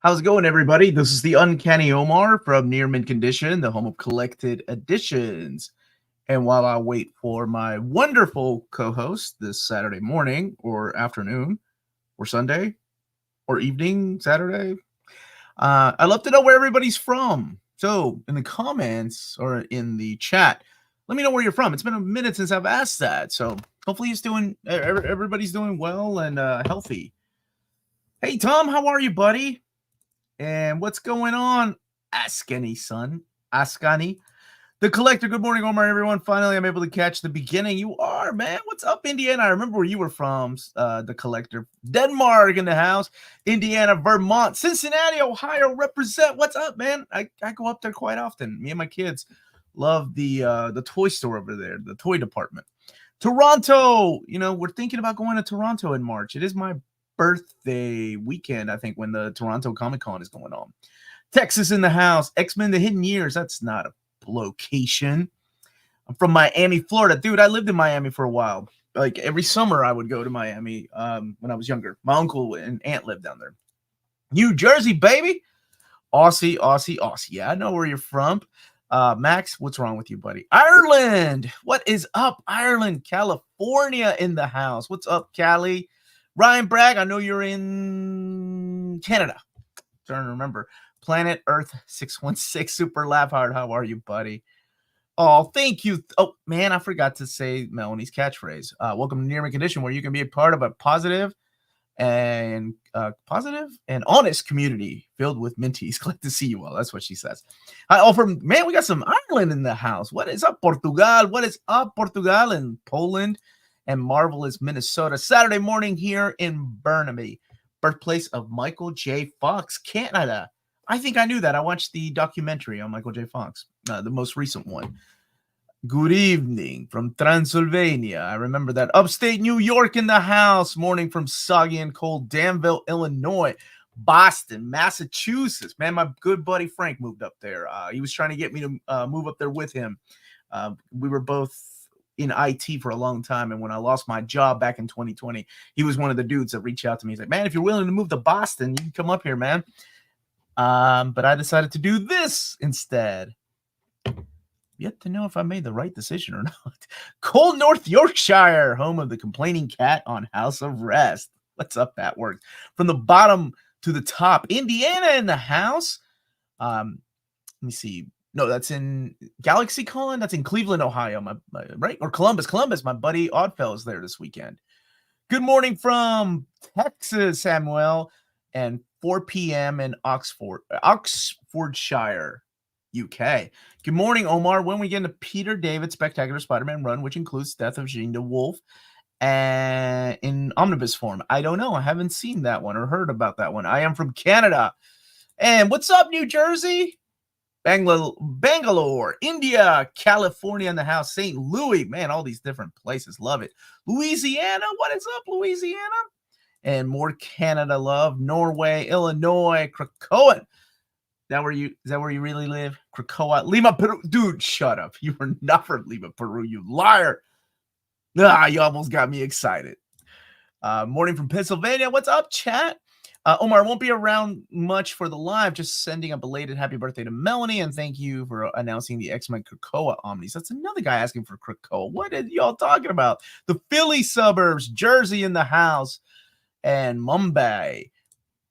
How's it going, everybody? This is the Uncanny Omar from Near Mint Condition, the home of collected editions. And while I wait for my wonderful co-host this Saturday morning or afternoon or Sunday or evening, Saturday, I'd love to know where everybody's from. So in the comments or in the chat, let me know where you're from. It's been a minute since I've asked that. So hopefully everybody's doing well and healthy. Hey, Tom, how are you, buddy? And what's going on, Ascani, son? Ascani. The Collector, good morning, Omar, everyone. Finally, I'm able to catch the beginning. You are, man. What's up, Indiana? I remember where you were from, The Collector. Denmark in the house. Indiana, Vermont, Cincinnati, Ohio, represent. What's up, man? I go up there quite often. Me and my kids love the toy store over there, the toy department. Toronto, we're thinking about going to Toronto in March. It is my birthday weekend, I think, when the Toronto Comic-Con is going on. Texas in the house. X-Men The Hidden Years. That's not a location. I'm from Miami, Florida. Dude, I lived in Miami for a while. Like every summer I would go to Miami when I was younger. My uncle and aunt lived down there. New Jersey, baby. Aussie. Yeah, I know where you're from. Max, what's wrong with you, buddy? Ireland. What is up, Ireland? California in the house. What's up, Cali? Ryan Bragg, I know you're in Canada. I'm trying to remember. Planet Earth 616. Super Laugh Hard. How are you, buddy? Oh, thank you. Oh, man, I forgot to say Melanie's catchphrase. Welcome to Near Mint Condition, where you can be a part of a positive and honest community filled with minties. Glad to see you all. That's what she says. Man, we got some Ireland in the house. What is up, Portugal? What is up, Portugal and Poland? And marvelous Minnesota. Saturday morning here in Burnaby, birthplace of Michael J. Fox, Canada. I think I knew that. I watched the documentary on Michael J. Fox, the most recent one. Good evening from Transylvania. I remember that. Upstate New York in the house. Morning from soggy and cold Danville, Illinois. Boston, Massachusetts. Man, my good buddy Frank moved up there. He was trying to get me to move up there with him. We were both in IT for a long time, and when I lost my job back in 2020, he was one of the dudes that reached out to me. He's like, man, if you're willing to move to Boston, you can come up here, man. But I decided to do this instead. Yet to know if I made the right decision or not. Cole, North Yorkshire, home of the complaining cat on House of Rest. What's up, that works. From the bottom to the top, Indiana in the house. Let me see. No, that's in Galaxy Con. That's in Cleveland, Ohio, right? Or Columbus. My buddy Oddfell is there this weekend. Good morning from Texas, Samuel, and 4 p.m. in Oxfordshire, UK. Good morning, Omar. When we get into Peter David's Spectacular Spider-Man run, which includes Death of Jean DeWolf, and in omnibus form. I don't know. I haven't seen that one or heard about that one. I am from Canada. And what's up, New Jersey? Bangalore, India, California in the house, St. Louis, man, all these different places, love it. Louisiana, what is up, Louisiana? And more Canada love. Norway, Illinois, Krakow. Is that where you really live? Krakow, Lima, Peru. Dude, shut up. You are not from Lima, Peru, you liar. You almost got me excited. Morning from Pennsylvania. What's up, chat? Omar, won't be around much for the live. Just sending a belated happy birthday to Melanie, and thank you for announcing the X-Men Krakoa Omnis. That's another guy asking for Krakoa. What are y'all talking about? The Philly suburbs, Jersey in the house, and Mumbai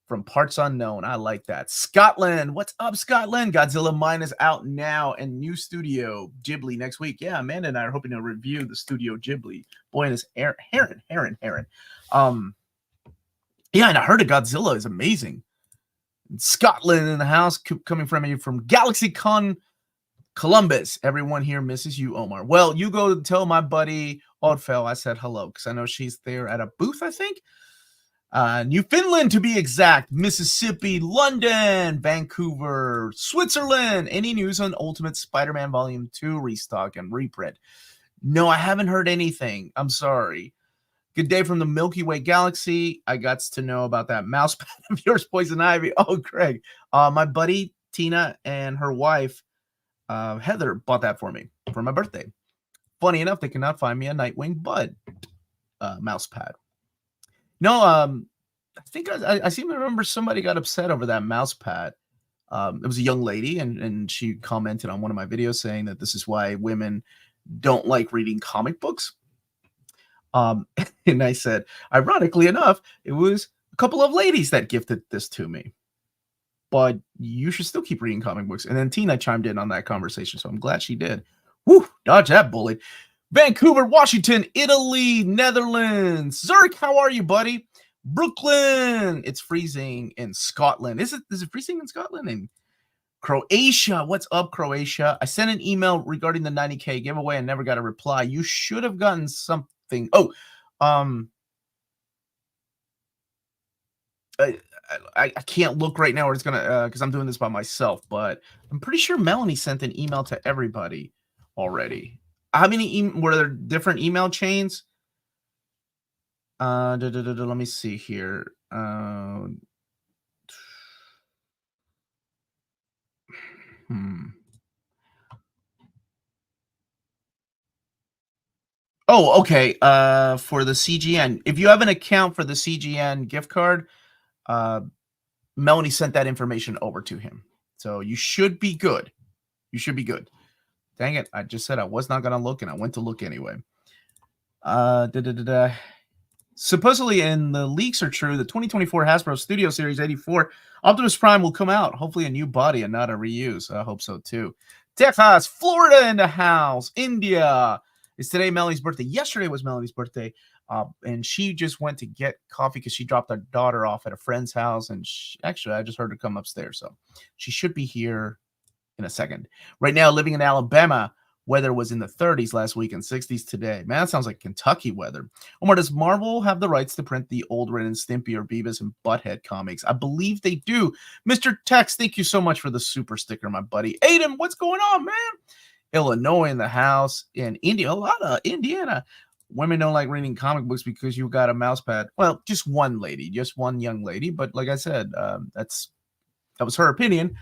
from Parts Unknown. I like that. Scotland. What's up, Scotland? Godzilla Mine is out now, and new Studio Ghibli next week. Yeah, Amanda and I are hoping to review the Studio Ghibli. Boy, and his Heron. Yeah, and I heard of Godzilla is amazing. Scotland in the house, coming from you from Galaxy Con Columbus. Everyone here misses you, Omar. Well, you go tell my buddy Oddfell I said hello, because I know she's there at a booth, I think. Newfoundland, to be exact. Mississippi, London, Vancouver, Switzerland. Any news on Ultimate Spider-Man Volume 2 restock and reprint? No, I haven't heard anything. I'm sorry. Good day from the Milky Way galaxy. I got to know about that mouse pad of yours, Poison Ivy. Oh, Craig. My buddy Tina and her wife, Heather, bought that for me for my birthday. Funny enough, they cannot find me a Nightwing Bud mouse pad. No, think I seem to remember somebody got upset over that mouse pad. It was a young lady, and she commented on one of my videos saying that this is why women don't like reading comic books. And I said, ironically enough, it was a couple of ladies that gifted this to me. But you should still keep reading comic books. And then Tina chimed in on that conversation, so I'm glad she did. Woo, dodge that bullet. Vancouver, Washington, Italy, Netherlands. Zurich, how are you, buddy? Brooklyn, it's freezing in Scotland. Is it freezing in Scotland? And Croatia, what's up, Croatia? I sent an email regarding the 90K giveaway and never got a reply. You should have gotten something. Oh, I can't look right now, or it's gonna because I'm doing this by myself. But I'm pretty sure Melanie sent an email to everybody already. How many were there different email chains? Let me see here. Oh, okay. For the CGN, if you have an account for the CGN gift card, Melanie sent that information over to him. So you should be good. You should be good. Dang it. I just said I was not going to look, and I went to look anyway. Supposedly, and the leaks are true, the 2024 Hasbro Studio Series 84 Optimus Prime will come out. Hopefully a new body and not a reuse. I hope so, too. Texas, Florida in the house. India. It's today Melanie's birthday. Yesterday was Melanie's birthday. And she just went to get coffee because she dropped her daughter off at a friend's house. And actually, I just heard her come upstairs. So she should be here in a second. Right now, living in Alabama, weather was in the 30s last week and 60s today. Man, that sounds like Kentucky weather. Omar, does Marvel have the rights to print the old Ren and Stimpy or Beavis and Butthead comics? I believe they do. Mr. Tex, thank you so much for the super sticker, my buddy. Aiden, what's going on, man? Illinois in the house. In India, a lot of Indiana. Women don't like reading comic books because you got a mouse pad. Well, just one lady, just one young lady. But like I said, that was her opinion.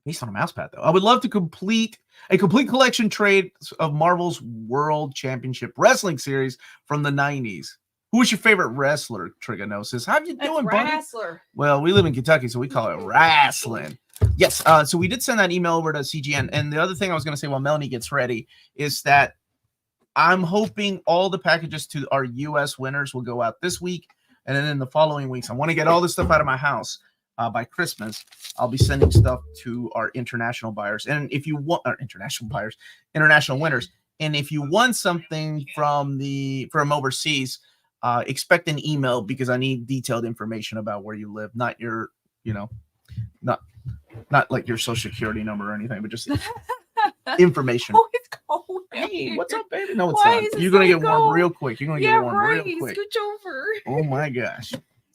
Based on a mouse pad, though. I would love to complete a complete collection trade of Marvel's World Championship Wrestling series from the 90s. Who was your favorite wrestler, Triganosis? How you doing, buddy? Wrestler. Well, we live in Kentucky, so we call it wrestling. Yes, so we did send that email over to CGN. And the other thing I was going to say while Melanie gets ready is that I'm hoping all the packages to our U.S. winners will go out this week. And then in the following weeks, I want to get all this stuff out of my house. By Christmas, I'll be sending stuff to our international buyers. And if you want international winners, and if you want something from overseas, expect an email because I need detailed information about where you live, not your, not like your social security number or anything, but just information. Oh, it's cold. Hey, what's up, baby? No, it's not. You're gonna get warm real quick. You're gonna get warm real quick. Scooch over. Oh my gosh.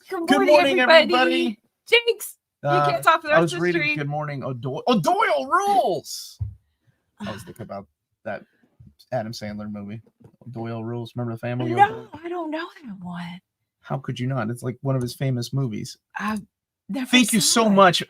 Good morning, everybody. Jinx, you can't talk for the rest of the street. Reading Good Morning Doyle Rules. I was thinking about that Adam Sandler movie, Doyle Rules. Remember the family? No, I don't know that one. How could you not? It's like one of his famous movies. Never Thank you so much,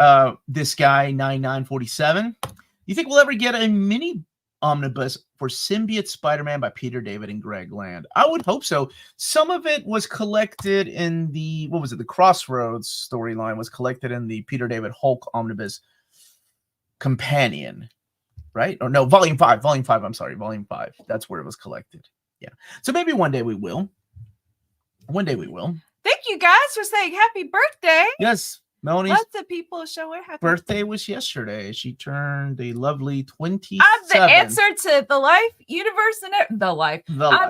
this guy 9947. You think we'll ever get a mini omnibus for Symbiote Spider-Man by Peter David and Greg Land? I would hope so. Some of it was collected in the, the Crossroads storyline was collected in the Peter David Hulk Omnibus Companion, right? Or no, Volume 5. I'm sorry, Volume 5. That's where it was collected. Yeah. So maybe one day we will. One day we will. Thank you guys for saying happy birthday. Yes. Melanie's lots of people showing happy birthday was yesterday. She turned a lovely 27. I'm the answer to the life, universe, and I'm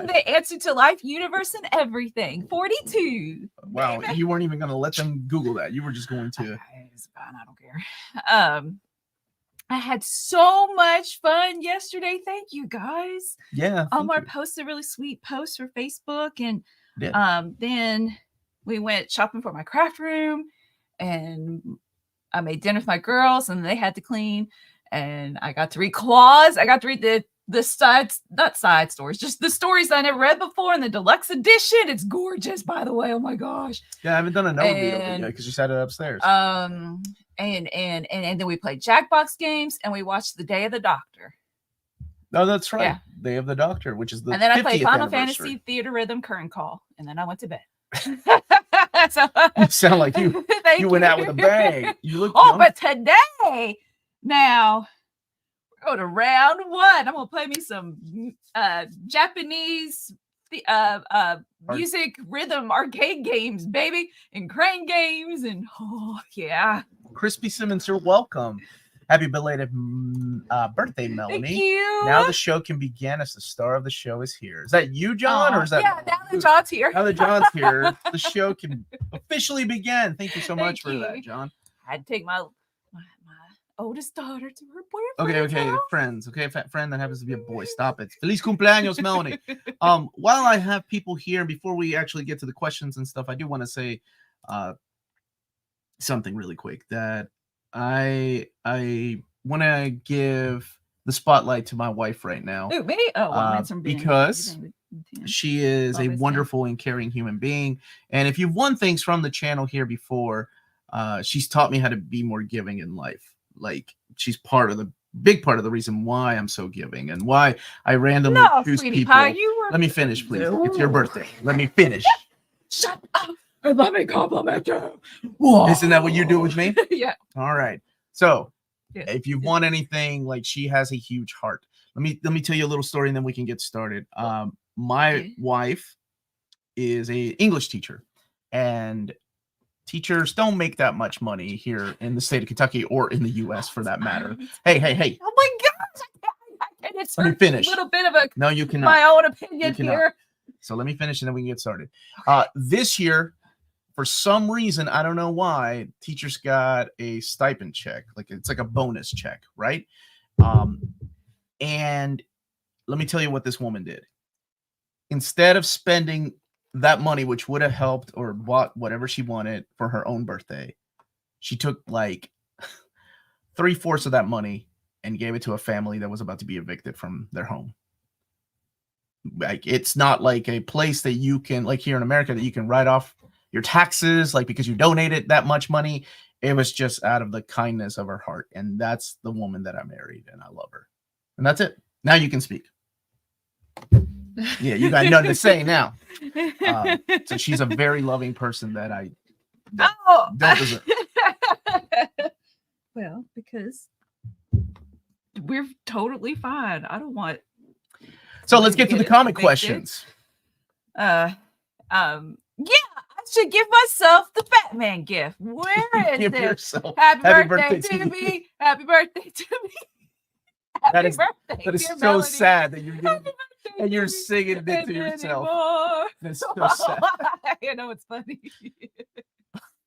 the answer to life, universe, and everything. 42. Wow, you weren't even going to let them Google that. You were just going to. It's fine. I don't care. I had so much fun yesterday. Thank you guys. Yeah. Omar posted a really sweet post for Facebook, and then we went shopping for my craft room. And I made dinner with my girls, and they had to clean. And I got to read Claws. I got to read not side stories, just the stories I never read before in the deluxe edition. It's gorgeous, by the way. Oh my gosh! Yeah, I haven't done a note video yet because you said it upstairs. And then we played Jackbox games, and we watched The Day of the Doctor. Oh, that's right. Yeah. Day of the Doctor, which is the. And then I played Final Fantasy Theater Rhythm Current Call, and then I went to bed. So, You sound like you went out with a bang. You look young. But today, now we're going to round one. I'm gonna play me some Japanese music rhythm arcade games, baby, and crane games, and yeah. Crispy Simmons, you're welcome. Happy belated birthday, Melanie. Thank you. Now the show can begin as the star of the show is here. Is that you, John? Or is that now that John's here? Now that John's here, the show can officially begin. Thank you so much for that, John. I had to take my oldest daughter to her boyfriend. Okay, friends. Okay, friend that happens to be a boy. Stop it. Feliz cumpleaños, Melanie. While I have people here, before we actually get to the questions and stuff, I do want to say something really quick that I want to give the spotlight to my wife right now. Ooh, me? Because she is a wonderful and caring human being. And if you've won things from the channel here before, she's taught me how to be more giving in life. Like, she's big part of the reason why I'm so giving and why I randomly choose people. Let me finish, please. It's your birthday. Let me finish. Shut up and let me compliment you. Whoa. Isn't that what you do with me? Yeah. All right. So if you want anything, like, she has a huge heart. Let me tell you a little story and then we can get started. My wife is a English teacher, and teachers don't make that much money here in the state of Kentucky or in the U.S. for that matter. Hey. Oh my gosh. It's let me finish. A little bit of no, you cannot. My own opinion here. So let me finish and then we can get started. This year, for some reason, I don't know why, teachers got a stipend check. Like, it's like a bonus check, right? And let me tell you what this woman did. Instead of spending that money, which would have helped or bought whatever she wanted for her own birthday, she took like 3/4 of that money and gave it to a family that was about to be evicted from their home. Like, it's not like a place that you can, like here in America, that you can write off your taxes, like, because you donated that much money. It was just out of the kindness of her heart. And that's the woman that I married, and I love her. And that's it. Now you can speak. Yeah, you got nothing to say now. So she's a very loving person that I don't deserve. Well, because we're totally fine. I don't want. So let's get to the comic questions. Yeah, I should give myself the Batman gift. Where is give it? Yourself. Happy birthday to me. Happy birthday to me. That is so Melanie. Sad that you're giving, and you're singing it to yourself. That's so sad. You know, it's funny.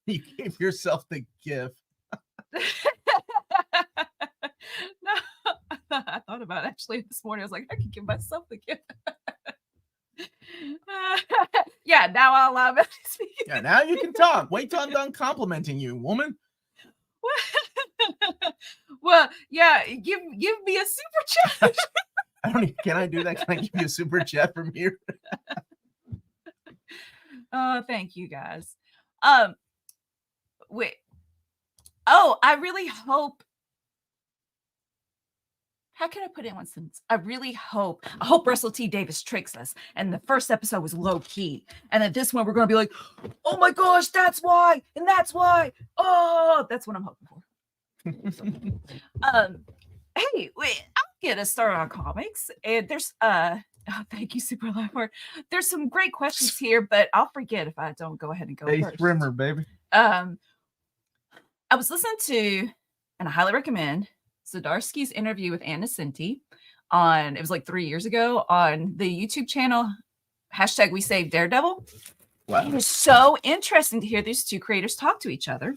You gave yourself the gift. No, I thought about it actually this morning. I was like, I can give myself the gift. Yeah, now I'll allow me to speak. Yeah, now you can talk. Wait till I'm done complimenting you, woman. Well, yeah, give me a super chat. Can I do that? Can I give you a super chat from here? Thank you guys. Wait. Oh, I really hope. How can I put it in one sentence? I hope Russell T. Davis tricks us. And the first episode was low key. And then this one, we're going to be like, oh my gosh, that's why. And that's why. Oh, that's what I'm hoping for. Hey, wait, I'll get us started on comics. And there's, thank you, Super Lifer. There's some great questions here, but I'll forget if I don't go ahead and go first. Rimmer, baby. I was listening to, and I highly recommend, Zdarsky's interview with Anna Sinti it was like 3 years ago on the YouTube channel, #WeSaveDaredevil. Wow. It was so interesting to hear these two creators talk to each other.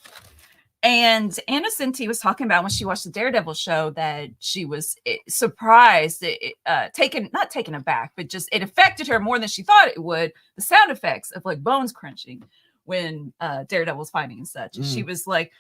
And Anna Sinti was talking about when she watched the Daredevil show that she was surprised, not taken aback, but just it affected her more than she thought it would. The sound effects of like bones crunching when Daredevil was fighting and such. And she was like,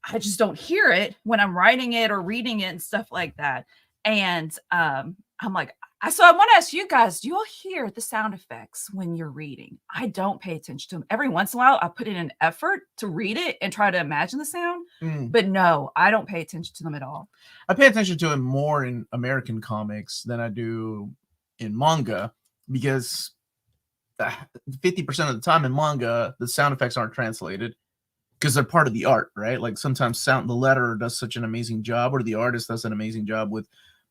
I just don't hear it when I'm writing it or reading it and stuff like that. And I'm like, so I want to ask you guys, do you all hear the sound effects when you're reading? I don't pay attention to them. Every once in a while, I put in an effort to read it and try to imagine the sound. But no, I don't pay attention to them at all. I pay attention to it more in American comics than I do in manga, because 50% of the time in manga, the sound effects aren't translated because they're part of the art, right? Like sometimes the letterer does such an amazing job, or the artist does an amazing job with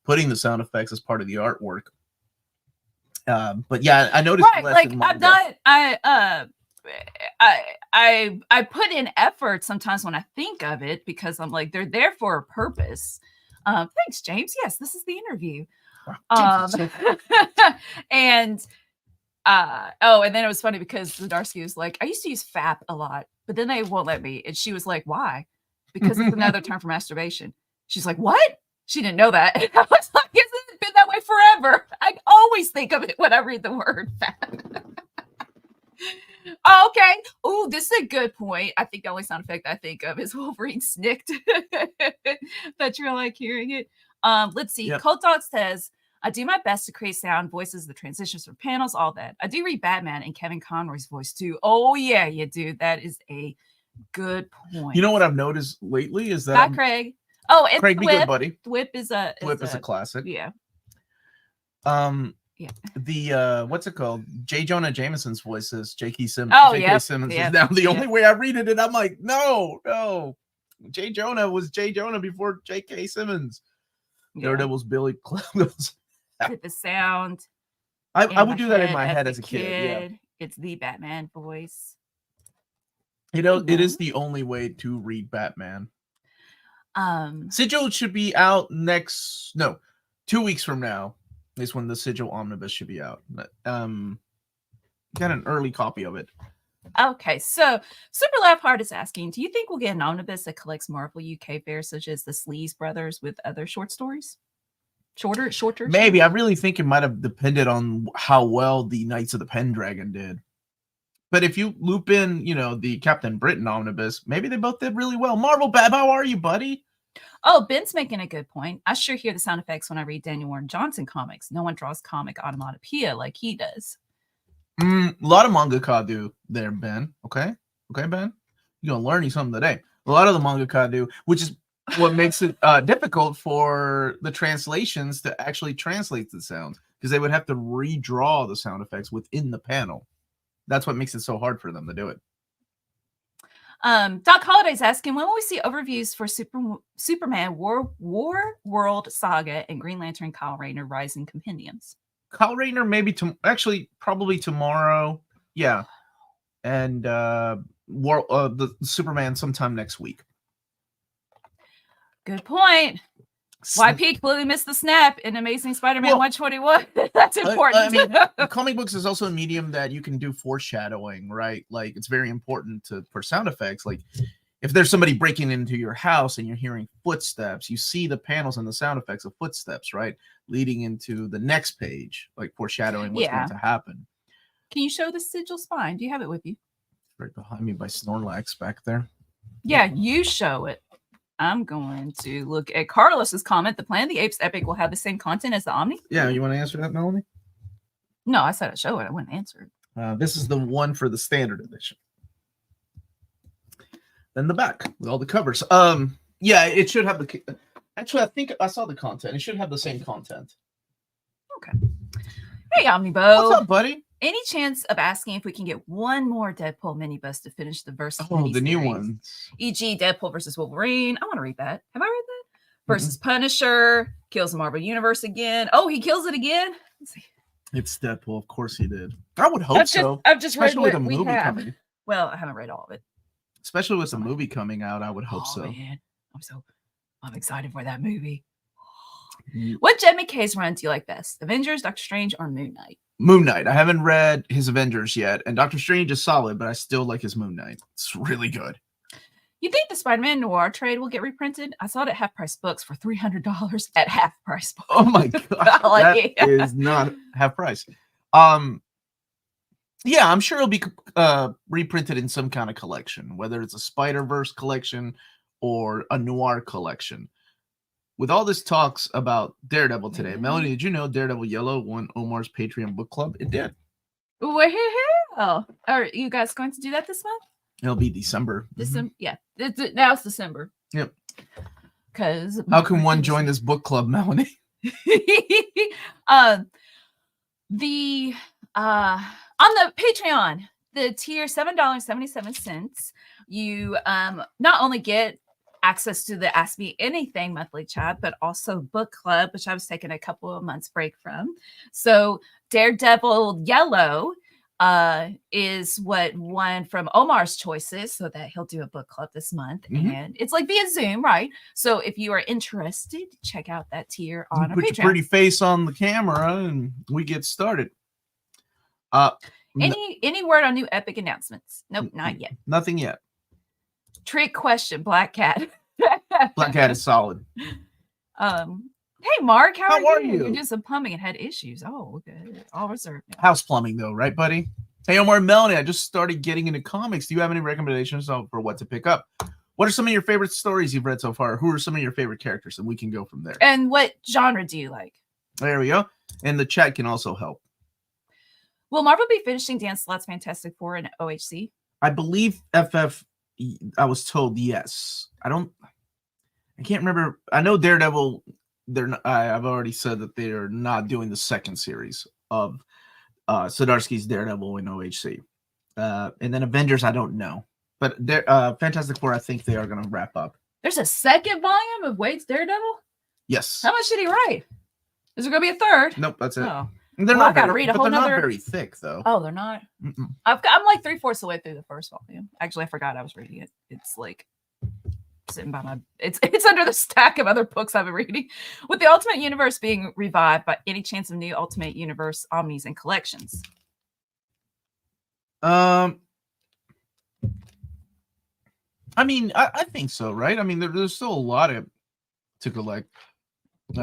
putting the sound effects as part of the artwork. But yeah, I noticed like I'm not. I put in effort sometimes when I think of it because I'm like they're there for a purpose. Thanks, James. Yes, this is the interview. And and then it was funny because Zdarsky was like, I used to use FAP a lot, but then they won't let me. And she was like, why? Because it's another term for masturbation. She's like, what? She didn't know that. And I was like, it's been that way forever. I always think of it when I read the word FAP. Okay. Oh, this is a good point. I think the only sound effect I think of is Wolverine snicked. That you're like hearing it. Let's see. Yep. Cold Dog says, I do my best to create sound, voices, the transitions from panels, all that. I do read Batman and Kevin Conroy's voice too. Oh, yeah, you do. That is a good point. You know what I've noticed lately is that... Hi, Craig. Oh, and Craig, be good, buddy. Whip is a classic. Yeah. Yeah. The what's it called? J. Jonah Jameson's voice is J.K. Simmons. Oh, J.K. Simmons is now the only way I read it, and I'm like, no. J. Jonah was J. Jonah before J.K. Simmons. Yeah. Daredevil's Billy Close. With the sound. I would do that in my head as a kid. Yeah. It's the Batman voice. It is the only way to read Batman. Sigil should be out 2 weeks from now is when the Sigil Omnibus should be out. Got an early copy of it. Okay, so Super Laugh Heart is asking, do you think we'll get an omnibus that collects Marvel UK fairs such as the Sleaze Brothers with other short stories? Shorter? Maybe. I really think it might have depended on how well the Knights of the Pendragon did. But if you loop in, the Captain Britain omnibus, maybe they both did really well. Marvel Bab, how are you, buddy? Oh, Ben's making a good point. I sure hear the sound effects when I read Daniel Warren Johnson comics. No one draws comic onomatopoeia like he does. A lot of mangaka do there, Ben. Okay, Ben? You're going to learn something today. A lot of the mangaka do, which is what makes it difficult for the translations to actually translate the sounds, because they would have to redraw the sound effects within the panel. That's what makes it so hard for them to do it. Doc Holliday's asking, when will we see overviews for Superman War World Saga and Green Lantern Kyle Rayner Rising Compendiums? Kyle Rayner maybe probably tomorrow. Yeah. And the Superman sometime next week. Good point. Why Peak completely missed the snap in Amazing Spider-Man 121? That's important. Comic books is also a medium that you can do foreshadowing, right? Like, it's very important for sound effects. Like, if there's somebody breaking into your house and you're hearing footsteps, you see the panels and the sound effects of footsteps, right? Leading into the next page, like foreshadowing what's going to happen. Can you show the sigil spine? Do you have it with you? Right behind me by Snorlax back there. Yeah, you show it. I'm going to look at Carlos's comment. The Planet of the Apes epic will have the same content as the Omni. Yeah, you want to answer that, Melanie? No, I said I'd show it. I wouldn't answer it. This is the one for the standard edition. Then the back with all the covers. Yeah, it should have the. Actually, I think I saw the content. It should have the same content. Okay. Hey, Omnibo. What's up, buddy? Any chance of asking if we can get one more Deadpool minibus to finish the versus? Oh, the new one. E.g., Deadpool versus Wolverine. I want to read that. Have I read that? Versus Punisher. Kills the Marvel Universe again. Oh, he kills it again. Let's see. It's Deadpool. Of course he did. I would hope so. I've just read what we have. Coming. Well, I haven't read all of it. Especially with the movie coming out, I would hope so. Man. I'm excited for that movie. What Jed McKay's run do you like best? Avengers, Doctor Strange, or Moon Knight? Moon Knight. I haven't read his Avengers yet, and Doctor Strange is solid, but I still like his Moon Knight. It's really good. You think the Spider-Man Noir trade will get reprinted? I saw it at Half Price Books for $300 at Half Price Books. Oh my god, that is not half price. Yeah, I'm sure it'll be reprinted in some kind of collection, whether it's a Spider-Verse collection or a Noir collection. With all this talks about Daredevil today, Melanie, did you know Daredevil Yellow won Omar's Patreon book club? It did. Well, are you guys going to do that this month? It'll be December. Yeah. Now it's December. Yep. Because how can one join this book club, Melanie? I'm On the Patreon, the tier $7.77, you not only get access to the Ask Me Anything monthly chat, but also book club, which I was taking a couple of months break from. So Daredevil Yellow is what won from Omar's choices, so that he'll do a book club this month. And it's like via Zoom, right? So if you are interested, check out that tier on our Put Patreon. your pretty face on the camera and we get started. Any word on new Epic announcements? Nope, not yet. Nothing yet. Trick question, Black Cat. Black Cat is solid. Hey Mark, how are you? you? You did some plumbing and had issues. Oh, good. All reserved now. House plumbing though, right, buddy? Hey Omar and Melanie, I just started getting into comics. Do you have any recommendations for what to pick up? What are some of your favorite stories you've read so far? Who are some of your favorite characters? And we can go from there. And what genre do you like? There we go. And the chat can also help. Will Marvel be finishing Dan Slott's Fantastic Four in OHC? I believe FF, I was told yes. I can't remember. I know Daredevil, I've already said that they're not doing the second series of Zdarsky's Daredevil in OHC. And then Avengers, I don't know. But Fantastic Four, I think they are going to wrap up. There's a second volume of Wade's Daredevil? Yes. How much did he write? Is there going to be a third? Nope, that's it. Oh. They're Well, not I gotta read a whole they're not nother- very thick, though. Oh, they're not? Mm-mm. I'm like 3/4 of the way through the first volume. Actually, I forgot I was reading it. It's like sitting by my it's under the stack of other books I've been reading. With the Ultimate Universe being revived, by any chance of new Ultimate Universe omnis and collections? I mean, I think so, right? I mean, there's still a lot to collect.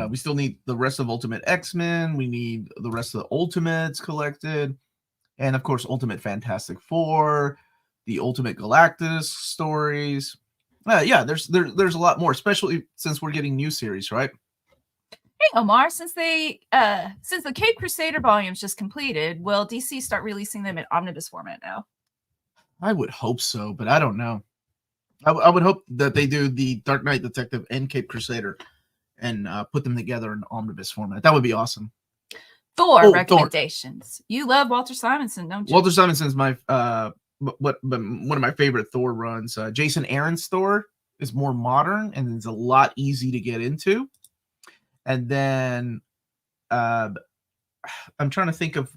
We still need the rest of Ultimate X-Men. We need the rest of the Ultimates collected. And, of course, Ultimate Fantastic Four, the Ultimate Galactus stories. Yeah, there's a lot more, especially since we're getting new series, right? Hey, Omar, since the Cape Crusader volumes just completed, will DC start releasing them in omnibus format now? I would hope so, but I don't know. I would hope that they do the Dark Knight Detective and Cape Crusader and put them together in omnibus format. That would be awesome. Thor recommendations. Thor. You love Walter Simonson, don't you? Walter Simonson's my one of my favorite Thor runs. Jason Aaron's Thor is more modern and it's a lot easy to get into. And then I'm trying to think of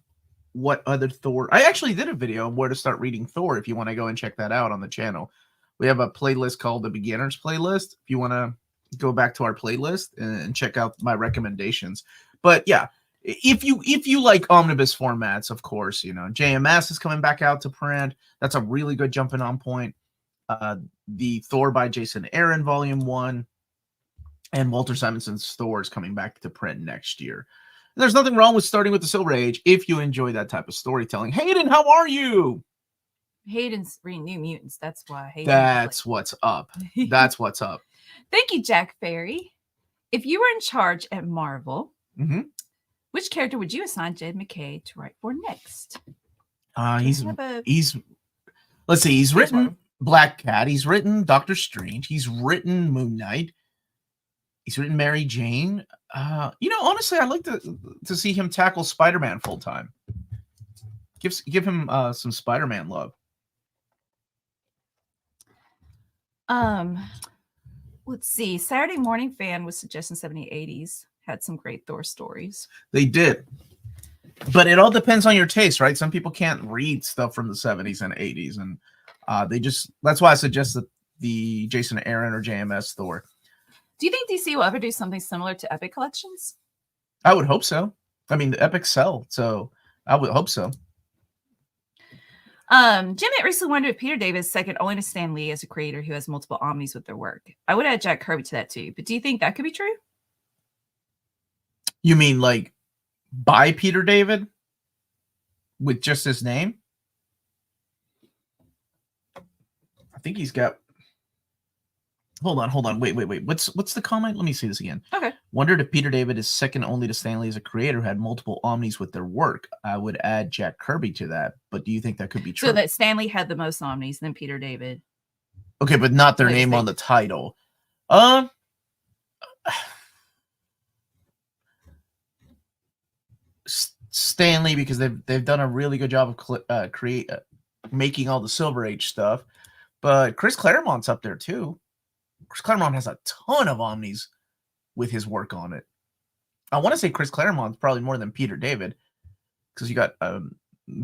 what other Thor. I actually did a video on where to start reading Thor. If you want to go and check that out on the channel, we have a playlist called the Beginners Playlist. If you want to go back to our playlist and check out my recommendations. But yeah, if you like omnibus formats, of course, you know, JMS is coming back out to print. That's a really good jumping on point. The Thor by Jason Aaron Volume 1 and Walter Simonson's Thor is coming back to print next year. There's nothing wrong with starting with the Silver Age if you enjoy that type of storytelling. Hayden, how are you? Hayden's reading New Mutants. That's why. That's what's up. That's what's up. Thank you, Jack Ferry. If you were in charge at Marvel, which character would you assign Jed McKay to write for next? He's let's see. He's written Black Cat. He's written Doctor Strange. He's written Moon Knight. He's written Mary Jane. You know, honestly, I'd like to see him tackle Spider-Man full time. Give him some Spider-Man love. Let's see. Saturday Morning Fan was suggesting 70s, 80s had some great Thor stories. They did. But it all depends on your taste, right? Some people can't read stuff from the 70s and 80s. And that's why I suggested the Jason Aaron or JMS Thor. Do you think DC will ever do something similar to Epic Collections? I would hope so. I mean, the Epic sell, so I would hope so. Jimmy recently wondered if Peter David is second only to Stan Lee as a creator who has multiple omnis with their work. I would add Jack Kirby to that too, but do you think that could be true? You mean like by Peter David with just his name? I think he's got. Hold on. Wait. What's the comment? Let me see this again. Okay. Wondered if Peter David is second only to Stan Lee as a creator who had multiple omnis with their work. I would add Jack Kirby to that, but do you think that could be true? So that Stan Lee had the most omnis, then Peter David. Okay, but not their name on the title. Stanley, because they've done a really good job of making all the Silver Age stuff. But Chris Claremont's up there too. Chris Claremont has a ton of Omnis with his work on it. I want to say Chris Claremont's probably more than Peter David, because you got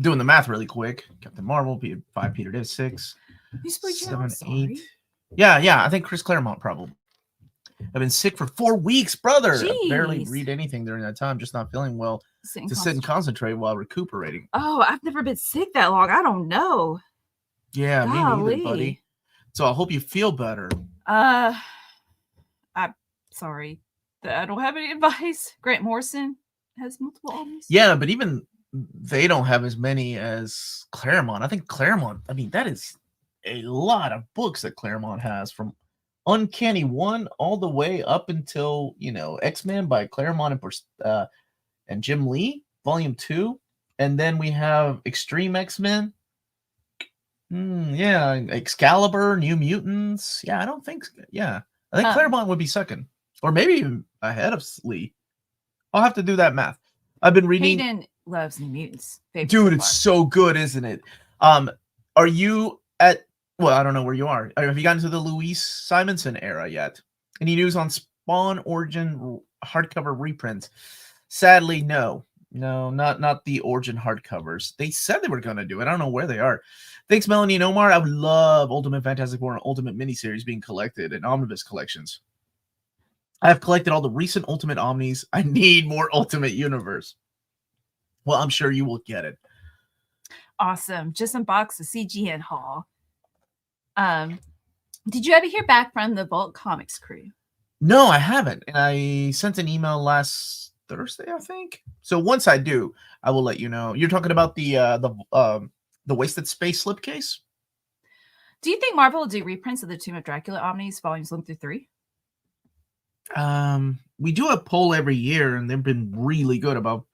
doing the math really quick. Captain Marvel, 5, Peter David 6, 7, 8. Yeah. I think Chris Claremont probably. I've been sick for 4 weeks, brother. Jeez. I barely read anything during that time, just not feeling well to sit and concentrate while recuperating. Oh, I've never been sick that long. I don't know. Yeah, me neither, buddy. So I hope you feel better. I'm sorry. I don't have any advice. Grant Morrison has multiple Omnis. Yeah, but even they don't have as many as Claremont. I think Claremont, that is a lot of books that Claremont has, from Uncanny 1 all the way up until, X-Men by Claremont and Jim Lee, Volume 2. And then we have Extreme X-Men. Excalibur, New Mutants. I think Claremont would be second. Or maybe even ahead of Lee. I'll have to do that math. I've been reading. Hayden loves New Mutants. Dude, it's so good, isn't it? Are you at... Well, I don't know where you are. Have you gotten to the Louise Simonson era yet? Any news on Spawn Origin hardcover reprints? Sadly, no. No, not the Origin hardcovers. They said they were going to do it. I don't know where they are. Thanks, Melanie and Omar. I would love Ultimate Fantastic Four and Ultimate miniseries being collected in Omnibus collections. I have collected all the recent Ultimate Omnis. I need more Ultimate Universe. Well, I'm sure you will get it. Awesome. Just unboxed the CGN haul. Did you ever hear back from the Vault Comics crew? No, I haven't. And I sent an email last Thursday, I think. So once I do, I will let you know. You're talking about the Wasted Space slipcase? Do you think Marvel will do reprints of the Tomb of Dracula Omnis volumes 1 through 3? We do a poll every year, and they've been really good about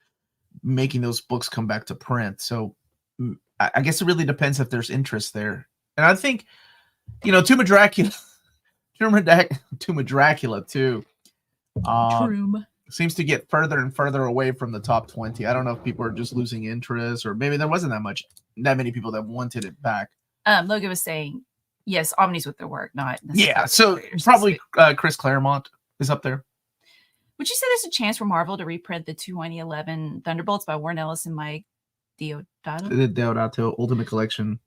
making those books come back to print. So I guess it really depends if there's interest there. And I think, Tomb of Dracula, Tomb of Dracula too, seems to get further and further away from the top 20. I don't know if people are just losing interest, or maybe there wasn't that many people that wanted it back. Logan was saying, yes, Omnis with their work, not so probably Chris Claremont is up there. Would you say there's a chance for Marvel to reprint the 2011 Thunderbolts by Warren Ellis and Mike Deodato? The Deodato Ultimate Collection.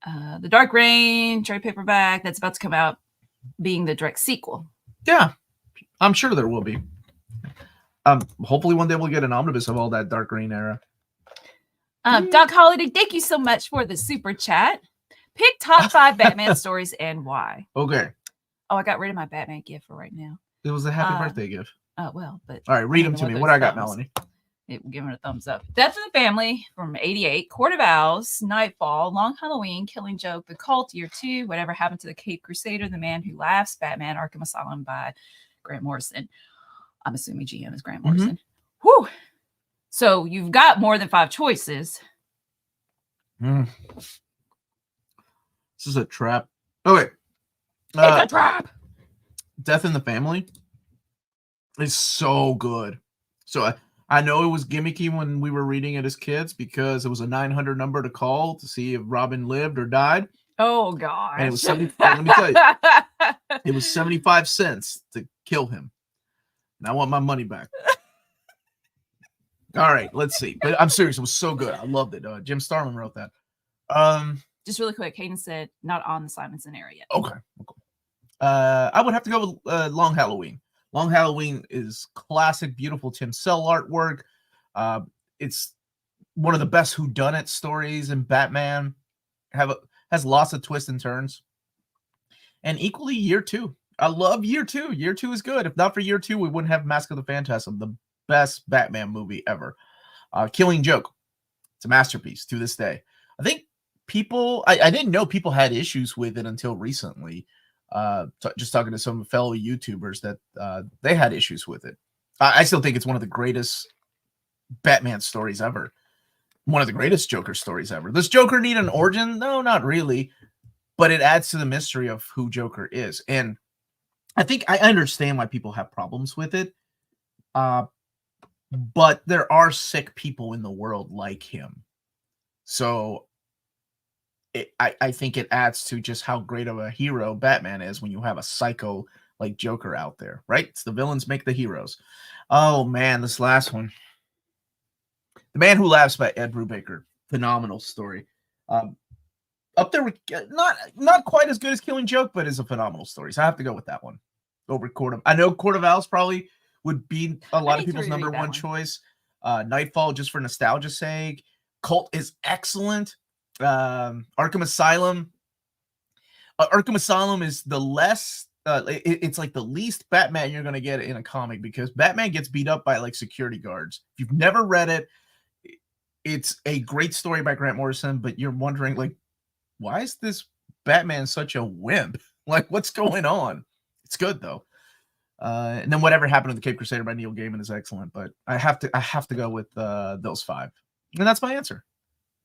The Dark Reign trade paperback that's about to come out, being the direct sequel. Yeah, I'm sure there will be. Hopefully one day we'll get an omnibus of all that Dark Reign era. Doc Holiday, thank you so much for the super chat. Pick top 5 Batman stories and why. Okay. Oh, I got rid of my Batman gift for right now. It was a happy birthday gift. Oh, well, but... All right, read them to me. What I got, Melanie? Give it a thumbs up. Death of the Family from 88, Court of Owls, Nightfall, Long Halloween, Killing Joke, The Cult, Year 2, Whatever Happened to the Cape Crusader, The Man Who Laughs, Batman, Arkham Asylum by Grant Morrison. I'm assuming GM is Grant Morrison. Whew. So you've got more than 5 choices. This is a trap. Okay. It's a trap. Death in the Family is so good. So I know it was gimmicky when we were reading it as kids, because it was a 900 number to call to see if Robin lived or died. Oh, gosh. And it was let me tell you, it was 75 cents to kill him. And I want my money back. All right, let's see. But I'm serious. It was so good. I loved it. Jim Starlin wrote that. Just really quick, Hayden said not on the Simonson area yet. Okay. I would have to go with Long Halloween. Long Halloween is classic, beautiful Tim Cell artwork. It's one of the best whodunit stories in Batman. Has lots of twists and turns. And equally, Year 2. I love Year 2. Year 2 is good. If not for Year 2, we wouldn't have Mask of the Phantasm, the best Batman movie ever. Killing Joke. It's a masterpiece to this day. I think people... I didn't know people had issues with it until recently. Just talking to some fellow YouTubers that they had issues with it. I still think it's one of the greatest Batman stories ever. One of the greatest Joker stories ever. Does Joker need an origin? No, not really. But it adds to the mystery of who Joker is. And I think I understand why people have problems with it. but there are sick people in the world like him. So I think it adds to just how great of a hero Batman is when you have a psycho like Joker out there, right? It's the villains make the heroes. Oh man, this last one. The Man Who Laughs by Ed Brubaker. Phenomenal story. Up there with not quite as good as Killing Joke, but is a phenomenal story. So I have to go with that one over Court of. I know Court of Owls probably would be a lot of people's number one choice. Nightfall, just for nostalgia's sake. Cult is excellent. Arkham Asylum. Arkham Asylum is the less. It's like the least Batman you're gonna get in a comic, because Batman gets beat up by like security guards. If you've never read it, it's a great story by Grant Morrison, but you're wondering like, why is this Batman such a wimp? Like, what's going on? It's good though. And then Whatever Happened to the Cape Crusader by Neil Gaiman is excellent, but I have to go with those 5, and that's my answer.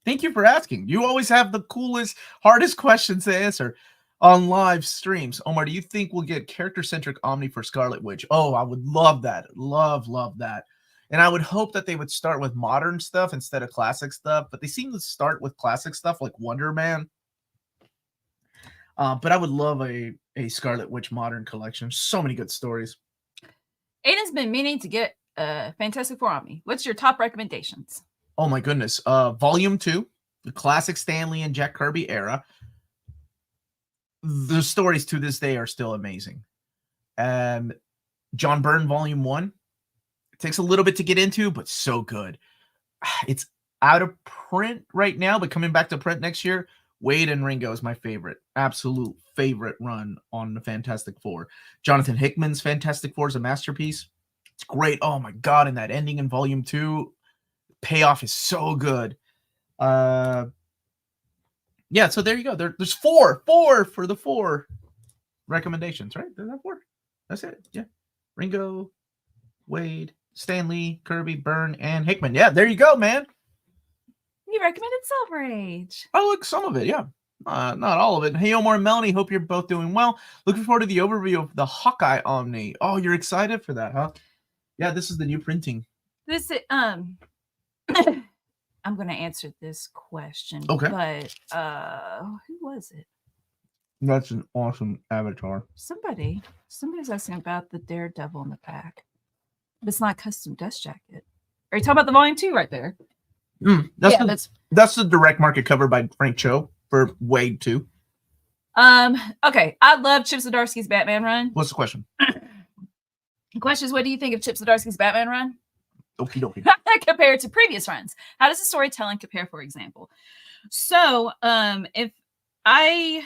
Thank you for asking. You always have the coolest, hardest questions to answer on live streams. Omar, do you think we'll get character-centric Omni for Scarlet Witch? Oh, I would love that. Love that. And I would hope that they would start with modern stuff instead of classic stuff, but they seem to start with classic stuff like Wonder Man. But I would love a Scarlet Witch modern collection. So many good stories. Aiden's been meaning to get Fantastic Four Omni. What's your top recommendations? Oh my goodness. Volume 2, the classic Stan Lee and Jack Kirby era. The stories to this day are still amazing. And John Byrne Volume 1. It takes a little bit to get into, but so good. It's out of print right now, but coming back to print next year. Wade and Ringo is my favorite, absolute favorite run on the Fantastic Four. Jonathan Hickman's Fantastic Four is a masterpiece. It's great. Oh my God. And that ending in Volume 2, payoff is so good. Yeah, so there you go. There's four for the 4 recommendations, right? There's 4. That's it. Yeah. Ringo, Wade, Stan Lee, Kirby, Byrne, and Hickman. Yeah, there you go, man. You recommended Silver Age. I look some of it, yeah. Not all of it. Hey, Omar and Melanie, hope you're both doing well. Looking forward to the overview of the Hawkeye Omni. Oh, you're excited for that, huh? Yeah, this is the new printing. This I'm going to answer this question. Okay. But who was it? That's an awesome avatar. Somebody's asking about the Daredevil in the pack. But it's not custom dust jacket. Are you talking about the Volume 2 right there? That's the direct market cover by Frank Cho for Wade 2. Okay. I love Chip Zdarsky's Batman run. What's the question? The question is, what do you think of Chip Zdarsky's Batman run? Okie dokie. Compared to previous runs. How does the storytelling compare, for example? So, if I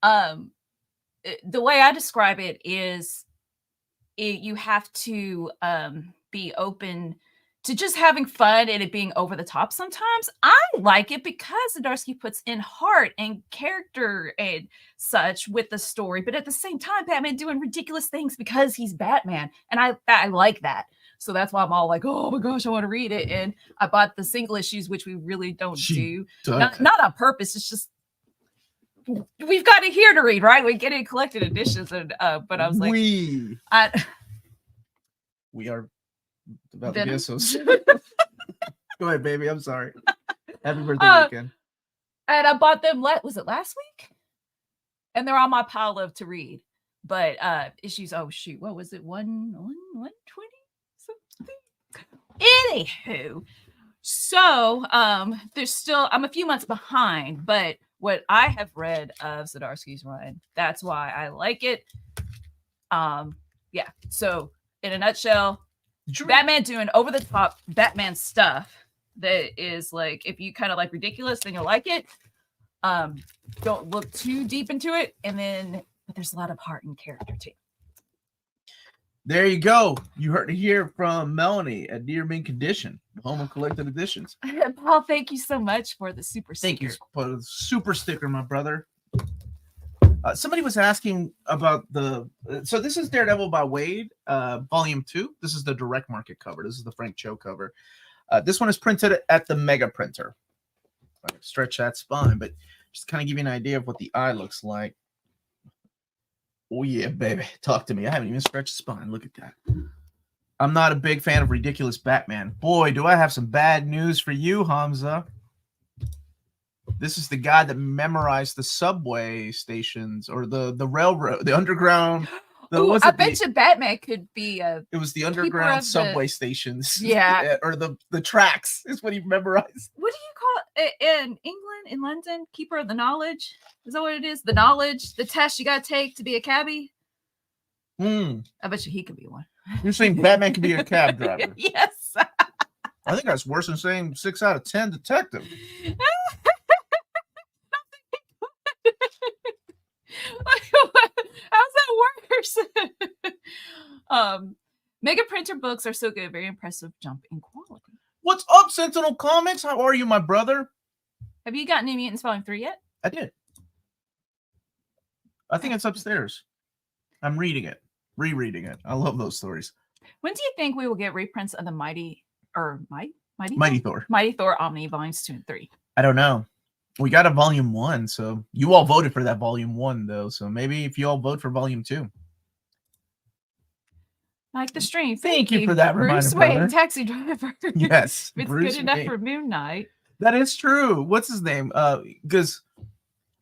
the way I describe it is you have to be open to just having fun and it being over the top sometimes. I like it because Zdarsky puts in heart and character and such with the story, but at the same time, Batman doing ridiculous things because he's Batman. And I like that. So that's why I'm all like, oh my gosh, I want to read it. And I bought the single issues, which we really don't do. Not on purpose. It's just, we've got it here to read, right? We get it in collected editions. And but I was like, we are about to be so Go ahead, baby. I'm sorry. Happy birthday weekend. And I bought them, was it last week? And they're on my pile of to read. But issues, oh shoot, what was it? 120 something? Anywho, so there's still, I'm a few months behind, but what I have read of Zdarsky's run, that's why I like it. Yeah, so in a nutshell, Batman doing over the top Batman stuff that is like, if you kind of like ridiculous, then you'll like it. Don't look too deep into it, but there's a lot of heart and character too. There you go. You heard it here from Melanie at Near Mint Condition, home of collected editions. Paul, thank you so much for the super sticker. Thank you for the super sticker, my brother. Somebody was asking about so this is Daredevil by Wade, Volume 2. This is the direct market cover. This is the Frank Cho cover. This one is printed at the Mega Printer. I can stretch that spine, but just kind of give you an idea of what the eye looks like. Oh yeah, baby. Talk to me. I haven't even stretched the spine. Look at that. I'm not a big fan of ridiculous Batman. Boy, do I have some bad news for you, Hamza. This is the guy that memorized the subway stations or the railroad, the underground. I bet you Batman could be a. It was the underground subway stations. Yeah. Or the tracks is what he memorized. What do you call it in England, in London? Keeper of the knowledge? Is that what it is? The knowledge, the test you got to take to be a cabbie? I bet you he could be one. You're saying Batman could be a cab driver? Yes. I think that's worse than saying 6 out of 10 detective. How's that worse? Mega printer books are so good. Very impressive jump in quality. What's up, Sentinel Comics? How are you, my brother? Have you gotten New Mutants Volume 3 yet? I did. I think it's upstairs. I'm reading it, rereading it. I love those stories. When do you think we will get reprints of the Mighty Thor? Mighty Thor Omni Volumes 2 and 3. I don't know. We got a Volume 1, so you all voted for that Volume 1, though. So maybe if you all vote for Volume 2. Like the stream. Thank you for that Bruce reminder, Wayne, brother. Taxi Driver. Yes. It's Bruce good enough Wayne. for Moon Knight. That is true. What's his name? Because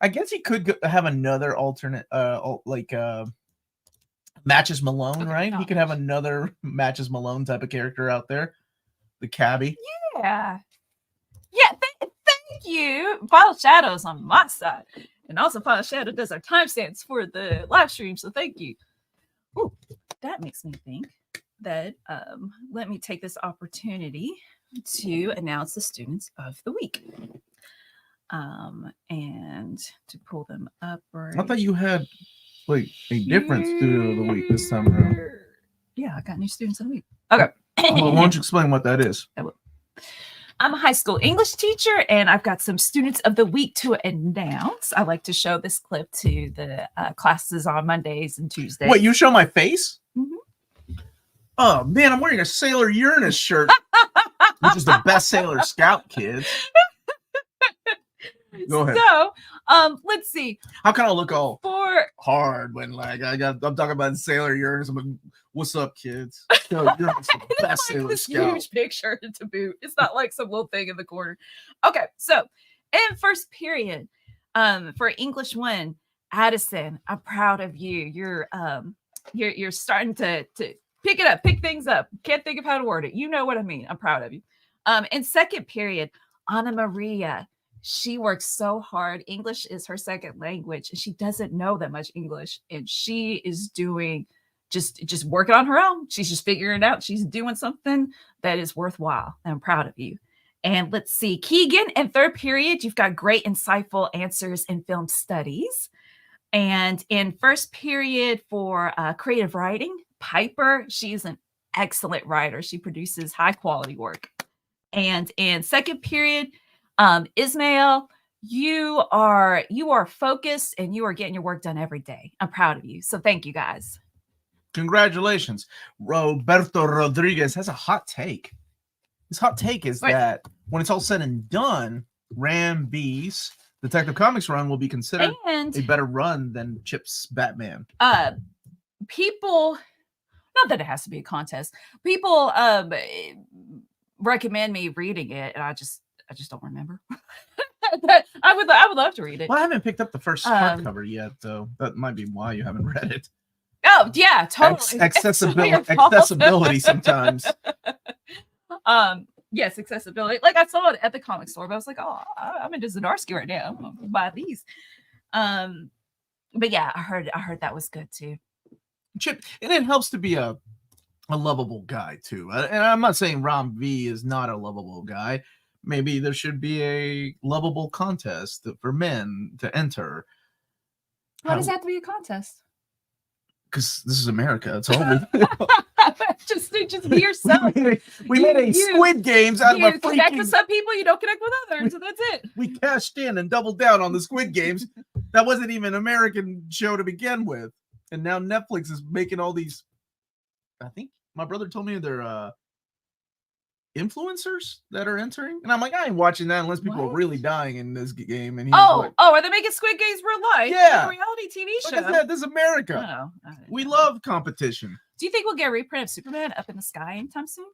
I guess he could have another alternate, Matches Malone, Okay, right? no. He could have another Matches Malone type of character out there. The cabbie. Yeah. Yeah, thank you. Final Shadows on my side. And also Final Shadow does our timestamps for the live stream, so thank you. Ooh, that makes me think that let me take this opportunity to announce the students of the week. And to pull them up right. I thought you had like a different student of the week this time around. Yeah, I got new students of the week. Okay. Well, why don't you explain what that is? I will. I'm a high school English teacher, and I've got some students of the week to announce. I like to show this clip to the classes on Mondays and Tuesdays. Wait, you show my face? Mm-hmm. Oh, man, I'm wearing a Sailor Uranus shirt, which is the best Sailor Scout, kids. Go ahead. So, let's see. How can I look all hard when like I'm talking about Sailor Uranus? I'm like, what's up, kids? Sailor Uranus, the best Like Sailor this Scout. huge picture to boot. It's not like some little thing in the corner. Okay, so in first period, for English 1, Addison, I'm proud of you. You're starting to pick things up. Can't think of how to word it. You know what I mean. I'm proud of you. In second period, Anna Maria. She works so hard. English is her second language, and she doesn't know that much English. And she is doing just working on her own. She's just figuring it out. She's doing something that is worthwhile. And I'm proud of you. And let's see, Keegan, in third period, you've got great, insightful answers in film studies. And in first period for creative writing, Piper, she's an excellent writer. She produces high quality work. And in second period, Ismail, you are focused and you are getting your work done every day. I'm proud of you. So thank you guys. Congratulations. Roberto Rodriguez has a hot take. His hot take is that when it's all said and done, Ram B's Detective Comics run will be considered a better run than Chip's Batman. People, not that it has to be a contest. People recommend me reading it, and I just don't remember. I would love to read it. Well, I haven't picked up the first hardcover yet, though. That might be why you haven't read it. Oh yeah, totally. Accessibility sometimes. Yes, accessibility. Like I saw it at the comic store, but I was like, oh, I'm into Zdarsky right now. I'm gonna buy these. But yeah, I heard that was good too. Chip, and it helps to be a lovable guy too. And I'm not saying Ram V is not a lovable guy. Maybe there should be a lovable contest for men to enter. Why does it have to be a contest? Because this is America. That's all just be yourself. We made a Squid Games out of a freaking... You connect with some people, you don't connect with others, so that's it. We cashed in and doubled down on the Squid Games. That wasn't even an American show to begin with. And now Netflix is making all these... I think my brother told me they're influencers that are entering. And I'm like, I ain't watching that unless people are really dying in this game. And are they making Squid Games real life? Yeah. Like a reality TV show. Like I said, this is America. We love competition. Do you think we'll get a reprint of Superman Up in the Sky anytime soon?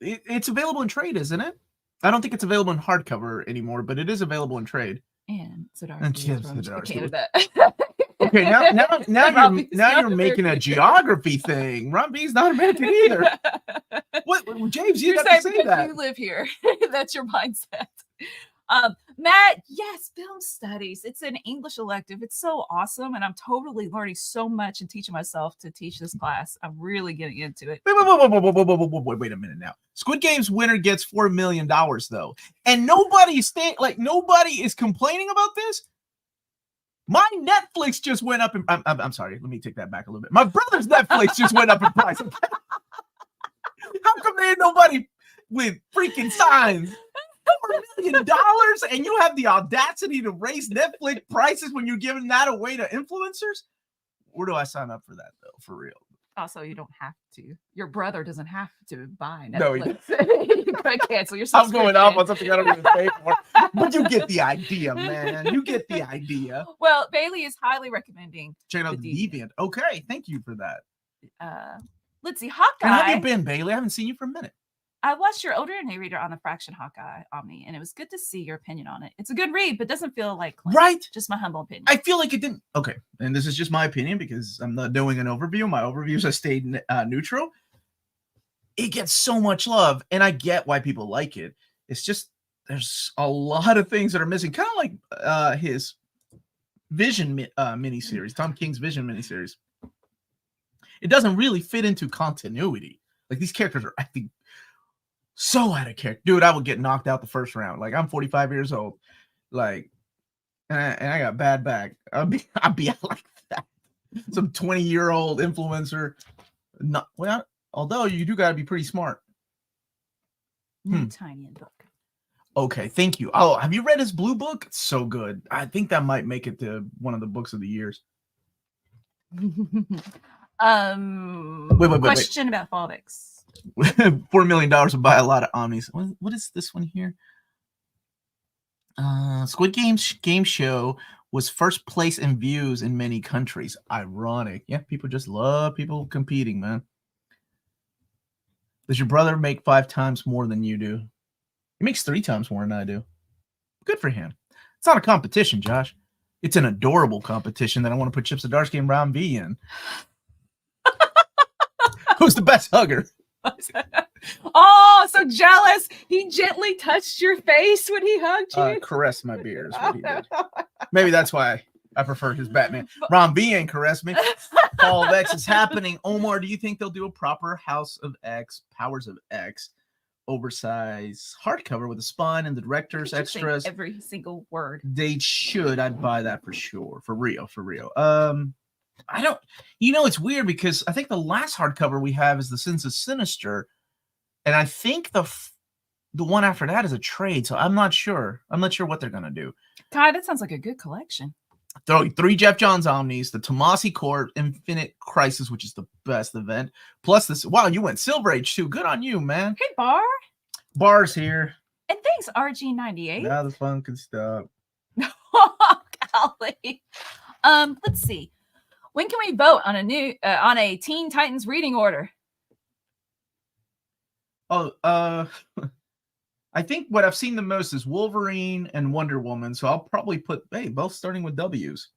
It's available in trade, isn't it? I don't think it's available in hardcover anymore, but it is available in trade. And Zdarsky from Zdarsky. Canada. Okay, now you're making a geography thing. Ron B's not American either. What, James? You got to say that. You live here. That's your mindset. Matt, yes, film studies. It's an English elective. It's so awesome, and I'm totally learning so much and teaching myself to teach this class. I'm really getting into it. Wait a minute now. Squid Game's winner gets $4 million though, and nobody is complaining about this. My Netflix just went up in. I'm sorry. Let me take that back a little bit. My brother's Netflix just went up in price. How come there ain't nobody with freaking signs? $4 million, and you have the audacity to raise Netflix prices when you're giving that away to influencers? Where do I sign up for that though? For real? Also, you don't have to. Your brother doesn't have to buy Netflix. No, you could cancel your subscription. I'm going off on something I don't even pay for. But you get the idea, man. You get the idea. Well, Bailey is highly recommending. Check out the Deviant. Okay, thank you for that. Let's see, Hawkeye. How have you been, Bailey? I haven't seen you for a minute. I watched your older narrator on the Fraction Hawkeye Omni, and it was good to see your opinion on it. It's a good read, but doesn't feel like Clint. Right. Just my humble opinion. I feel like it didn't. Okay, and this is just my opinion because I'm not doing an overview. My overviews have stayed neutral. It gets so much love, and I get why people like it. It's just there's a lot of things that are missing, kind of like his Vision miniseries, Tom King's Vision miniseries. It doesn't really fit into continuity. Like these characters are acting so out of character. Dude, I would get knocked out the first round. Like I'm 45 years old. Like, and I got bad back. I'd be out like that. Some 20-year-old influencer. Not well, although you do gotta be pretty smart. Tiny book. Okay, thank you. Oh, have you read his Blue Book? It's so good. I think that might make it to one of the books of the years. Wait. Question about Fallbacks. $4 million would buy a lot of Omnis. What is this one here? Squid Game's game show was first place in views in many countries. Ironic. Yeah, people just love people competing, man. Does your brother make 5 times more than you do? He makes 3 times more than I do. Good for him. It's not a competition, Josh. It's an adorable competition that I want to put Chip Zdarsky and Ron V in. Who's the best hugger? Oh, so jealous. He gently touched your face when he hugged you. Caressed my beard is what he did. Maybe that's why I prefer his Batman. Ron V ain't caressed me. Fall of X is happening. Omar, do you think they'll do a proper House of X, Powers of X, oversized hardcover with a spine and the director's extras? Every single word. They should. I'd buy that for sure. For real. I don't, it's weird because I think the last hardcover we have is the Sins of Sinister, and I think the one after that is a trade, so I'm not sure. I'm not sure what they're gonna do. God, that sounds like a good collection. Throw 3 Jeff Johns Omnis, the Tomasi Court Infinite Crisis, which is the best event, plus this. Wow, you went Silver Age too. Good on you, man. Hey, Bar. Bar's here. And thanks, RG98. Now the fun can stop. Golly. Let's see. When can we vote on a Teen Titans reading order? Oh, I think what I've seen the most is Wolverine and Wonder Woman. So I'll probably put both starting with W's.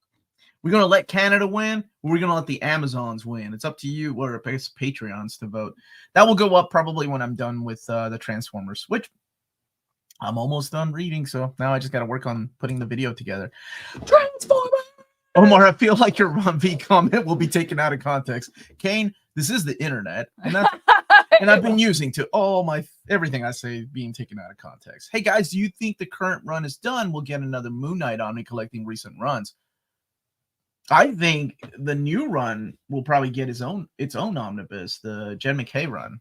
We're gonna let Canada win, or we're gonna let the Amazons win. It's up to you, or I guess Patreons, to vote. That will go up probably when I'm done with the Transformers, which I'm almost done reading. So now I just got to work on putting the video together. Transformers. Omar, I feel like your Ron V comment will be taken out of context. Kane, this is the internet, and that's, and I've been using to everything I say being taken out of context. Hey guys, do you think the current run is done? We'll get another Moon Knight Omni collecting recent runs. I think the new run will probably get its own omnibus, the Jen McKay run,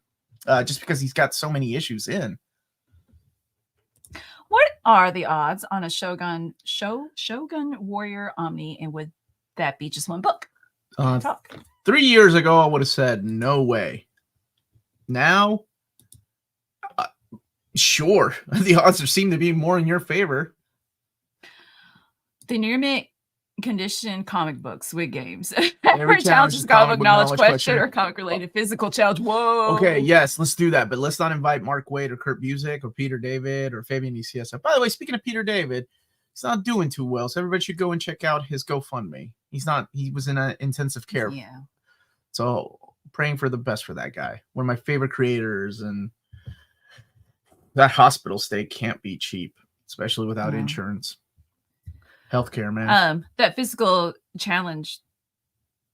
just because he's got so many issues in. What are the odds on a Shogun Warrior Omni, and would that be just one book? 3 years ago, I would have said no way. Now, sure, the odds seem to be more in your favor. The Near Mint condition comic books with games. Every challenge is comic book knowledge question or comic related physical challenge. Whoa. Okay, yes, let's do that. But let's not invite Mark Waid or Kurt Busiek or Peter David or Fabian ECSF. By the way, speaking of Peter David, he's not doing too well. So everybody should go and check out his GoFundMe. He was in intensive care. Yeah. So praying for the best for that guy. One of my favorite creators, and that hospital stay can't be cheap, especially without insurance. Healthcare, man. That physical challenge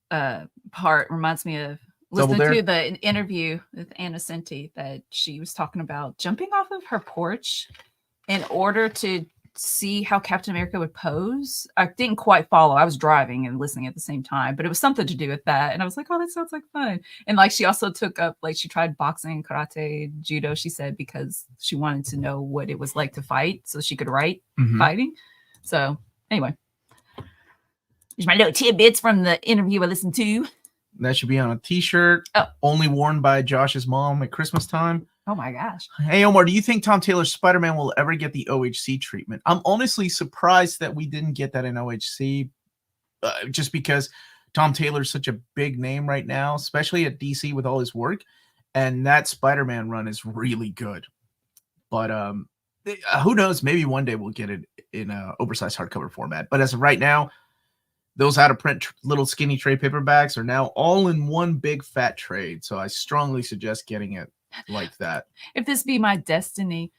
part reminds me of listening to the interview with Anna Senti that she was talking about jumping off of her porch in order to see how Captain America would pose. I didn't quite follow. I was driving and listening at the same time, but it was something to do with that. And I was like, oh, that sounds like fun. And like, she also took up, like, she tried boxing, karate, judo, she said, because she wanted to know what it was like to fight so she could write fighting. So anyway, here's my little tidbits from the interview I listened to. That should be on a t-shirt. Only worn by Josh's mom at Christmas time. Oh my gosh. Hey, Omar, do you think Tom Taylor's Spider-Man will ever get the OHC treatment? I'm honestly surprised that we didn't get that in OHC, just because Tom Taylor's such a big name right now, especially at DC with all his work. And that Spider-Man run is really good. But who knows? Maybe one day we'll get it in an oversized hardcover format. But as of right now, those out-of-print little skinny trade paperbacks are now all in one big fat trade. So I strongly suggest getting it like that. If this be my Destiny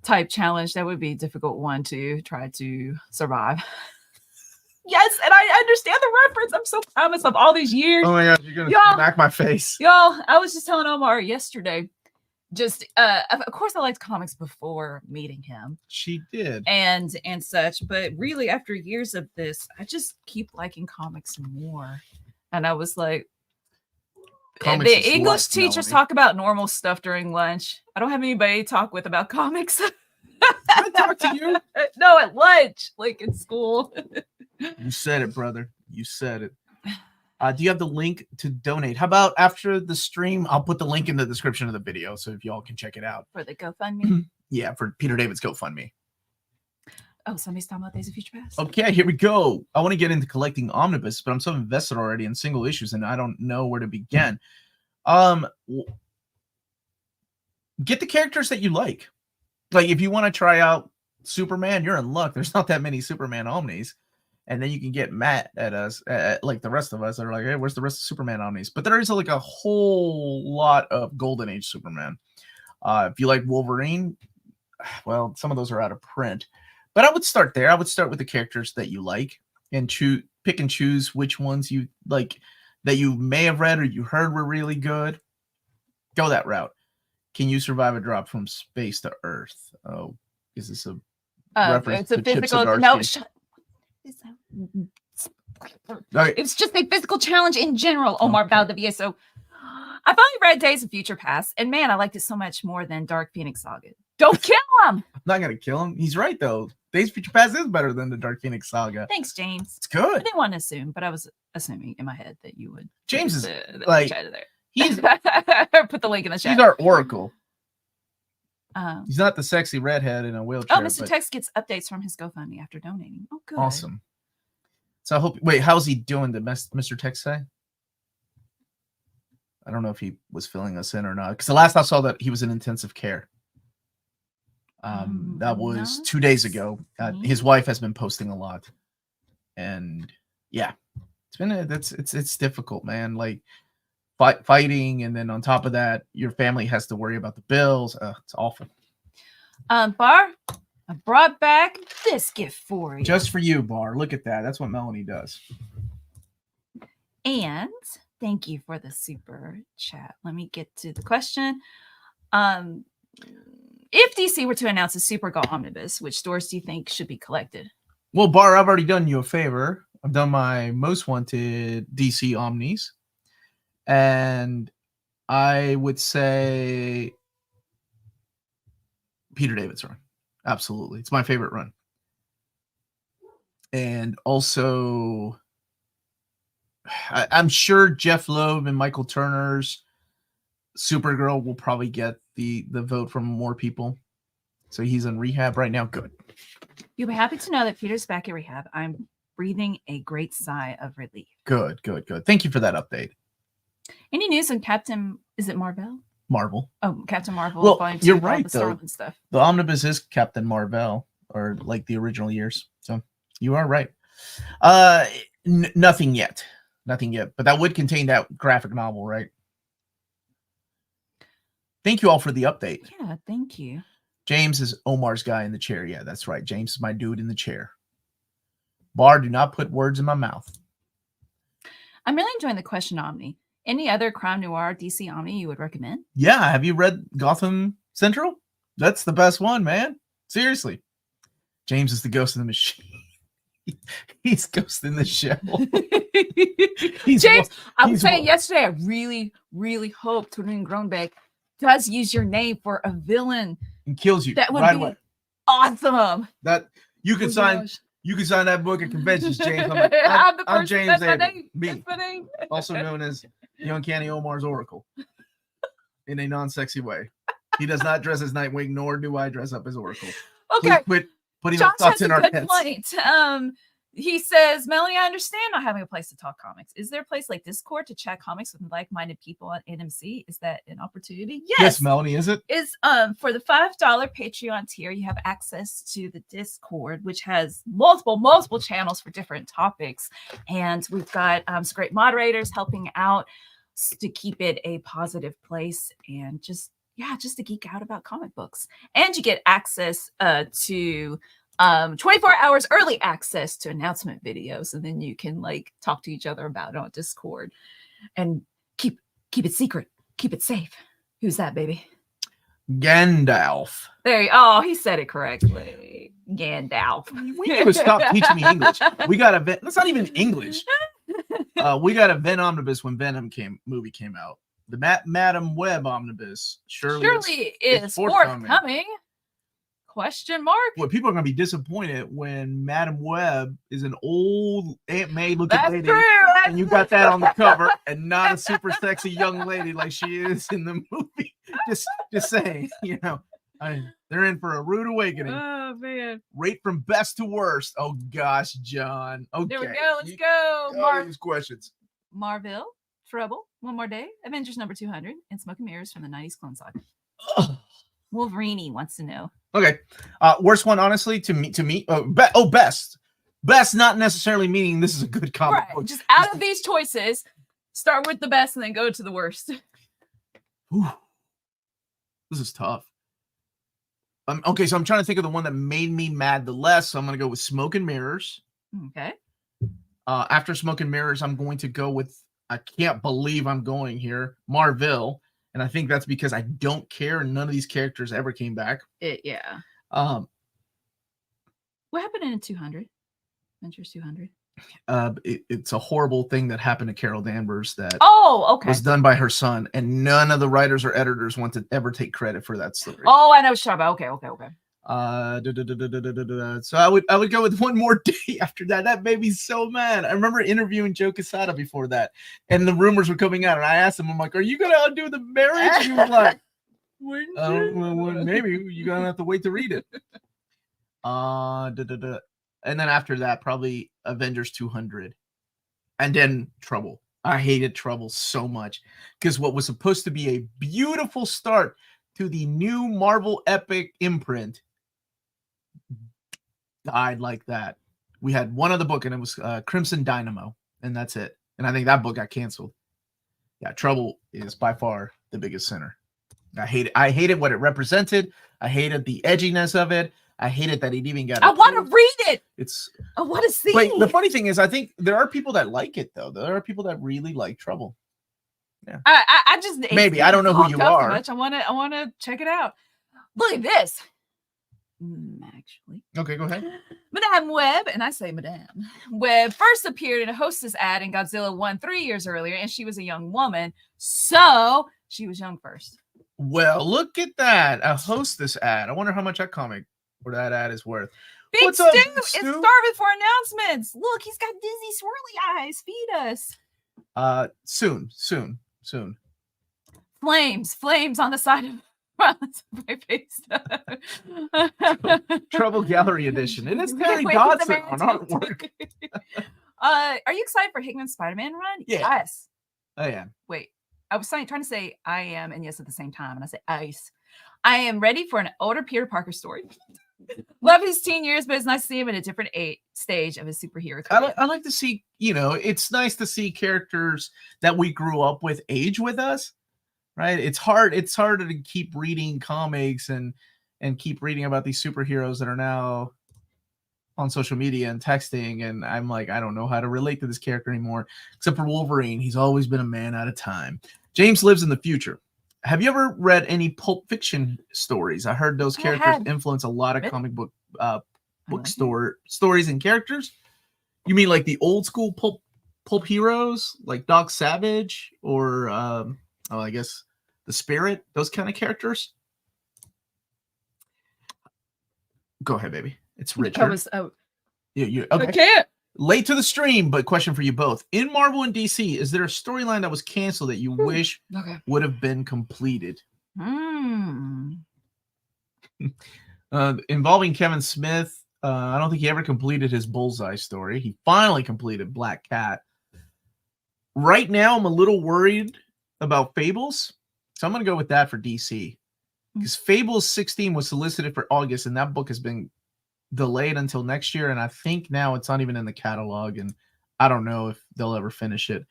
type challenge, that would be a difficult one to try to survive. Yes, and I understand the reference. I'm so proud of myself all these years. Oh my gosh, you're gonna smack my face. Y'all, I was just telling Omar yesterday. Just of course I liked comics before meeting him. She did. And such, but really after years of this, I just keep liking comics more. And I was like, comics the English teachers talk about normal stuff during lunch. I don't have anybody to talk with about comics. I talk to you. No, at lunch, like in school. You said it, brother. You said it. Do you have the link to donate? How about after the stream, I'll put the link in the description of the video so if y'all can check it out. For the GoFundMe? Yeah, for Peter David's GoFundMe. Oh, somebody's talking about Days of Future Past? Okay, here we go. I want to get into collecting Omnibus, but I'm so invested already in single issues and I don't know where to begin. Get the characters that you like. Like, if you want to try out Superman, you're in luck. There's not that many Superman Omnis. And then you can get mad at us, like the rest of us that are like, hey, where's the rest of Superman Omnis? But there is like a whole lot of Golden Age Superman. If you like Wolverine, well, some of those are out of print. But I would start there. I would start with the characters that you like and pick and choose which ones you like that you may have read or you heard were really good. Go that route. Can you survive a drop from space to Earth? Oh, is this a reference it's a to physical? No, it's just a physical challenge in general. Omar Valdivia. So I finally read Days of Future Past, and man, I liked it so much more than Dark Phoenix Saga. Don't kill him. I'm not gonna kill him. He's right though. Days of Future Past is better than the Dark Phoenix Saga. Thanks, James. It's good. I didn't want to assume, but I was assuming in my head that you would. James is like he's put the link in the chat. He's our oracle. He's not the sexy redhead in a wheelchair. Oh, Mr. Tex gets updates from his GoFundMe after donating. Oh, good. Awesome. So I hope. Wait, how's he doing? Did Mr. Tex say? I don't know if he was filling us in or not. Because the last I saw that he was in intensive care. That was 2 days ago. His wife has been posting a lot, and yeah, it's difficult, man. Like fighting, and then on top of that, your family has to worry about the bills. It's awful. Bar, I brought back this gift for you. Just for you, Bar. Look at that. That's what Melanie does. And thank you for the super chat. Let me get to the question. If DC were to announce a Supergirl Omnibus, which stores do you think should be collected? Well, Bar, I've already done you a favor. I've done my most wanted DC Omnis. And I would say Peter David's run. Absolutely. It's my favorite run. And also, I'm sure Jeff Loeb and Michael Turner's Supergirl will probably get the vote from more people. So he's in rehab right now. Good. You'll be happy to know that Peter's back at rehab. I'm breathing a great sigh of relief. Good, good, good. Thank you for that update. Any news on Captain, is it Marvel? Marvel. Oh, Captain Marvel. Well, you're right, though. Stuff. The Omnibus is Captain Marvel, or like the original years. So you are right. Nothing yet. Nothing yet. But that would contain that graphic novel, right? Thank you all for the update. Yeah, thank you. James is Omar's guy in the chair. Yeah, that's right. James is my dude in the chair. Bar, do not put words in my mouth. I'm really enjoying the question Omni. Any other crime noir DC Omni you would recommend? Yeah, have you read Gotham Central? That's the best one, man. Seriously. James is the ghost in the machine. He's ghost in the shell. James, I was saying yesterday, I really, really hope Twin Groenbeck does use your name for a villain and kills you. That would be awesome. That you can sign. Gosh. You can sign that book at conventions, James. I'm James Abel, me, also known as the Uncanny Omar's Oracle, in a non-sexy way. He does not dress as Nightwing, nor do I dress up as Oracle. Okay, please quit putting the thoughts in our heads. Point. He says, Melanie, I understand not having a place to talk comics. Is there a place like Discord to chat comics with like-minded people at NMC? Is that an opportunity? Yes, Melanie, is it? Is for the $5 Patreon tier, you have access to the Discord, which has multiple channels for different topics. And we've got some great moderators helping out to keep it a positive place and just to geek out about comic books. And you get access to 24 hours early access to announcement videos, and then you can like talk to each other about it on Discord and keep it secret, keep it safe. Who's that, baby? Gandalf. There you oh, he said it correctly. Gandalf. We need to stop teaching me English. We got a that's not even English. We got a Venom Omnibus when Venom movie came out. The Madam Web Omnibus surely is forthcoming. Question mark? Well, people are going to be disappointed when Madam Web is an old Aunt May looking lady. True. And you got that on the cover and not a super sexy young lady like she is in the movie. Just saying, they're in for a rude awakening. Oh, man. Rate from best to worst. Oh, gosh, John. Okay. There we go. Let's go. These questions. Marvel, Trouble, One More Day, Avengers number 200, and Smoke and Mirrors from the 90s Clone Saga. Wolverine wants to know. Okay. Worst one, honestly, to me. Best. Best, not necessarily meaning this is a good comic book. Just out of these choices, start with the best and then go to the worst. Ooh. This is tough. Okay, so I'm trying to think of the one that made me mad the less. So I'm going to go with Smoke and Mirrors. Okay. After Smoke and Mirrors, I'm going to go with, I can't believe I'm going here, Marvel. And I think that's because I don't care and none of these characters ever came back. Yeah. What happened in 200? Avengers 200? It's a horrible thing that happened to Carol Danvers that was done by her son. And none of the writers or editors want to ever take credit for that story. Oh, I know what you're talking about. Okay. So I would go with One More Day after that. That made me so mad. I remember interviewing Joe Quesada before that, and the rumors were coming out, and I asked him, I'm like, "Are you gonna undo the marriage?" He was like, "Maybe you're gonna have to wait to read it." And then after that, probably Avengers 200, and then Trouble. I hated Trouble so much because what was supposed to be a beautiful start to the new Marvel Epic imprint died like that. We had one other book, and it was Crimson Dynamo, and that's it. And I think that book got canceled. Yeah, Trouble is by far the biggest sinner. I hated what it represented. I hated the edginess of it. I hated that it even got. I want to read it. I want to see. Wait, the funny thing is, I think there are people that like it though. There are people that really like Trouble. Yeah. I just maybe I don't know who you are. Much. I want to check it out. Look at this. Actually, okay, go ahead. Madame Web, and I say Madame Web, first appeared in a Hostess ad in Godzilla 1 3 years earlier, and she was a young woman, so she was young first. Well, look at that, a Hostess ad. I wonder how much that comic or that ad is worth. Big Stu is starving for announcements. Look, he's got dizzy, swirly eyes. Feed us. Soon. Flames on the side of My face. Trouble Gallery Edition. And it's Terry Dodson on artwork. Are you excited for Hickman's Spider-Man run? Yeah. Yes. I am. Wait, I was trying to say I am and yes at the same time, and I say ice. I am ready for an older Peter Parker story. Love his teen years, but it's nice to see him in a different stage of his superhero career. I like to see, it's nice to see characters that we grew up with age with us, right? It's harder to keep reading comics and keep reading about these superheroes that are now on social media and texting, and I'm like, I don't know how to relate to this character anymore, except for Wolverine. He's always been a man out of time. James lives in the future. Have you ever read any Pulp Fiction stories? I heard those characters influence a lot of comic book stories and characters. You mean like the old school pulp heroes, like Doc Savage, or I guess the Spirit, those kind of characters? Go ahead, baby. It's Richard. Okay. I can't. Late to the stream, but question for you both. In Marvel and DC, is there a storyline that was canceled that you wish would have been completed? Involving Kevin Smith. I don't think he ever completed his Bullseye story. He finally completed Black Cat. Right now, I'm a little worried about Fables. So I'm going to go with that for DC. Because Fables 16 was solicited for August, and that book has been delayed until next year, and I think now it's not even in the catalog, and I don't know if they'll ever finish it.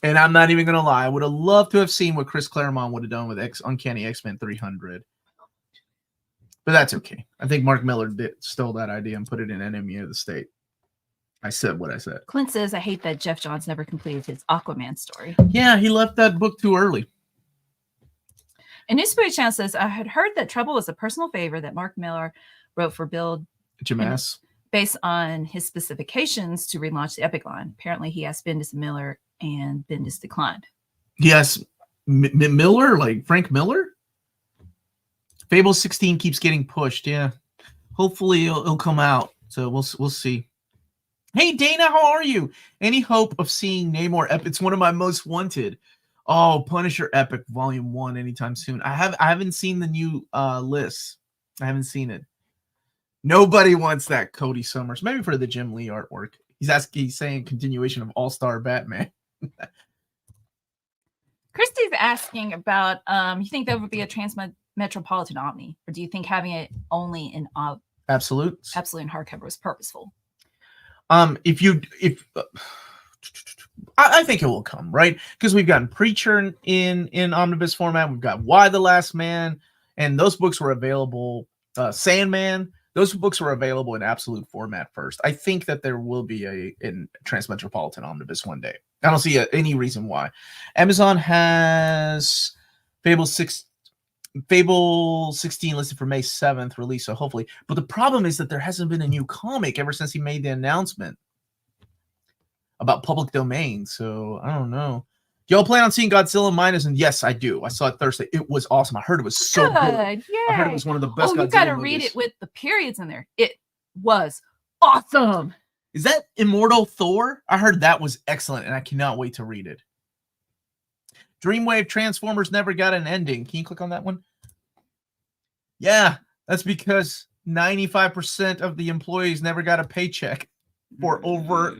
And I'm not even gonna lie, I would have loved to have seen what Chris Claremont would have done with Uncanny X-Men 300, but that's okay. I think Mark Miller stole that idea and put it in Enemy of the State. I said what I said. Clint says, I hate that Jeff Johns never completed his Aquaman story. Yeah, he left that book too early. And Newspaper Channel says, I had heard that Trouble was a personal favor that Mark Miller wrote for Bill Jemas, based on his specifications to relaunch the Epic line. Apparently, he asked Bendis and Miller, and Bendis declined. Yes, Miller, like Frank Miller. Fable 16 keeps getting pushed. Yeah, hopefully it'll come out. So we'll see. Hey Dana, how are you? Any hope of seeing Namor Epic? It's one of my most wanted. Oh, Punisher Epic Volume 1 anytime soon. I haven't seen the new list. I haven't seen it. Nobody wants that Cody Summers. Maybe for the Jim Lee artwork. He's saying continuation of All-Star Batman. Christy's asking about, you think there would be a Trans-Metropolitan Omni? Or do you think having it only in Absolute in hardcover was purposeful? I think it will come, right? Because we've gotten Preacher in omnibus format. We've got Why the Last Man, and those books were available. Sandman, those books were available in absolute format first. I think that there will be a Trans-Metropolitan omnibus one day. I don't see any reason why. Amazon has Fable 16 listed for May 7th release, so hopefully. But the problem is that there hasn't been a new comic ever since he made the announcement about public domain, so I don't know. Y'all plan on seeing Godzilla Minus? And yes, I do. I saw it Thursday. It was awesome. I heard it was so good. Yay. I heard it was one of the best. You got to read it with the periods in there. It was awesome. Is that Immortal Thor? I heard that was excellent, and I cannot wait to read it. Dreamwave Transformers never got an ending. Can you click on that one? Yeah, that's because 95% of the employees never got a paycheck for over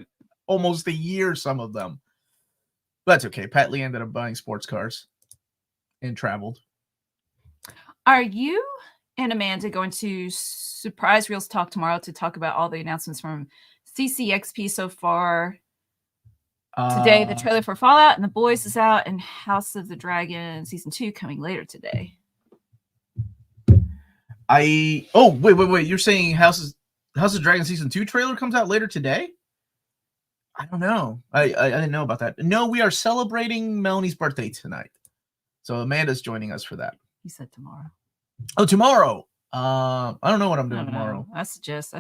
almost a year, some of them. But that's okay. Pat Lee ended up buying sports cars and traveled. Are you and Amanda going to Surprise Reels Talk tomorrow to talk about all the announcements from CCXP so far? Today, the trailer for Fallout and The Boys is out, and House of the Dragon Season 2 coming later today. Wait. You're saying House of the Dragon Season 2 trailer comes out later today? I don't know. I didn't know about that. No, we are celebrating Melanie's birthday tonight. So Amanda's joining us for that. He said tomorrow. Oh, tomorrow. I don't know what I'm doing tomorrow. I suggest.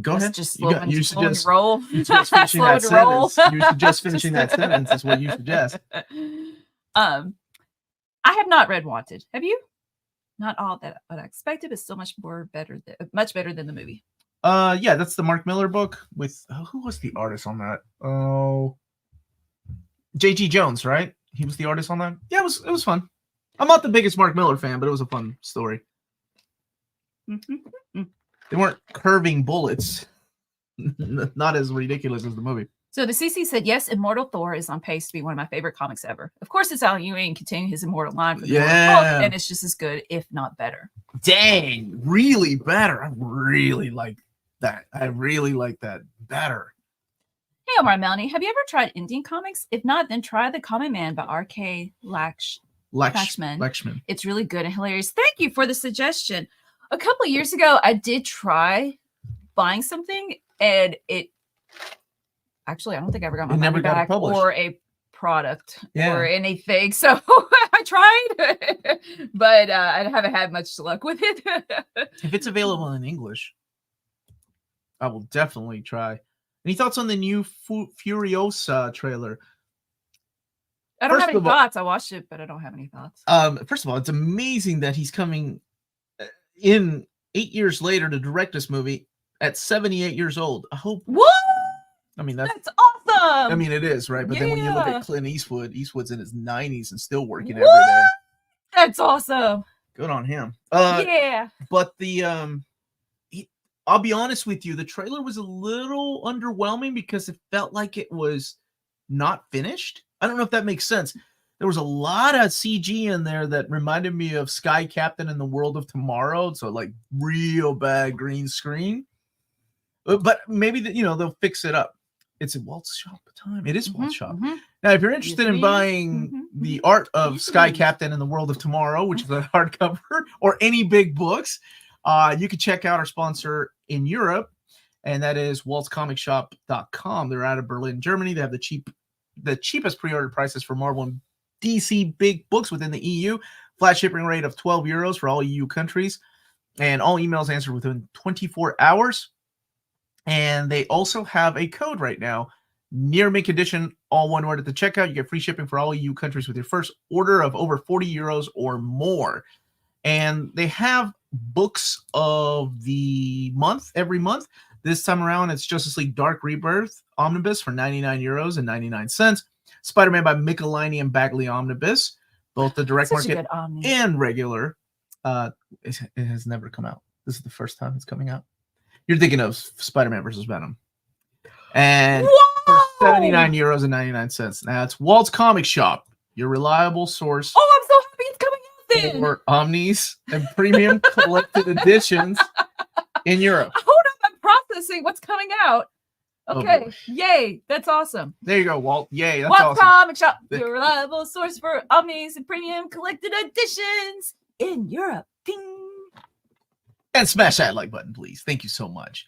Go ahead. Just you suggest roll. You suggest finishing that sentence. You suggest finishing that sentence is what you suggest. I have not read Wanted. Have you? Not all that what I expected, but still much better than the movie. Yeah, that's the Mark Miller book with who was the artist on that? Oh, J.G. Jones, right? He was the artist on that. Yeah, it was fun. I'm not the biggest Mark Millar fan, but it was a fun story. They weren't curving bullets. Not as ridiculous as the movie. So the CC said, yes, Immortal Thor is on pace to be one of my favorite comics ever. Of course, it's Al Ewing continuing his immortal line for the book, and it's just as good, if not better. Dang, really better. I really like that. I really like that better. Hey, Omar and Melanie, have you ever tried Indian comics? If not, then try The Common Man by R.K. Lakshman. It's really good and hilarious. Thank you for the suggestion. A couple of years ago, I did try buying something, and it actually, I don't think I ever got my money back or a product or anything. So I tried, but I haven't had much luck with it. If it's available in English, I will definitely try. Any thoughts on the new Furiosa trailer? I don't have any thoughts. I watched it, but I don't have any thoughts. First of all, it's amazing that he's coming in 8 years later to direct this movie at 78 years old. I hope. What? I mean, that's awesome. I mean, it is, right? But then when you look at Clint Eastwood, Eastwood's in his 90s and still working every day. That's awesome. Good on him. Yeah. But I'll be honest with you, the trailer was a little underwhelming because it felt like it was not finished. I don't know if that makes sense. There was a lot of CG in there that reminded me of Sky Captain in the World of Tomorrow. So like real bad green screen. But maybe they'll fix it up. It's at Walt's shop time. It is Walt's shop. Now, if you're interested in buying the art of Sky Captain in the World of Tomorrow, which is a hardcover, or any big books, you can check out our sponsor in Europe, and that is waltscomicshop.com. They're out of Berlin, Germany. They have the cheapest pre-order prices for Marvel and DC big books within the EU. Flat shipping rate of €12 for all EU countries, and all emails answered within 24 hours. And they also have a code right now, Near Mint Condition, all one word at the checkout. You get free shipping for all EU countries with your first order of over €40 or more. And they have books of the month every month. This time around, it's Justice League Dark Rebirth Omnibus for €99.99. Spider-Man by MICHELINIE and BAGLEY Omnibus, both the direct market and regular. It has never come out. This is the first time it's coming out. You're thinking of Spider-Man versus Venom. And for €79.99. Now it's Walt's Comic Shop, your reliable source. Oh, I'm so happy it's coming out then. For Omnis and premium collected editions in Europe. Hold on, I'm processing what's coming out. Okay, yay, that's awesome. There you go, Walt. Yay, that's Walt's awesome. Comic Shop, your reliable source for Omnis and premium collected editions in Europe. Ding. And smash that like button, please. Thank you so much.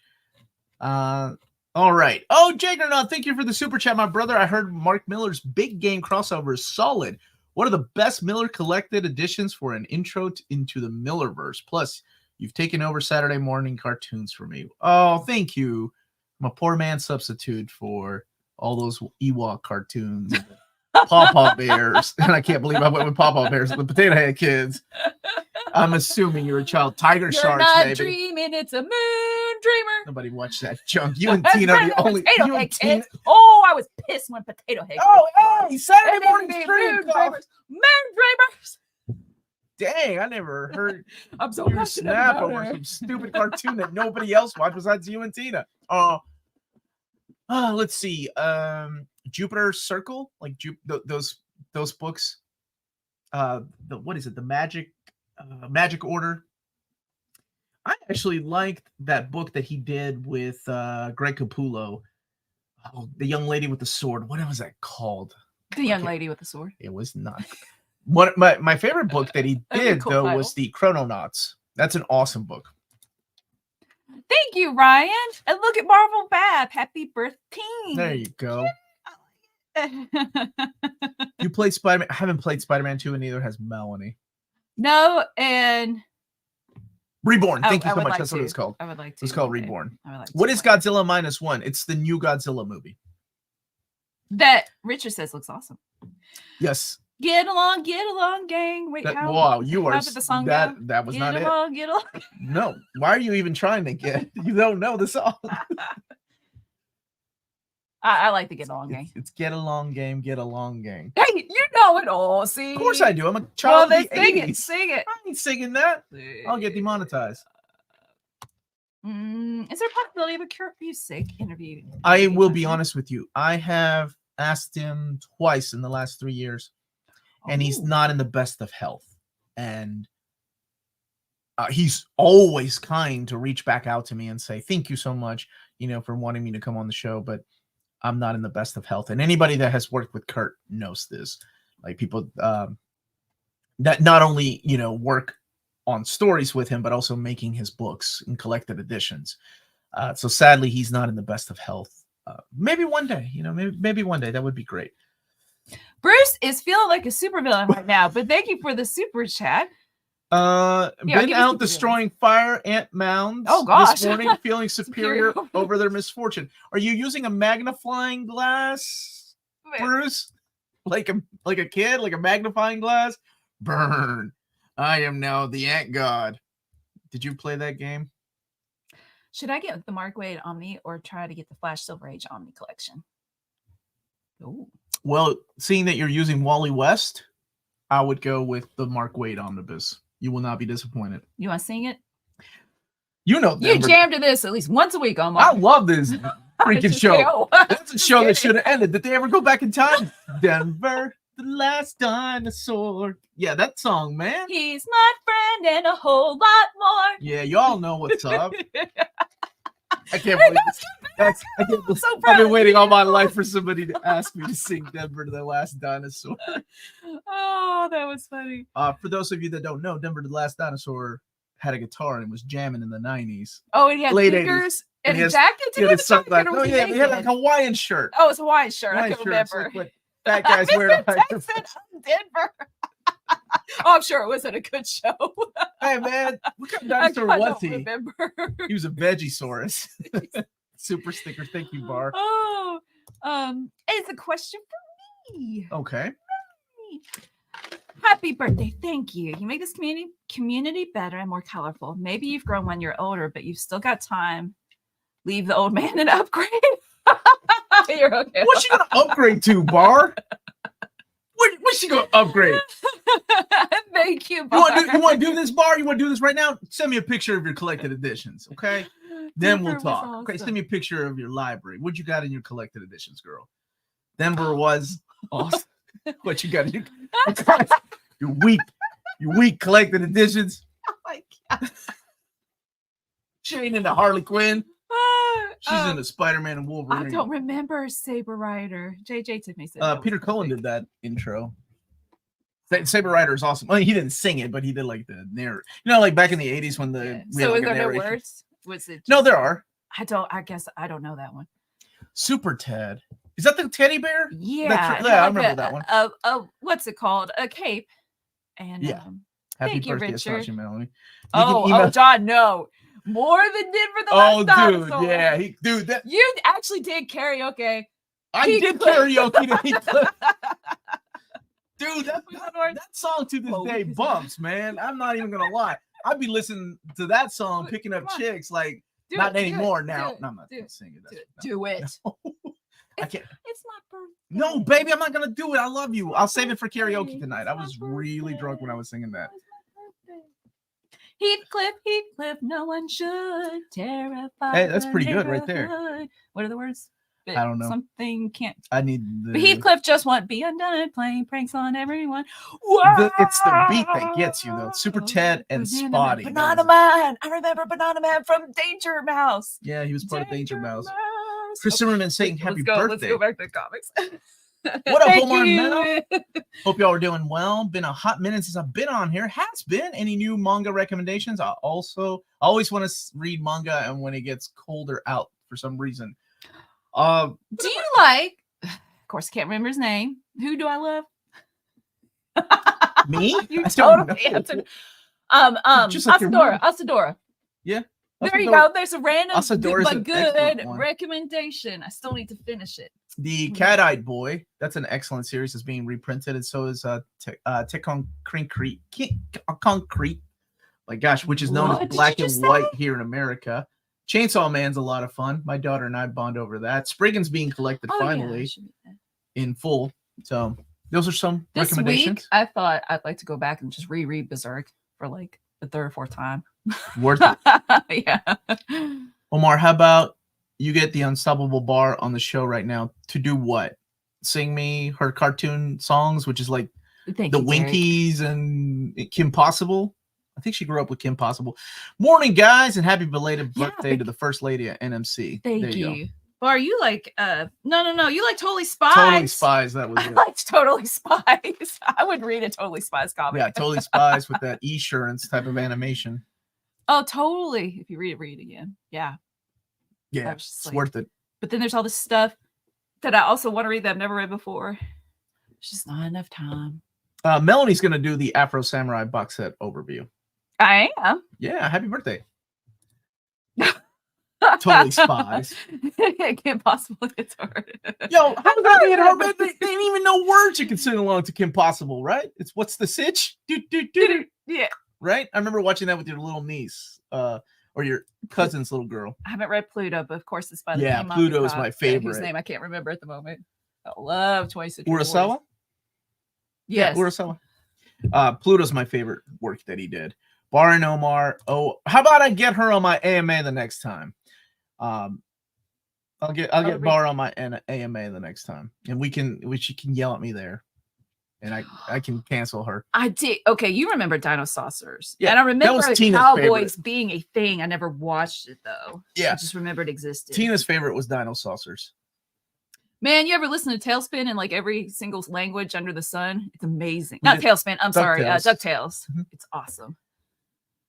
All right. Oh, Jaggernaut, thank you for the super chat, my brother. I heard Mark Millar's Big Game crossover is solid. One of the best Miller collected editions for an intro into the Millerverse. Plus, you've taken over Saturday morning cartoons for me. Oh, thank you. I'm a poor man substitute for all those Ewok cartoons. Paw Bears. And I can't believe I went with Paw Bears. The Potato Head Kids. I'm assuming you're a child. Tiger Sharks, not baby. Dreaming, it's a moon dreamer. Nobody watched that junk. You and Tina are the only. Potato Head Kids. Oh, I was pissed when Potato Head. Oh, hey, Saturday morning stream. Moon dreamers. Dang, I never heard I'm so you snap over some stupid cartoon that nobody else watched besides you and Tina. Let's see. Jupiter Circle, like those books. What is it? The Magic Order. I actually liked that book that he did with Greg Capullo. Oh, the young lady with the sword. What was that called? The young lady with the sword. It was not. My favorite book that he did was the Chrononauts. That's an awesome book. Thank you, Ryan. And look at Marvel Bab. Happy birthday. There you go. You played Spider-Man. I haven't played Spider-Man 2, and neither has Melanie. No, and Reborn. Thank you so much. That's what it's called. I would like to. It's called Reborn. I would like to. What is Godzilla -1? It's the new Godzilla movie. That Richard says looks awesome. Yes. Get along, gang. Wait, how? Wow, you are. How did the song go? That was not it. Get along. No. Why are you even trying to get? You don't know the song. I like the get along game. It's get along game, get along game. Hey, you know it all. See, of course I do. I'm a child of the sing 80s. it, sing it. I ain't singing that. I'll get demonetized. Is there a possibility of a Kurt Busiek interview? I will be honest with you. I have asked him twice in the last 3 years, and he's not in the best of health. And he's always kind to reach back out to me and say, thank you so much, for wanting me to come on the show. But I'm not in the best of health. And anybody that has worked with Kurt knows this. Like people that not only, work on stories with him, but also making his books in collected editions. So sadly, he's not in the best of health. Maybe one day, maybe one day that would be great. Bruce is feeling like a supervillain right now, but thank you for the super chat. Been out destroying fire ant mounds this morning, feeling superior over their misfortune. Are you using a magnifying glass, Bruce? Like a kid, like a magnifying glass? Burn. I am now the ant god. Did you play that game? Should I get the Mark Waid Omni or try to get the Flash Silver Age Omni collection? Ooh. Well, seeing that you're using Wally West, I would go with the Mark Waid Omnibus. You will not be disappointed. You want to sing it? You jam to this at least once a week, Omar. I love this freaking show. That's a show that should have ended. Did they ever go back in time? Denver, the last dinosaur. Yeah, that song, man. He's my friend and a whole lot more. Yeah, y'all know what's up. I can't believe this. I've been waiting all my life for somebody to ask me to sing Denver the Last Dinosaur. Oh, that was funny. For those of you that don't know, Denver the Last Dinosaur had a guitar and was jamming in the 90s. Oh, and he had late fingers and a jacket too. He had a Hawaiian shirt. Oh, it's a Hawaiian shirt. I can remember. Like fat guys wearing Denver. Oh, I'm sure it wasn't a good show. Hey, man, what kind of dinosaur was he? Remember. He was a Vegisaurus. Super sticker. Thank you, Bar. Oh, it's a question for me. Okay. Happy birthday. Thank you. You make this community better and more colorful. Maybe you've grown when you're older, but you've still got time. Leave the old man and upgrade. You're okay. What's she gonna upgrade to, Bar? What's she gonna upgrade? Thank you, Bar. You want to do this, Bar? You want to do this right now? Send me a picture of your collected editions, okay? Then we'll talk. Awesome. Okay, send me a picture of your library. What you got in your collected editions, girl? Denver was awesome. What you got in your weak collected editions? Oh my god. She ain't into Harley Quinn. She's into Spider-Man and Wolverine. I don't remember Saber Rider. JJ took me. Peter Cullen did that intro. Saber Rider is awesome. Well, he didn't sing it, but he did like the narrative. Like back in the 80s when the so is there no words? Was it? No, there are. I guess I don't know that one. Super Ted. Is that the teddy bear? Yeah. I remember that one. What's it called? A cape. And yeah. Happy birthday, Astonishing, Melanie. John, no. More than Denver the Last Dinosaur. Dude, yeah. You actually did karaoke. I did karaoke to Heathcliff. Dude, that song to this day bumps, man. I'm not even gonna lie. I'd be listening to that song, picking up chicks, like not anymore now. No, I'm not gonna sing it. Do it. No. I can't. It's my birthday. No, baby, I'm not gonna do it. I love you. I'll save it for karaoke tonight. I was really drunk when I was singing that. Heathcliff, no one should terrify. Hey, that's pretty good right there. What are the words? I don't know. Something can't. I need the. Heathcliff just won't be undone, playing pranks on everyone. It's the beat that gets you, though. Super Ted and Spotty. Banana Man. I remember Banana Man from Danger Mouse. Yeah, he was part of Danger Mouse. Chris Zimmerman saying happy birthday. Let's go back to comics. What up, Omar and Mel? Hope y'all are doing well. Been a hot minute since I've been on here. Has been. Any new manga recommendations? I always want to read manga, and when it gets colder out for some reason. Do you like? Of course, I can't remember his name. Who do I love? Me? You totally answered. Asadora. Yeah. There you go. There's a random but good recommendation. I still need to finish it. The Cat-Eyed Boy. That's an excellent series. It's being reprinted, and so is Tick on Concrete. My gosh, which is known as Black and White here in America. Chainsaw Man's a lot of fun. My daughter and I bond over that. Spriggan's being collected finally in full. So those are some recommendations. Week, I thought I'd like to go back and just reread Berserk for like the third or fourth time. Worth it. Yeah. Omar, how about you get the Unstoppable Bar on the show right now to do what? Sing me her cartoon songs, which is like the Winkies and Kim Possible. I think she grew up with Kim Possible. Morning, guys, and happy belated birthday to the first lady at NMC. Thank you. Bar, you like no, you like Totally Spies. Totally Spies, that was it. I liked Totally Spies. I would read a Totally Spies comic. Yeah, Totally Spies with that Esurance type of animation. Oh, totally. If you read it again. Yeah. Yeah, it's worth it. But then there's all this stuff that I also want to read that I've never read before. It's just not enough time. Melanie's going to do the Afro Samurai box set overview. I am. Yeah, happy birthday. Totally Spies. It can't possibly get hard. Yo, how does that get hard? They didn't even know words you can sing along to Kim Possible, right? It's what's the sitch? Yeah. Right? I remember watching that with your little niece, or your cousin's little girl. I haven't read Pluto, but of course it's by the name Pluto is my favorite. Whose name I can't remember at the moment. I love 26. Urasawa? Yes. Yeah, Urasawa. Pluto's my favorite work that he did. Bar and Omar. Oh, how about I get her on my AMA the next time? I'll get Bar on my AMA the next time, and she can yell at me there, and I can cancel her. I did. Okay, you remember Dino Saucers? Yeah, and I remember Cowboys favorite. Being a thing. I never watched it though. Yeah, I just remember it existed. Tina's favorite was Dino Saucers. Man, you ever listen to Tailspin in like every single language under the sun? It's amazing. Not Tailspin. I'm sorry, DuckTales. Mm-hmm. It's awesome.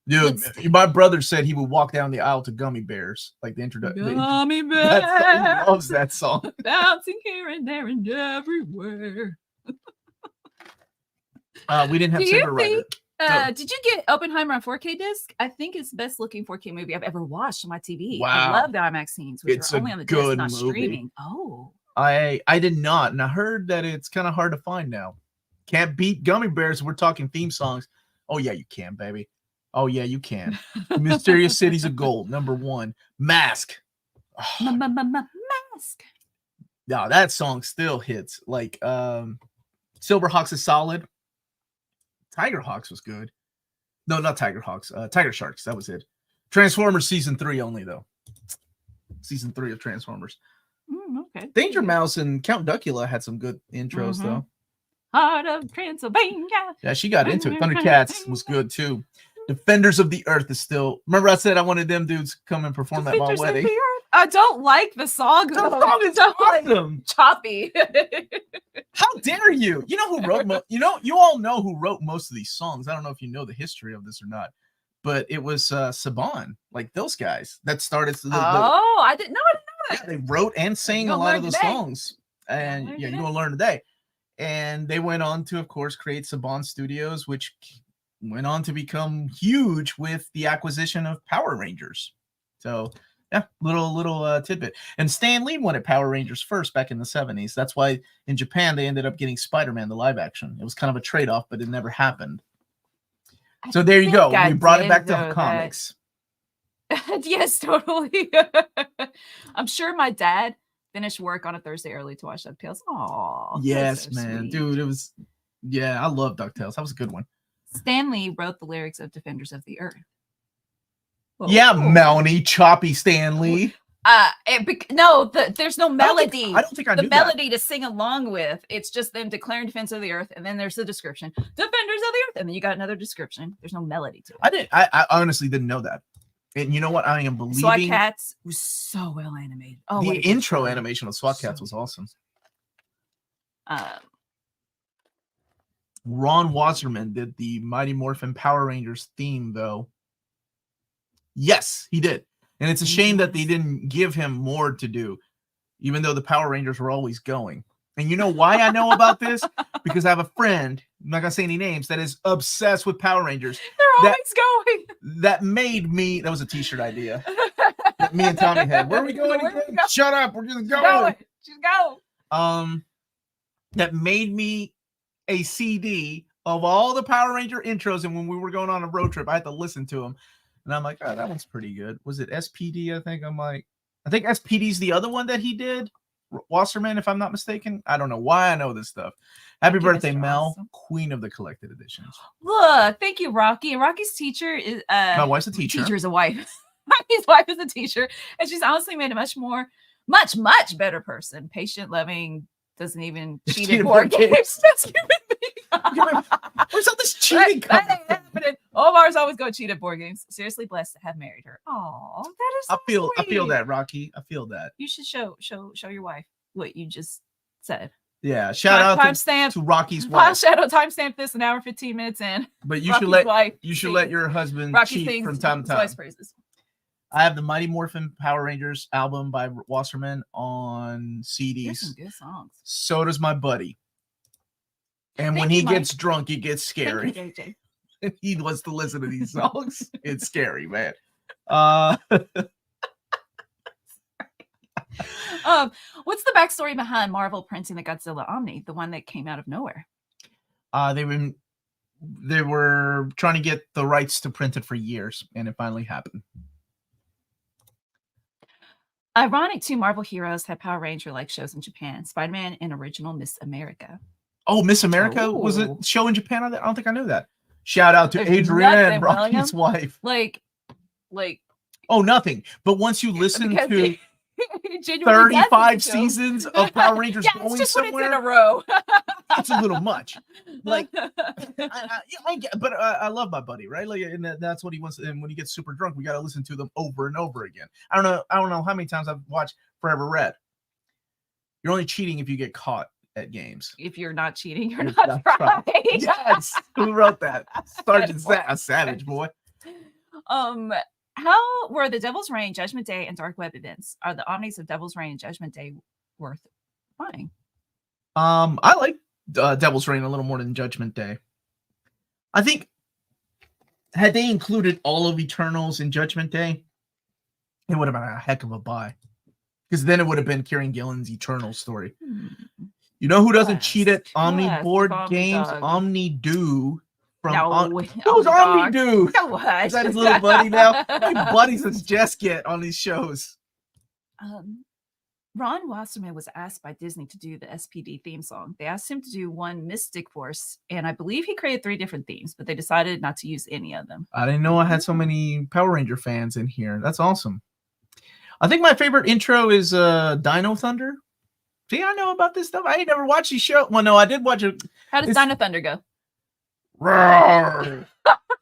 Dude, my brother said he would walk down the aisle to Gummy Bears, like the introduction. Gummy Bears. He loves that song. Bouncing here and there and everywhere. We didn't have Saber Rider. Did you get Oppenheimer on 4K disc? I think it's the best looking 4K movie I've ever watched on my TV. Wow. I love the IMAX scenes, which are only on the disc, not movie. streaming. Oh. I did not, and I heard that it's kind of hard to find now. Can't beat Gummy Bears. We're talking theme songs. Oh yeah, you can, baby. Oh yeah, you can. Mysterious Cities of Gold, #1. Mask. Oh. Mask. No, that song still hits. Like Silverhawks is solid. Tiger Hawks was good. No, not Tiger Hawks. Tiger Sharks. That was it. Transformers season 3 only though. Season 3 of Transformers. Okay. Danger Mouse and Count Duckula had some good intros though. Heart of Transylvania. Yeah, she got into it. Thundercats was good too. Defenders of the Earth is still. Remember, I said I wanted them dudes to come and perform at my wedding. I don't like the song. The song is awesome. Choppy. How dare you? You know who wrote? You all know who wrote most of these songs. I don't know if you know the history of this or not, but it was Saban, like those guys that started. I didn't know it. Yeah, they wrote and sang a lot of those songs, and yeah, you're gonna learn today. And they went on to, of course, create Saban Studios, which went on to become huge with the acquisition of Power Rangers. So yeah, little tidbit. And Stan Lee wanted Power Rangers first back in the 70s. That's why in Japan they ended up getting Spider-Man, the live action. It was kind of a trade-off, but it never happened. So there you go. We brought it back to comics. Yes, totally. I'm sure my dad finished work on a Thursday early to watch DuckTales. Oh, yes, man. Sweet. Dude, it was, yeah, I love DuckTales. That was a good one. Stan Lee wrote the lyrics of Defenders of the Earth. Whoa. Yeah, Melanie, choppy Stan Lee. There's no melody. I don't think I knew the melody to sing along with. It's just them declaring defense of the earth, and then there's the description, Defenders of the Earth, and then you got another description. There's no melody to it. I honestly didn't know that. And you know what? I am believing. SWAT Cats was so well animated. Oh, the intro animation of SWAT Cats was awesome. Ron Wasserman did the Mighty Morphin Power Rangers theme, though. Yes, he did. And it's a shame that they didn't give him more to do, even though the Power Rangers were always going. And you know why I know about this? Because I have a friend, I'm not going to say any names, that is obsessed with Power Rangers. They're always going. That made me, that was a t-shirt idea. That me and Tommy had. Where are we going again? Shut up. We're just going. Just go. That made me a CD of all the Power Ranger intros. And when we were going on a road trip, I had to listen to them. And I'm like, oh, that one's pretty good. Was it SPD? I think SPD's the other one that he did. Wasserman, if I'm not mistaken. I don't know why I know this stuff. Happy birthday, Mel, awesome. Queen of the Collected Editions. Look, thank you, Rocky. And Rocky's teacher is my wife's a teacher. Teacher's a wife. Rocky's wife is a teacher, and she's honestly made a much better person. Patient, loving, doesn't even cheat at board games. That's human being. Where's all this cheating coming? That ain't happening. Omar's always going to cheat at board games. Seriously blessed to have married her. Oh, that is so I feel sweet. that, Rocky. I feel that. You should show your wife what you just said. Yeah, shout out to Rocky's wife. Timestamp this an hour 15 minutes in. But you should let your husband cheat from time to time. I have the Mighty Morphin Power Rangers album by Wasserman on CDs. There's some good songs. So does my buddy. And when he gets drunk, it gets scary. Thank you, JJ. He wants to listen to these songs. It's scary, man. What's the backstory behind Marvel printing the Godzilla Omni, the one that came out of nowhere? They were trying to get the rights to print it for years, and it finally happened. Ironic, two Marvel heroes had Power Ranger-like shows in Japan. Spider-Man and original Miss America. Oh, Miss America was a show in Japan? I don't think I knew that. Shout out to Adrienne, Rocky's wife. Like. Oh, nothing. But once you listen to 35 seasons of Power Rangers going somewhere, in a row. It's a little much. Like, I love my buddy, right? Like, and that's what he wants. And when he gets super drunk, we got to listen to them over and over again. I don't know how many times I've watched Forever Red. You're only cheating if you get caught at games. If you're not cheating, you're not trying. Yes. Who wrote that? Sergeant Savage, boy. How were the Devil's Reign, Judgment Day, and Dark Web events? Are the Omnis of Devil's Reign and Judgment Day worth buying? I like Devil's Reign a little more than Judgment Day. I think had they included all of Eternals in Judgment Day, it would have been a heck of a buy. Because then it would have been Kieran Gillen's Eternal story. You know who doesn't cheat at Omni board games? Omni-Do. Who's Omni-Do? Is that his little buddy now? How many buddies does Jess get on these shows? Ron Wasserman was asked by Disney to do the SPD theme song. They asked him to do one Mystic Force, and I believe he created 3 different themes, but they decided not to use any of them. I didn't know I had so many Power Ranger fans in here. That's awesome. I think my favorite intro is Dino Thunder. See, I know about this stuff. I ain't never watched these shows. Well, no, I did watch it. How does Dino Thunder go? Roar,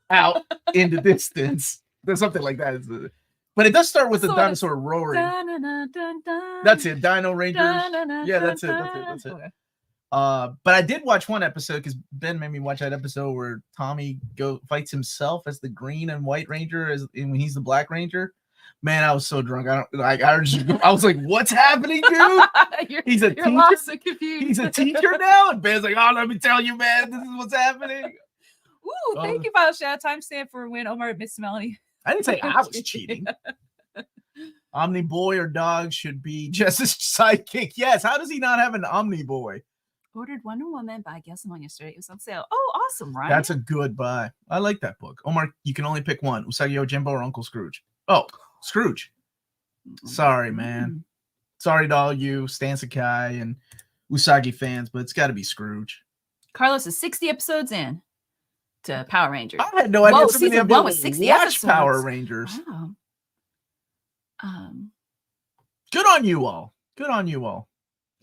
out into distance. There's something like that. But it does start with the dinosaur roaring. That's it. Dino Rangers. Yeah, that's it. Okay. But I did watch one episode because Ben made me watch that episode where Tommy fights himself as the green and white ranger when he's the black ranger. Man, I was so drunk. I was like, "What's happening, dude?" He's a teacher. Lost and confused. He's a teacher now, and Ben's like, "Oh, let me tell you, man, this is what's happening." Ooh, thank you, Final Shout. Timestamp for when Omar missed Melanie. I didn't say I was cheating. Omni boy or dog should be Jess's sidekick. Yes. How does he not have an Omni boy? Ordered Wonder Woman by Guessamon yesterday. It was on sale. Oh, awesome, right? That's a good buy. I like that book. Omar, you can only pick one: Usagi Yojimbo or Uncle Scrooge. Oh, Scrooge. Sorry, man. Sorry to all you Stan Sakai and Usagi fans, but it's got to be Scrooge. Carlos is 60 episodes in to Power Rangers. I had no idea season 1 was 60 episodes. Power Rangers. Wow. Good on you all. Good on you all.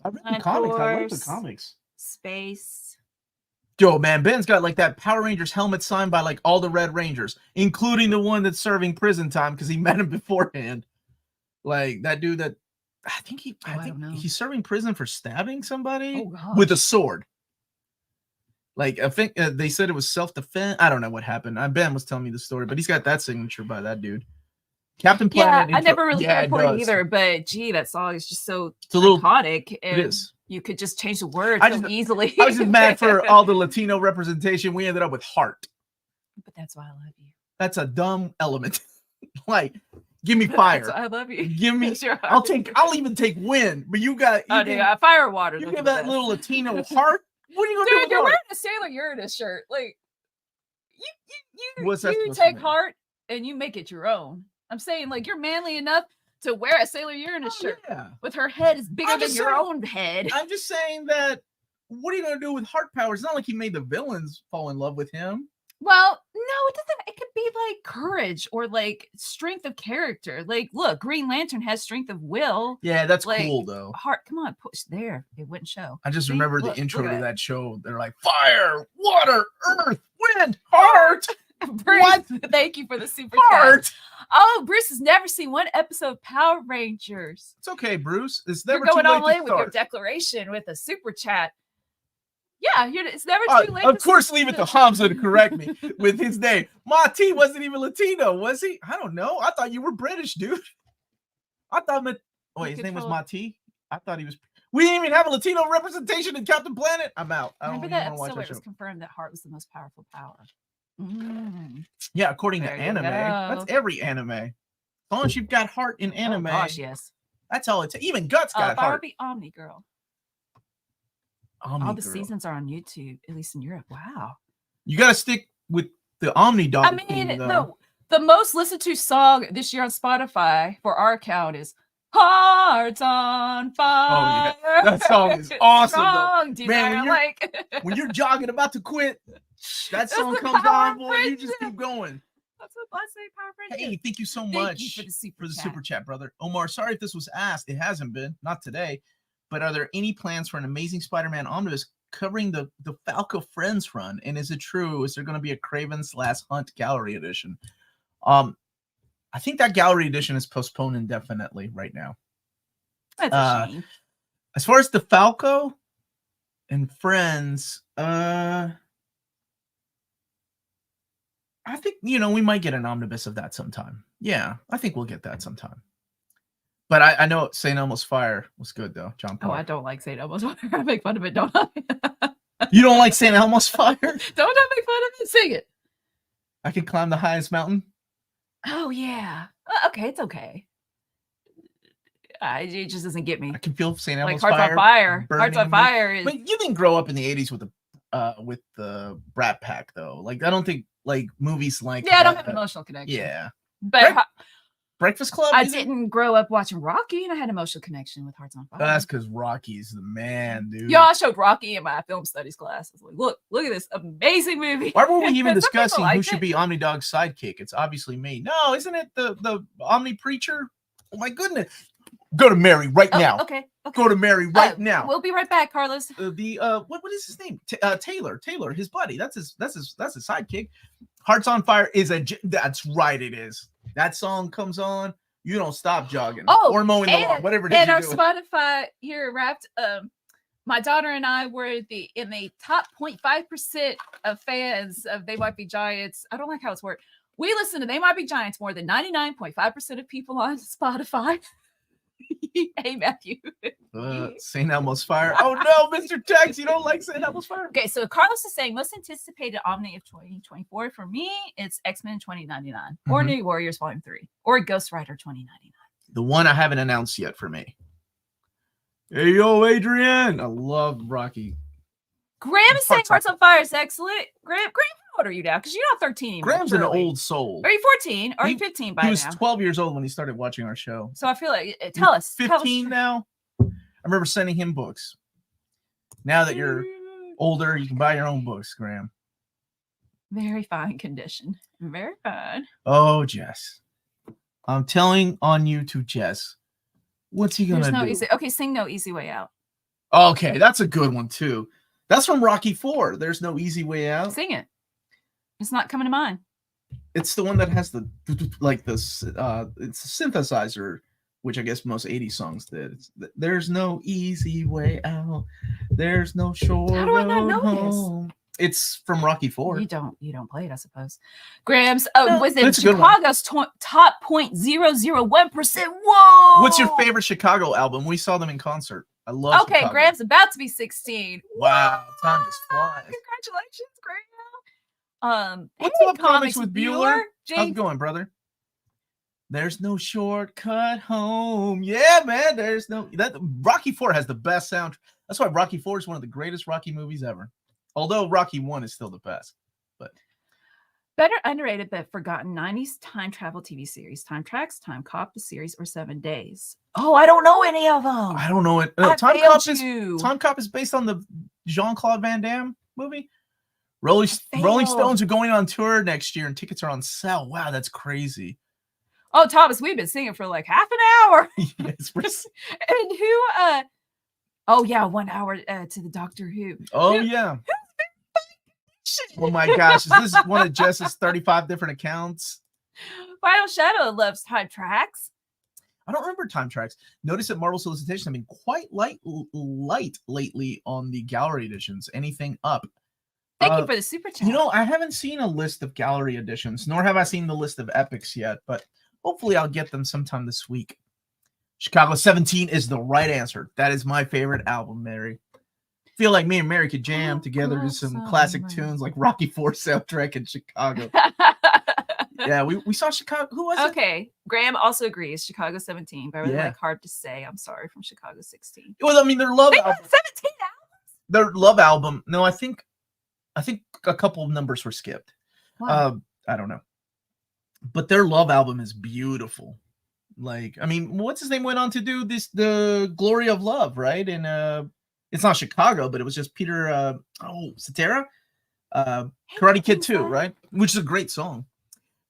I read the comics. I like the comics. Space. Yo, man, Ben's got like that Power Rangers helmet signed by like all the Red Rangers, including the one that's serving prison time because he met him beforehand. Like that dude that I think he's serving prison for stabbing somebody with a sword. Like I think they said it was self-defense. I don't know what happened. Ben was telling me the story, but he's got that signature by that dude. Captain Planet. Yeah, I never really cared for it either, but gee, that song is just so iconic. And it is. You could just change the words so easily. I was just mad for all the Latino representation. We ended up with Heart. But that's why I love you. That's a dumb element. Like, give me fire. I love you. Give me. I'll even take wind. But you got. Fire and water. You give that little Latino Heart. What are you gonna do? You're wearing a Sailor Uranus shirt. Like, you take Heart and you make it your own. I'm saying, like, you're manly enough to wear a Sailor Uranus shirt with her head is bigger than your own head. I'm just saying that, what are you going to do with heart power? It's not like he made the villains fall in love with him. Well, no, it doesn't. It could be like courage or like strength of character. Like, look, Green Lantern has strength of will. Yeah, that's like, cool though. Heart, come on, push there. It wouldn't show. I just remember the intro to that show. They're like fire, water, earth, wind, heart. Bruce, what? Thank you for the super chat. Oh, Bruce has never seen one episode of Power Rangers. It's okay, Bruce. It's never You're going too late all in to with start. your declaration with a super chat. Yeah, it's never too late. Of course, leave it to Hamza to correct me with his name. Mati wasn't even Latino, was he? I don't know. I thought you were British, dude. I thought his name was Mati. I thought he was. We didn't even have a Latino representation in Captain Planet. I'm out. Remember that episode where it was confirmed that Heart was the most powerful power. Yeah, according to anime. That's every anime. As long as you've got heart in anime. Oh gosh, yes. That's all it's. Even Guts got heart. Barbie Omni Girl. All the seasons are on YouTube, at least in Europe. Wow. You got to stick with the Omni dog. I mean, the most listened to song this year on Spotify for our account is Hearts on Fire. Oh, yeah. That song is awesome. Dude, man, when you're jogging about to quit, that song comes on, boy, you just keep going. That's what I say, Power Friendship. Hey, thank you so much for the super chat, brother. Omar, sorry if this was asked. It hasn't been. Not today. But are there any plans for an Amazing Spider-Man Omnibus covering the Falco Friends run? And is it true? Is there going to be a Craven/Hunt Gallery Edition? I think that Gallery Edition is postponed indefinitely right now. That's a shame. As far as the Falco and Friends, I think, we might get an omnibus of that sometime. Yeah, I think we'll get that sometime. But I know St. Elmo's Fire was good, though, John Paul. Oh, I don't like St. Elmo's Fire. I make fun of it, don't I? You don't like St. Elmo's Fire? Don't I make fun of it? Sing it. I can climb the highest mountain. Oh, yeah. Okay, it's okay. It just doesn't get me. I can feel St. Elmo's Hearts on Fire. Hearts on Fire is... But you didn't grow up in the 80s with the Brat Pack, though. Like, I don't think, like, movies like I don't have an emotional connection. Yeah. But... Breakfast Club? I didn't grow up watching Rocky, and I had an emotional connection with Hearts on Fire. That's because Rocky's the man, dude. Yeah, I showed Rocky in my film studies class. I was like, look at this amazing movie. Why were we even discussing who should be Omni Dog's sidekick? It's obviously me. No, isn't it the Omni Preacher? Oh my goodness. Go to Mary right now. Okay. Go to Mary right now. We'll be right back, Carlos. What is his name? Taylor, his buddy. That's his sidekick. Hearts on Fire is that's right. It is. That song comes on, you don't stop jogging or mowing the lawn, whatever it is. And our Spotify here wrapped. My daughter and I were in the top 0.5% of fans of They Might Be Giants. I don't like how it's worked. We listen to They Might Be Giants more than 99.5% of people on Spotify. Hey, Matthew. St. Elmo's Fire. Oh no, Mr. Tex, you don't like St. Elmo's Fire? Okay, so Carlos is saying most anticipated Omni of 2024 for me, it's X-Men 2099 or New Warriors Volume 3 or Ghost Rider 2099. The one I haven't announced yet for me. Hey, yo, Adrian. I love Rocky. Graham is saying Hearts on Fire is excellent. Graham, how old are you now? Because you're not 13 anymore. Graham's an old soul. Are you 14? Are you 15 by now? He was 12 years old when he started watching our show. So I feel like, tell us. 15 now. I remember sending him books. Now that you're older, you can buy your own books, Graham. Very fine condition. Very fine. Oh, Jess. I'm telling on you to Jess. What's he going to do? Easy. Okay, sing No Easy Way Out. Okay, that's a good one, too. That's from Rocky IV. There's no easy way out. Sing it. It's not coming to mind. It's the one that has the it's a synthesizer, which I guess most 80s songs did. There's no easy way out. There's no short road. How do I not know home. This? It's from Rocky IV. You don't play it, I suppose. Graham's was it Chicago's top 0.001%? Whoa! What's your favorite Chicago album? We saw them in concert. I love Chicago. Graham's about to be 16. Wow, time just flies. Congratulations, Graham. What's up, Comics with Bueller? How's it going, brother? There's no shortcut home. Yeah, man. Rocky IV has the best sound. That's why Rocky IV is one of the greatest Rocky movies ever. Although Rocky I is still the best. But Better underrated but forgotten 90s time travel TV series. Time Tracks, Time Cop, the series, or 7 Days. Oh, I don't know any of them. I don't know it. Time Cop is based on the Jean-Claude Van Damme movie. Rolling Stones are going on tour next year and tickets are on sale. Wow, that's crazy. Oh, Thomas, we've been singing for like half an hour. Yes, and who oh yeah, 1 hour to the Doctor Who. Oh yeah. Oh my gosh, is this one of Jess's 35 different accounts? Final Shadow loves Time Tracks. I don't remember Time Tracks. Notice that Marvel Solicitation have been quite light lately on the gallery editions. Anything up? Thank you for the super chat. You know, I haven't seen a list of gallery editions, nor have I seen the list of epics yet, but hopefully I'll get them sometime this week. Chicago 17 is the right answer. That is my favorite album, Mary. Feel like me and Mary could jam together to some classic tunes like Rocky IV soundtrack in Chicago. Yeah, we saw Chicago. Who was it? Okay, Graham also agrees. Chicago 17, but I really like Hard to Say. I'm sorry, from Chicago 16. Well, I mean, their love album. 17 albums? Their love album. No, I think a couple of numbers were skipped. Wow. I don't know. But their love album is beautiful. Like, I mean, what's his name went on to do the Glory of Love, right? And it's not Chicago, but it was just Peter Cetera. Karate Kid 2, right? Which is a great song.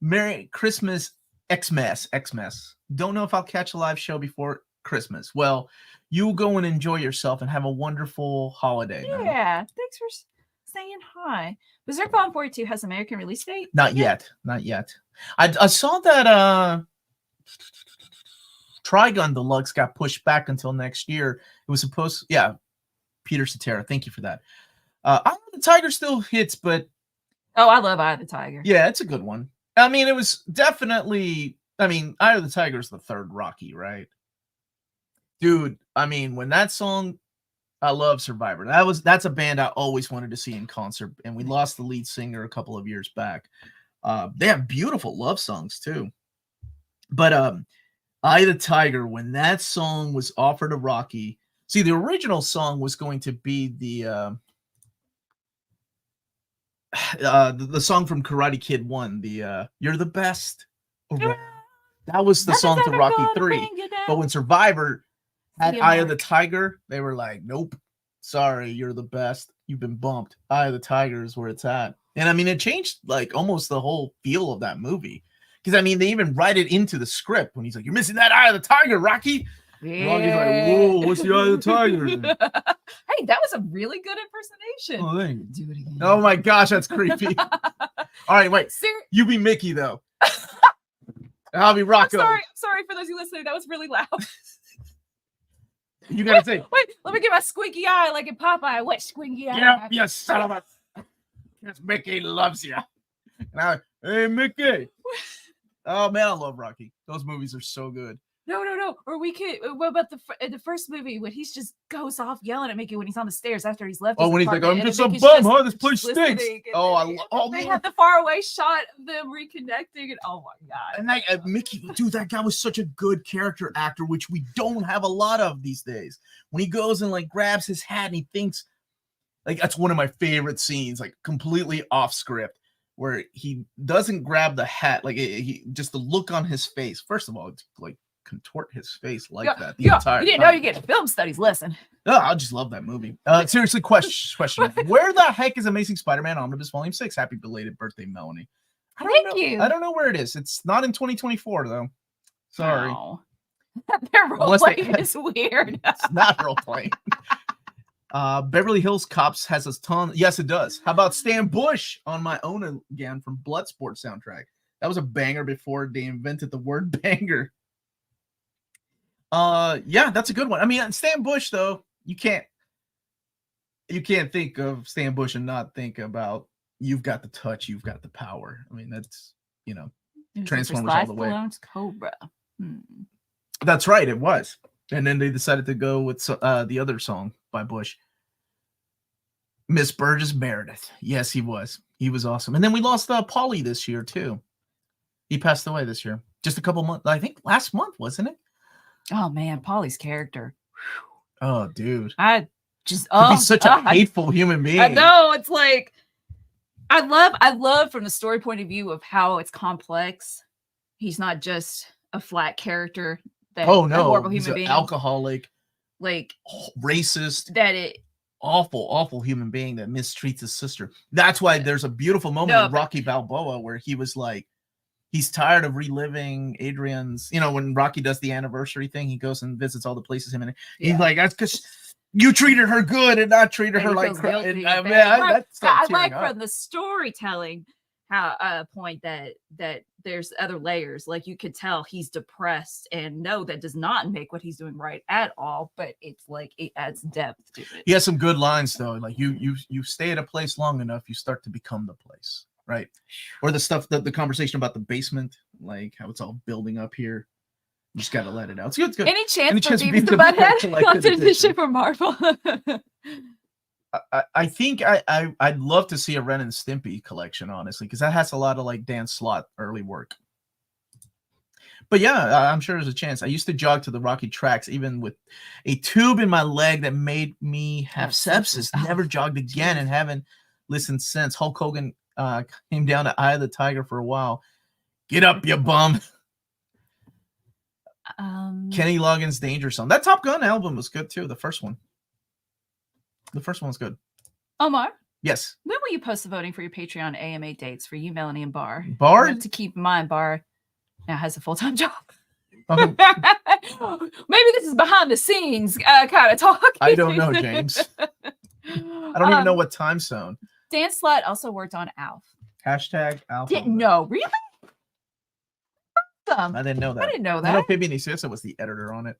Merry Christmas, Xmas. Don't know if I'll catch a live show before Christmas. Well, you go and enjoy yourself and have a wonderful holiday. Yeah, thanks for saying hi. Berserk Bomb 42 has American release date? Not yet. I saw that Trigun Deluxe got pushed back until next year. It was supposed, Peter Cetera. Thank you for that. Eye of the Tiger still hits, but I love Eye of the Tiger. Yeah, it's a good one. I mean, it was definitely. I mean, Eye of the Tiger is the third Rocky, right? Dude, I mean, when that song, I love Survivor. That's a band I always wanted to see in concert, and we lost the lead singer a couple of years back. They have beautiful love songs too. But Eye of the Tiger, when that song was offered to Rocky. See, the original song was going to be the song from Karate Kid 1, the You're the Best. That was the song to Rocky 3. But when Survivor had Eye of the Tiger, they were like, nope, sorry, you're the best. You've been bumped. Eye of the Tiger is where it's at. And I mean, it changed like almost the whole feel of that movie. Because I mean, they even write it into the script when he's like, you're missing that Eye of the Tiger, Rocky. Yeah. Rocky's like, whoa, what's the Eye of the Tiger? Hey, that was a really good impersonation. Oh, thank you. Do it again. Oh my gosh, that's creepy. All right, wait. You be Mickey though. I'll be Rocco. I'm sorry for those who listening. That was really loud. You gotta say. Wait, let me get my squinky eye like in Popeye. What squinky eye? Yeah, you son of a. Because Mickey loves you. And hey Mickey. Oh man, I love Rocky. Those movies are so good. No. Or we could. What about the first movie when he's just goes off yelling at Mickey when he's on the stairs after he's left? Oh, when he's like, "I'm just a bum, huh? This place stinks." They had the faraway shot of them reconnecting, and oh my god! And Mickey, dude, that guy was such a good character actor, which we don't have a lot of these days. When he goes and like grabs his hat and he thinks, like that's one of my favorite scenes, like completely off script, where he doesn't grab the hat, like he just the look on his face. First of all, it's like. Contort his face like that the entire you didn't time. know you get a film studies lesson. No, I just love that movie. Seriously, question. Where the heck is Amazing Spider-Man Omnibus Volume 6? Happy belated birthday, Melanie. Thank you. I don't know where it is. It's not in 2024 though. Sorry. No. Their role playing is weird. It's not role playing. Beverly Hills Cops has a ton. Yes, it does. How about Stan Bush on My Own Again from Bloodsport soundtrack? That was a banger before they invented the word banger. Yeah, that's a good one. I mean, Stan Bush, though, you can't think of Stan Bush and not think about You've Got the Touch, You've Got the Power. I mean, that's, Transformers all the way. Cobra. That's right, it was. And then they decided to go with the other song by Bush. Miss Burgess Meredith. Yes, he was. He was awesome. And then we lost Paulie this year, too. He passed away this year. Just a couple months. I think last month, wasn't it? Oh man, Paulie's character. Oh, dude. I just he's such a hateful human being. I know. It's like I love from the story point of view of how it's complex. He's not just a flat character that Oh a no, horrible he's human an being. alcoholic, Like racist, that it awful human being that mistreats his sister. That's why there's a beautiful moment in Rocky Balboa where he was like, he's tired of reliving Adrian's, when Rocky does the anniversary thing, he goes and visits all the places him and he's like, that's because you treated her good and not treated her like crap. I like from the storytelling how point that there's other layers. Like you could tell he's depressed, and no, that does not make what he's doing right at all. But it's like it adds depth to it. He has some good lines though. Like you stay at a place long enough, you start to become the place, right? Or the stuff that the conversation about the basement, like how it's all building up here. You just gotta let it out. It's good. Any chance for Beavis the Butthead collected edition for Marvel? I think I'd love to see a Ren and Stimpy collection, honestly, because that has a lot of like Dan Slott early work. But yeah, I'm sure there's a chance. I used to jog to the Rocky tracks, even with a tube in my leg that made me have sepsis. Never jogged again and haven't listened since. Hulk Hogan came down to Eye of the Tiger for a while. Get up, you bum. Kenny Loggins' Danger Zone. That Top Gun album was good too. The first one. The first one's good. Omar? Yes. When will you post the voting for your Patreon AMA dates for you, Melanie, and Bar? Bar? To keep in mind, Bar now has a full-time job. Okay. Maybe this is behind the scenes kind of talk. I don't know, James. I don't even know what time zone. Dan Slott also worked on Alf. Hashtag Alf. Didn't know. Really? I didn't know that. I didn't know that. I know Fabian Isusa was the editor on it.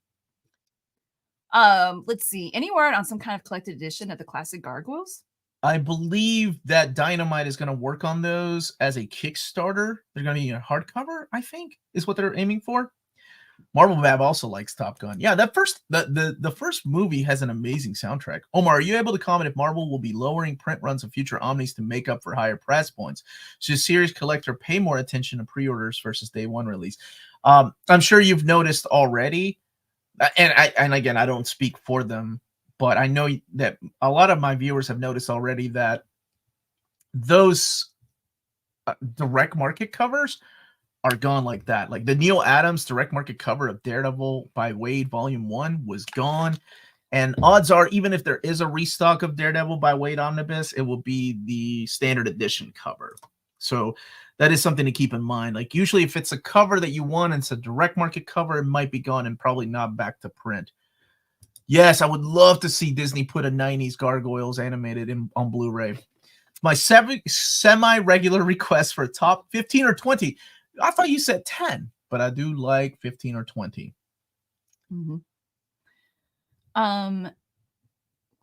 Let's see. Any word on some kind of collected edition of the classic Gargoyles? I believe that Dynamite is going to work on those as a Kickstarter. They're going to be a hardcover, I think, is what they're aiming for. Marvel Bab also likes Top Gun. Yeah, the first movie has an amazing soundtrack. Omar, are you able to comment if Marvel will be lowering print runs of future Omnis to make up for higher price points? Should series collector pay more attention to pre-orders versus day one release? I'm sure you've noticed already, and again, I don't speak for them, but I know that a lot of my viewers have noticed already that those direct market covers are gone like that. Like the Neil Adams direct market cover of Daredevil by Wade Volume 1 was gone. And odds are, even if there is a restock of Daredevil by Wade Omnibus, it will be the standard edition cover. So that is something to keep in mind. Like usually if it's a cover that you want and it's a direct market cover, it might be gone and probably not back to print. Yes, I would love to see Disney put a 90s Gargoyles animated on Blu-ray. My semi-regular request for a top 15 or 20. I thought you said 10, but I do like 15 or 20. Mm-hmm.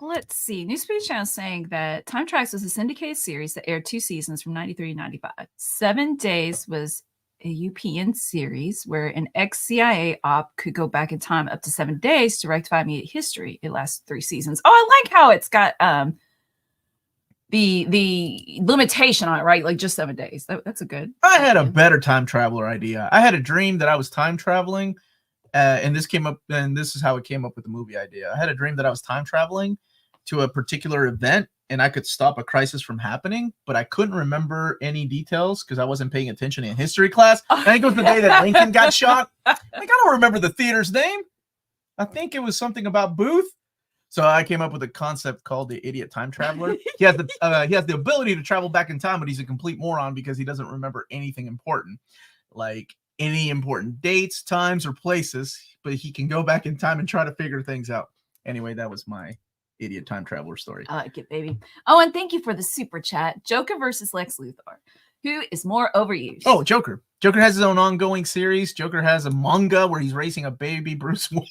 Let's see. Newspaper Channel saying that Time Tracks was a syndicated series that aired 2 seasons from 93 to 95. 7 Days was a UPN series where an ex-CIA op could go back in time up to 7 days to rectify immediate history. It lasts 3 seasons. Oh, I like how it's got the limitation on it, right? Like just 7 days. That's a good. I had a better time traveler idea. I had a dream that I was time traveling, and this came up, and this is how it came up with the movie idea. I had a dream that I was time traveling to a particular event, and I could stop a crisis from happening, but I couldn't remember any details because I wasn't paying attention in history class. I think it was the day that Lincoln got shot. Like, I don't remember the theater's name. I think it was something about Booth. So I came up with a concept called the Idiot Time Traveler. He has the ability to travel back in time, but he's a complete moron because he doesn't remember anything important, like any important dates, times, or places. But he can go back in time and try to figure things out. Anyway, that was my Idiot Time Traveler story. I like it, baby. Oh, and thank you for the super chat. Joker versus Lex Luthor. Who is more overused? Oh, Joker. Joker has his own ongoing series. Joker has a manga where he's raising a baby Bruce Wayne.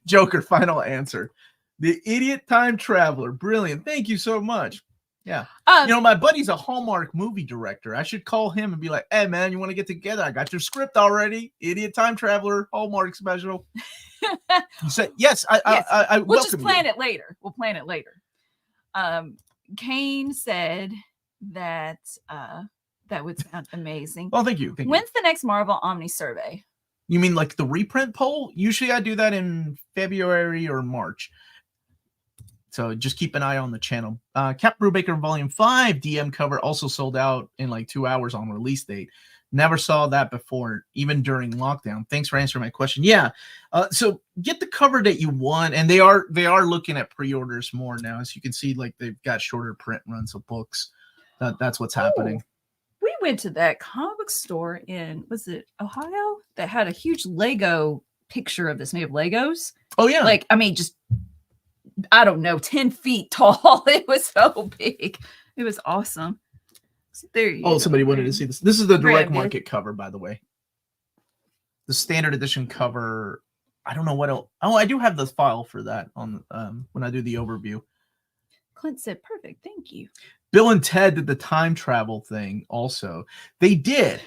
Joker, final answer. The Idiot Time Traveler. Brilliant. Thank you so much. Yeah. My buddy's a Hallmark movie director. I should call him and be like, hey, man, you want to get together? I got your script already. Idiot Time Traveler, Hallmark special. You said, yes, I we'll just plan it later. We'll plan it later. Kane said that that would sound amazing. Oh, thank you. When's the next Marvel Omni survey? You mean like the reprint poll? Usually I do that in February or March. So just keep an eye on the channel. Cap Brubaker Volume 5 DM cover also sold out in like 2 hours on release date. Never saw that before, even during lockdown. Thanks for answering my question. Yeah, so get the cover that you want, and they are looking at pre-orders more now. As you can see, like they've got shorter print runs of books. That's what's happening. We went to that comic book store in, was it Ohio, that had a huge Lego picture of this made of Legos. Oh yeah, like I mean, just I don't know, 10 feet tall. It was so big. It was awesome. So there you go. Somebody wanted to see this. This is the direct market cover, by the way. The standard edition cover. I don't know what else. Oh, I do have the file for that on when I do the overview. Clint said, perfect. Thank you. Bill and Ted did the time travel thing also. They did,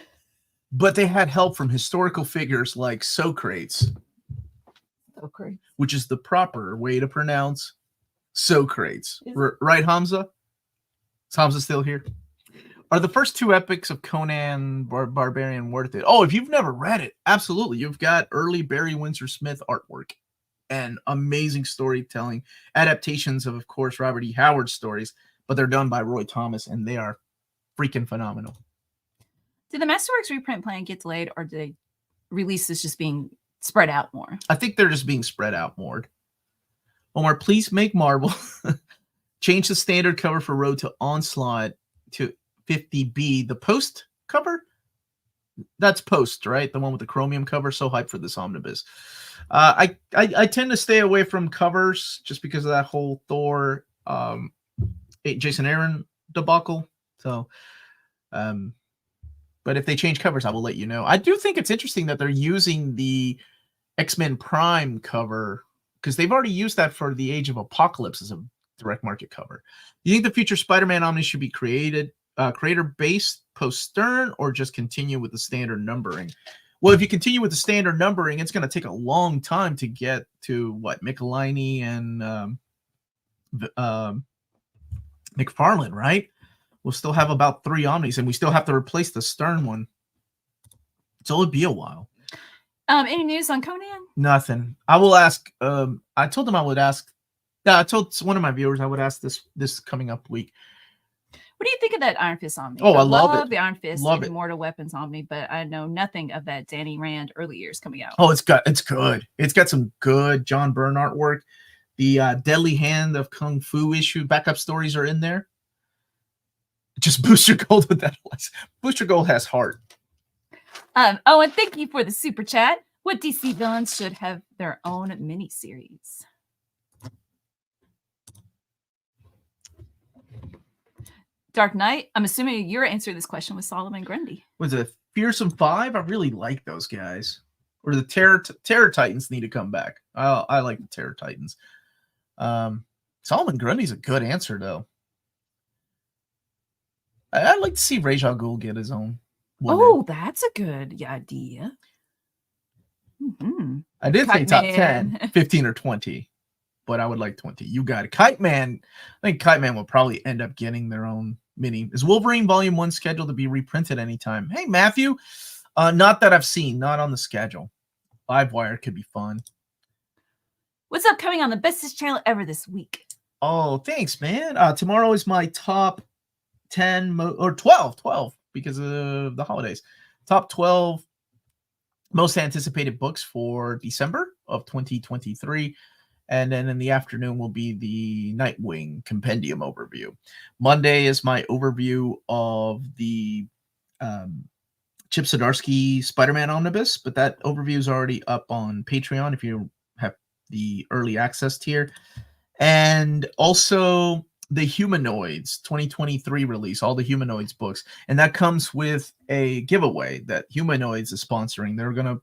but they had help from historical figures like Socrates. Okay. Which is the proper way to pronounce Socrates. Right, Hamza? Is Hamza still here? Are the first 2 epics of Conan Barbarian worth it? Oh, if you've never read it, absolutely. You've got early Barry Windsor Smith artwork and amazing storytelling. Adaptations of course, Robert E. Howard's stories, but they're done by Roy Thomas, and they are freaking phenomenal. Did the Masterworks reprint plan get delayed, or did they release this just being spread out more? I think they're just being spread out more. Omar, please make Marvel change the standard cover for Road to Onslaught to 50B. The post cover? That's post, right? The one with the chromium cover. So hyped for this omnibus. I tend to stay away from covers just because of that whole Thor Jason Aaron debacle. So but if they change covers, I will let you know. I do think it's interesting that they're using the X-Men Prime cover, because they've already used that for the Age of Apocalypse as a direct market cover. Do you think the future Spider-Man Omni should be creator-based post-Stern, or just continue with the standard numbering? Well, if you continue with the standard numbering, it's going to take a long time to get to what MICHELINIE and McFarlane, right? We'll still have about 3 Omnis, and we still have to replace the Stern one. So it'll be a while. Any news on Conan? Nothing. I will ask. I told them I would ask. Yeah, I told one of my viewers I would ask this coming up week. What do you think of that Iron Fist Omni? Oh, I love it. The Iron Fist Love and it. Immortal Weapons Omni, but I know nothing of that Danny Rand early years coming out. Oh, it's good. It's got some good John Byrne artwork. The Deadly Hand of Kung Fu issue backup stories are in there. Just Booster Gold with that. Booster Gold has heart. And thank you for the super chat. What DC villains should have their own miniseries? Dark Knight. I'm assuming your answer to this question was Solomon Grundy. Was it Fearsome 5? I really like those guys. Or the Terror Titans need to come back. I like the Terror Titans. Solomon Grundy's a good answer, though. I'd like to see Ra's al Ghul get his own. Oh, that's a good idea. Mm-hmm. I did think top 10, 15 or 20, but I would like 20. You got it. Kite Man. I think Kite Man will probably end up getting their own mini. Is Wolverine Volume 1 scheduled to be reprinted anytime? Hey, Matthew. Not that I've seen. Not on the schedule. Livewire could be fun. What's upcoming on the bestest channel ever this week? Oh, thanks, man. Tomorrow is my top 10 or 12 because of the holidays. Top 12 most anticipated books for December of 2023. And then in the afternoon will be the Nightwing Compendium overview. Monday is my overview of the Chip Zdarsky Spider-Man Omnibus, but that overview is already up on Patreon if you have the early access tier. And also the Humanoids 2023 release, all the Humanoids books. And that comes with a giveaway that Humanoids is sponsoring. They're going to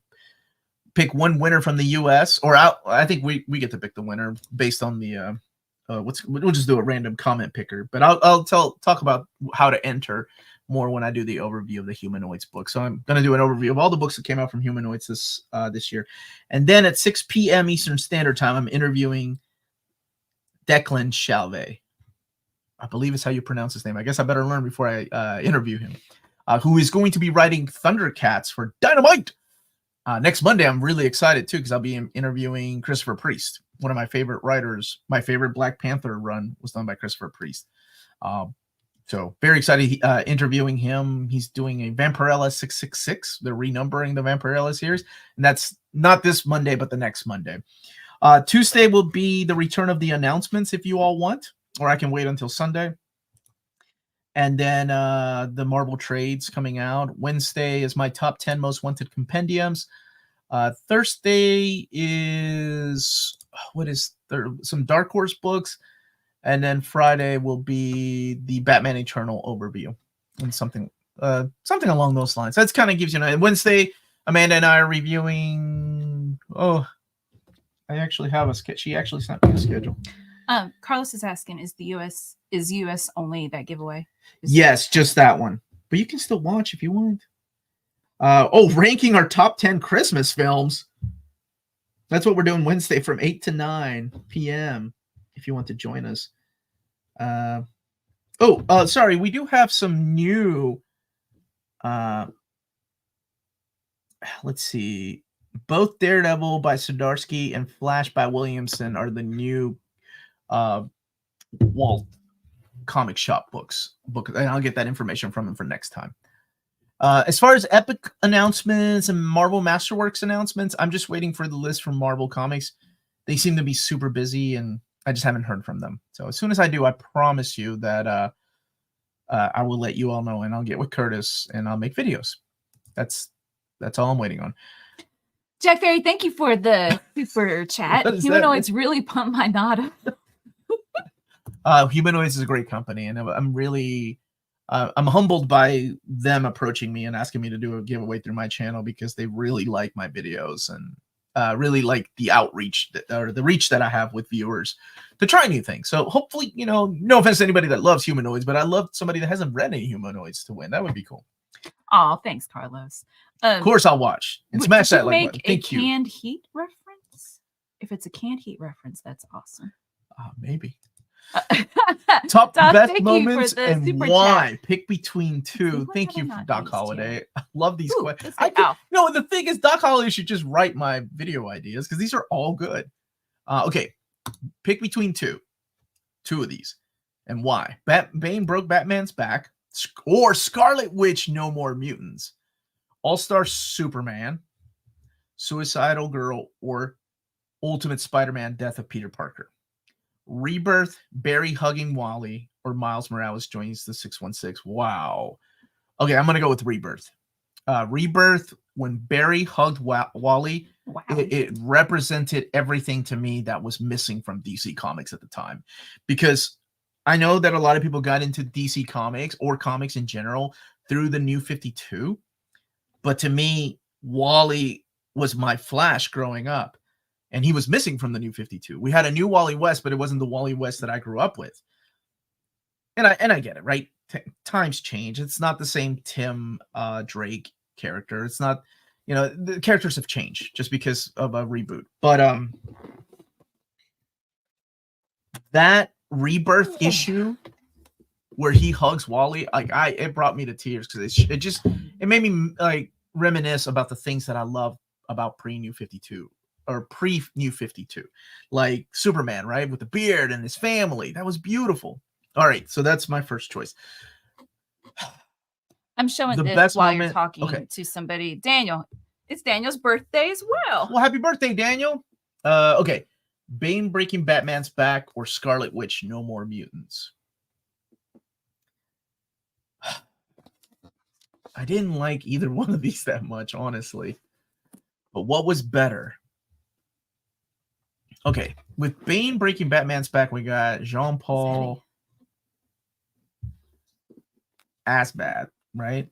pick one winner from the US, or I think we get to pick the winner based on the we'll just do a random comment picker, but I'll talk about how to enter more when I do the overview of the Humanoids book. So I'm going to do an overview of all the books that came out from Humanoids this year. And then at 6 p.m. Eastern Standard Time, I'm interviewing Declan Shalvey. I believe is how you pronounce his name. I guess I better learn before I interview him. Who is going to be writing Thundercats for Dynamite next Monday. I'm really excited too because I'll be interviewing Christopher Priest. one of my favorite writers. My favorite Black Panther run was done by Christopher Priest. So very excited interviewing him. He's doing a Vampirella 666. They're renumbering the Vampirella series, and that's not this Monday, but the next Monday. Tuesday will be the return of the announcements if you all want, or I can wait until Sunday. And then the Marvel trades coming out. Wednesday is my top 10 most wanted compendiums. Thursday is some Dark Horse books. And then Friday will be the Batman Eternal overview and something along those lines. That kind of gives you an idea. Wednesday, Amanda and I are reviewing. Oh, I actually have a sketch. She actually sent me a schedule. Carlos is asking, is US only that giveaway? Yes, just that one. But you can still watch if you want. Ranking our top 10 Christmas films. That's what we're doing Wednesday from 8 to 9 p.m. if you want to join us. Sorry, we do have some new let's see. Both Daredevil by Zdarsky and Flash by Williamson are the new Walt comic shop books, and I'll get that information from him for next time. As far as Epic announcements and Marvel Masterworks announcements, I'm just waiting for the list from Marvel Comics. They seem to be super busy, and I just haven't heard from them. So as soon as I do, I promise you that I will let you all know, and I'll get with Curtis, and I'll make videos. That's all I'm waiting on. Jack Ferry, thank you for the super chat. Humanoids really pumped my nada. Humanoids is a great company, and I'm really I'm humbled by them approaching me and asking me to do a giveaway through my channel because they really like my videos and really like the outreach or the reach that I have with viewers to try new things. So hopefully, no offense to anybody that loves humanoids, but I love somebody that hasn't read any humanoids to win. That would be cool. Oh, thanks, Carlos. Of course, I'll watch and smash that like button. Thank you. Canned Heat reference? If it's a Canned Heat reference, that's awesome. Maybe. Top best moments and why? Chat. Pick between two. Thank you, Doc Holliday. I love these questions. The thing is, Doc Holliday should just write my video ideas because these are all good. Okay, pick between two of these, and why? Bane broke Batman's back, or Scarlet Witch, No More Mutants, All-Star Superman, Suicidal Girl, or Ultimate Spider-Man: Death of Peter Parker. Rebirth, Barry hugging Wally, or Miles Morales joins the 616. Wow. Okay, I'm going to go with Rebirth. Rebirth, when Barry hugged Wally, wow. It represented everything to me that was missing from DC Comics at the time. Because I know that a lot of people got into DC Comics or comics in general through the New 52. But to me, Wally was my Flash growing up. And he was missing from the New 52. We had a new Wally West, but it wasn't the Wally West that I grew up with. And I get it, right? Times change. It's not the same Tim Drake character. It's not, the characters have changed just because of a reboot. But that Rebirth issue where he hugs Wally, it brought me to tears because it made me reminisce about the things that I love about pre-New 52. Or pre-New 52, like Superman, right? With the beard and his family. That was beautiful. All right, so that's my first choice. I'm showing the this while you're talking to somebody. Daniel, it's Daniel's birthday as well. Well, happy birthday, Daniel. Okay, Bane breaking Batman's back or Scarlet Witch, No More Mutants. I didn't like either one of these that much, honestly. But what was better? Okay, with Bane breaking Batman's back, we got Jean-Paul Asbad, right?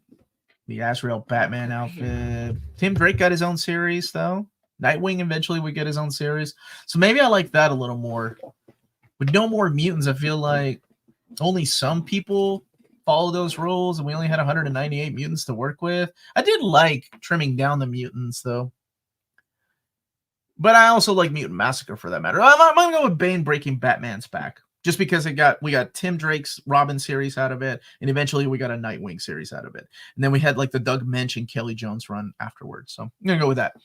The Azrael Batman outfit. Tim Drake got his own series, though. Nightwing eventually would get his own series. So maybe I like that a little more. With No More Mutants, I feel like only some people follow those rules, and we only had 198 mutants to work with. I did like trimming down the mutants, though. But I also like Mutant Massacre for that matter. I'm going to go with Bane breaking Batman's back. Just because we got Tim Drake's Robin series out of it, and eventually we got a Nightwing series out of it. And then we had like the Doug Mensch and Kelly Jones run afterwards. So I'm going to go with that.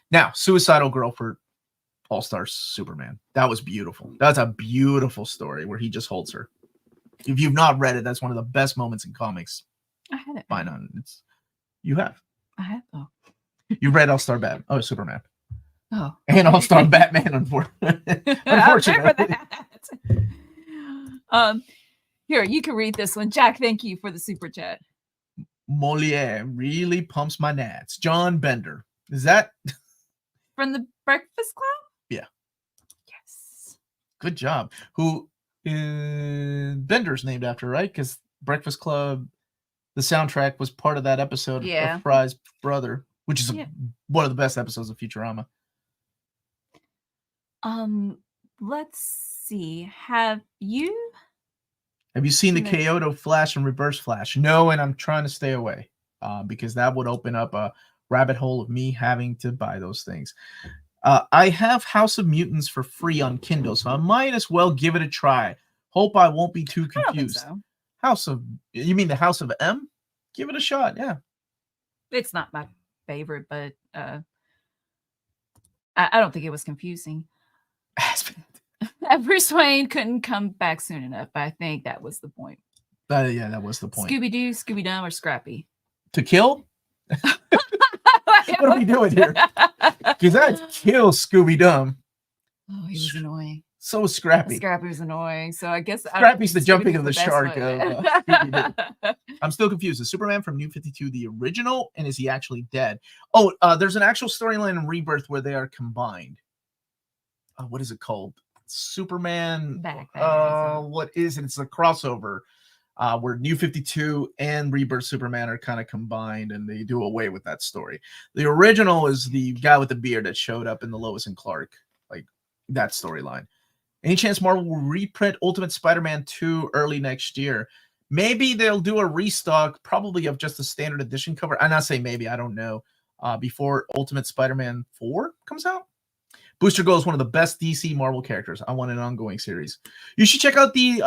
Now, Suicidal Girl for All-Star Superman. That was beautiful. That's a beautiful story where he just holds her. If you've not read it, that's one of the best moments in comics. I had it. Fine on it's. You have. I have. Oh. You read All-Star Batman. Oh, Superman. Oh. And All-Star Batman, unfortunately. Here, you can read this one. Jack, thank you for the super chat. Moliere really pumps my nads. John Bender. Is that from the Breakfast Club? Yeah. Yes. Good job. Who Bender's named after, right? Because Breakfast Club, the soundtrack was part of that episode of Fry's brother, which is one of the best episodes of Futurama. Let's see. Have you seen the Kyoto Flash and Reverse Flash? No, and I'm trying to stay away because that would open up a rabbit hole of me having to buy those things. I have House of Mutants for free on Kindle, so I might as well give it a try. Hope I won't be too confused. I don't think so. You mean the House of M? Give it a shot, yeah. It's not my favorite, but I don't think it was confusing. Bruce Wayne couldn't come back soon enough, but I think that was the point. Yeah, that was the point. Scooby-Doo, Scooby-Dum, or Scrappy? To kill? What are we doing here? Because I'd kill Scooby-Dum. Oh, he was annoying. So was Scrappy. Scrappy was annoying. So I guess Scrappy's the jumping of the shark. I'm still confused. Is Superman from New 52 the original, and is he actually dead? Oh, there's an actual storyline in Rebirth where they are combined. What is it called? Superman. What is it? It's a crossover where New 52 and Rebirth Superman are kind of combined, and they do away with that story. The original is the guy with the beard that showed up in the Lois and Clark, like that storyline. Any chance Marvel will reprint Ultimate Spider-Man 2 early next year? Maybe they'll do a restock, probably of just a standard edition cover. I'm not saying maybe, I don't know. Before Ultimate Spider-Man 4 comes out. Booster Gold is one of the best DC Marvel characters. I want an ongoing series. You should check out the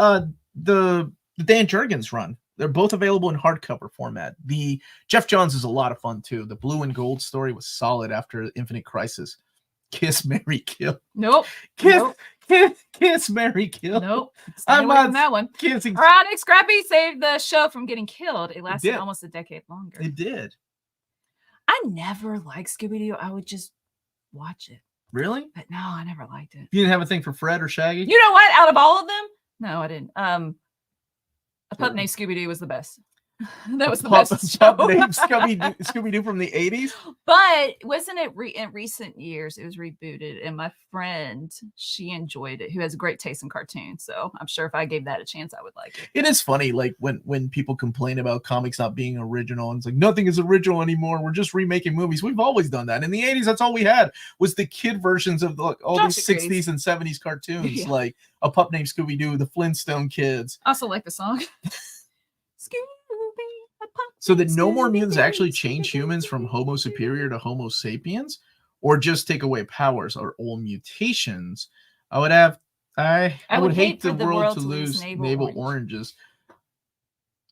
Dan Jurgens run. They're both available in hardcover format. The Jeff Johns is a lot of fun too. The Blue and Gold story was solid after Infinite Crisis. Kiss, Marry, Kill. Nope. Kiss, Marry, Kill. Nope. I'm not that one. Kissing. Ironic, Scrappy saved the show from getting killed. It lasted almost a decade longer. It did. I never liked Scooby-Doo. I would just watch it. Really? But no, I never liked it. You didn't have a thing for Fred or Shaggy? You know what? Out of all of them, no, I didn't. A pup named Scooby-Doo was the best. That was the best show. Named Scooby-Doo from the 80s? But wasn't it in recent years? It was rebooted, and my friend, she enjoyed it, who has a great taste in cartoons. So I'm sure if I gave that a chance, I would like it. It is funny, like when people complain about comics not being original, and it's like nothing is original anymore. We're just remaking movies. We've always done that. In the 80s, that's all we had was the kid versions of all these 60s and 70s cartoons, like A Pup Named Scooby-Doo, the Flintstone Kids. Also like the song. So that No More Mutants actually change humans from Homo superior to Homo sapiens, or just take away powers, or all mutations. I would hate the world to lose navel oranges.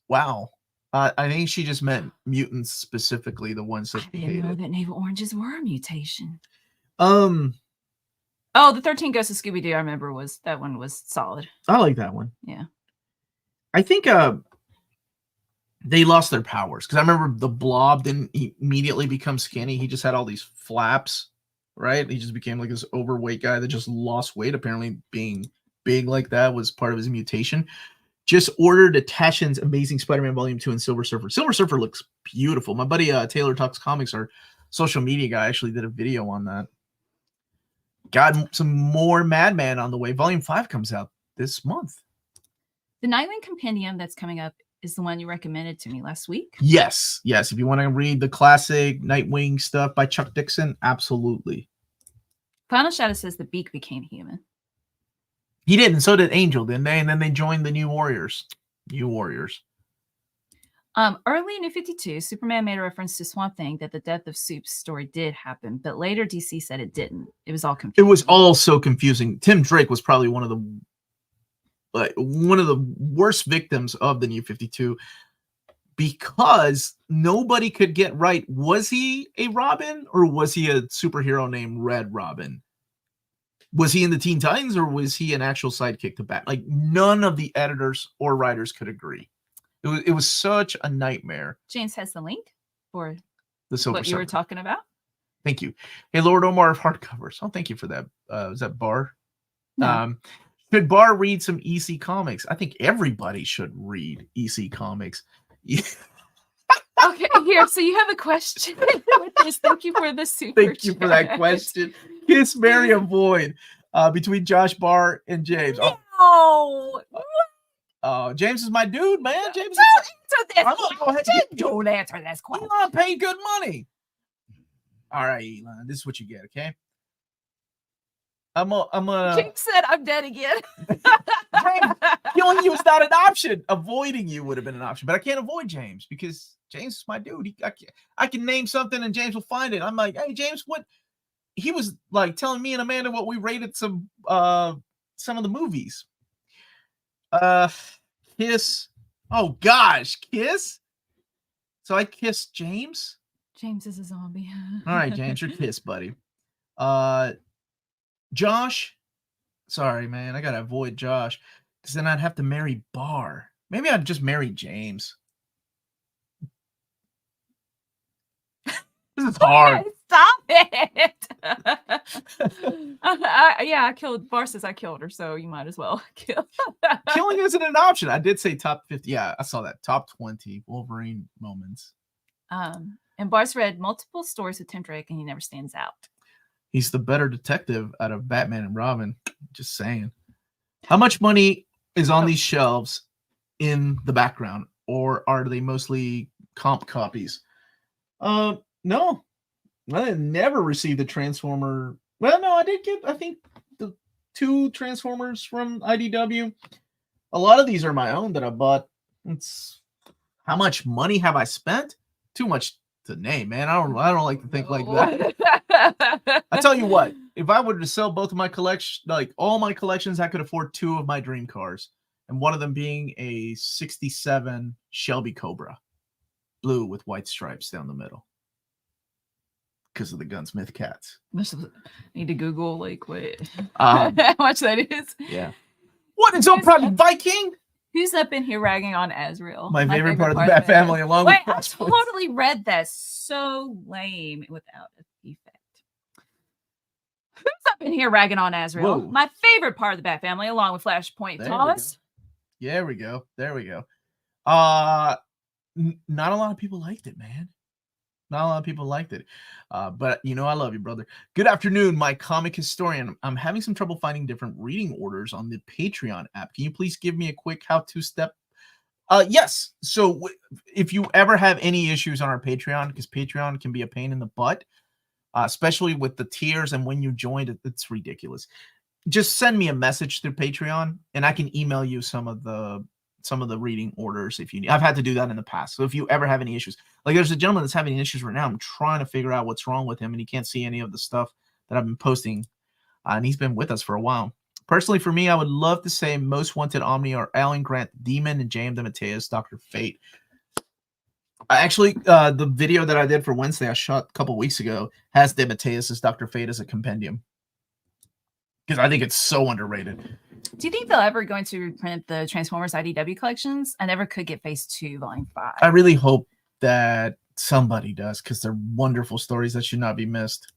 Wow. I think she just meant mutants specifically, the ones that I didn't know that navel oranges were a mutation. Oh, the 13 Ghosts of Scooby-Doo, I remember that one was solid. I like that one. Yeah. I think they lost their powers, because I remember the Blob didn't immediately become skinny. He just had all these flaps, right? He just became like this overweight guy that just lost weight. Apparently being big like that was part of his mutation. Just ordered Tashin's Amazing Spider-Man Volume 2 and Silver Surfer. Silver Surfer looks beautiful. My buddy Taylor Talks Comics, our social media guy, actually did a video on that. Got some more Madman on the way. Volume 5 comes out this month. The Nightwing Compendium that's coming up is the one you recommended to me last week. Yes. If you want to read the classic Nightwing stuff by Chuck Dixon, absolutely. Final Shadow says the Beak became human. He did, and so did Angel, didn't they? And then they joined the New Warriors. Early in New 52, Superman made a reference to Swamp Thing that the death of Soup's story did happen, but later DC said it didn't. It was all confusing. It was all so confusing. Tim Drake was probably one of the worst victims of the New 52, because nobody could get right. Was he a Robin, or was he a superhero named Red Robin? Was he in the Teen Titans or was he an actual sidekick to Bat? Like none of the editors or writers could agree. It was such a nightmare. James has the link for the Silver what you were talking about. Thank you. Hey, Lord Omar of Hardcovers. Oh, thank you for that. Is that Bar? No. Should Bar read some EC comics? I think everybody should read EC comics. Okay, here. So you have a question with this. Thank you for the super Thank you for that question. Kiss, marry, avoid between Josh Barr and James. James is my dude, man. James. Don't answer this question. I'm paying good money. All right, Elon. This is what you get. Okay. I'm a. James said I'm dead again. James, killing you is not an option. Avoiding you would have been an option, but I can't avoid James because James is my dude. I can name something and James will find it. I'm like, hey, James, what? He was like telling me and Amanda what we rated some of the movies. Kiss. Oh gosh, Kiss. So I kissed James. James is a zombie. All right, James, you're Kiss, buddy. Josh. Sorry, man. I gotta avoid Josh because then I'd have to marry Barr. Maybe I'd just marry James. This is hard. Stop it. Yeah, I killed Barr says I killed her, so you might as well kill. Killing isn't an option. I did say top 50. Yeah, I saw that. Top 20 Wolverine moments. And Bar's read multiple stories with Tim Drake, and he never stands out. He's the better detective out of Batman and Robin. Just saying. How much money is on these shelves in the background, or are they mostly comp copies? No. I never received a Transformer. Well, no, I did get, I think, the 2 Transformers from IDW. A lot of these are my own that I bought. It's how much money have I spent? Too much to name, man. I don't like to think like that. I tell you what, if I were to sell both of my collection, like all my collections, I could afford 2 of my dream cars, and one of them being a '67 Shelby Cobra, blue with white stripes down the middle. Because of the Gunsmith cats. Need to Google like what how much that is. Yeah. What is up, Project Viking? Who's up in here ragging on Azrael? My favorite part of the Bat family, along with I totally read that. So lame without an effect. Who's up in here ragging on Azrael? Whoa. My favorite part of the Bat family, along with Flashpoint Thomas. There we go. Not a lot of people liked it, man. Not a lot of people liked it. But, you know, I love you, brother. Good afternoon, my comic historian. I'm having some trouble finding different reading orders on the Patreon app. Can you please give me a quick how-to step? Yes. So if you ever have any issues on our Patreon, because Patreon can be a pain in the butt, especially with the tiers and when you join, it's ridiculous. Just send me a message through Patreon, and I can email you some of the reading orders if you need. I've had to do that in the past. So if you ever have any issues, like there's a gentleman that's having issues right now. I'm trying to figure out what's wrong with him, and he can't see any of the stuff that I've been posting. And he's been with us for a while. Personally, for me, I would love to say Most Wanted Omni or Alan Grant Demon and J.M. DeMatteis Dr. Fate. Actually, the video that I did for Wednesday, I shot a couple weeks ago, has DeMatteis as Dr. Fate as a compendium. Because I think it's so underrated. Do you think they'll ever going to reprint the Transformers IDW collections? I never could get Phase 2, Volume 5. I really hope that somebody does, because they're wonderful stories that should not be missed.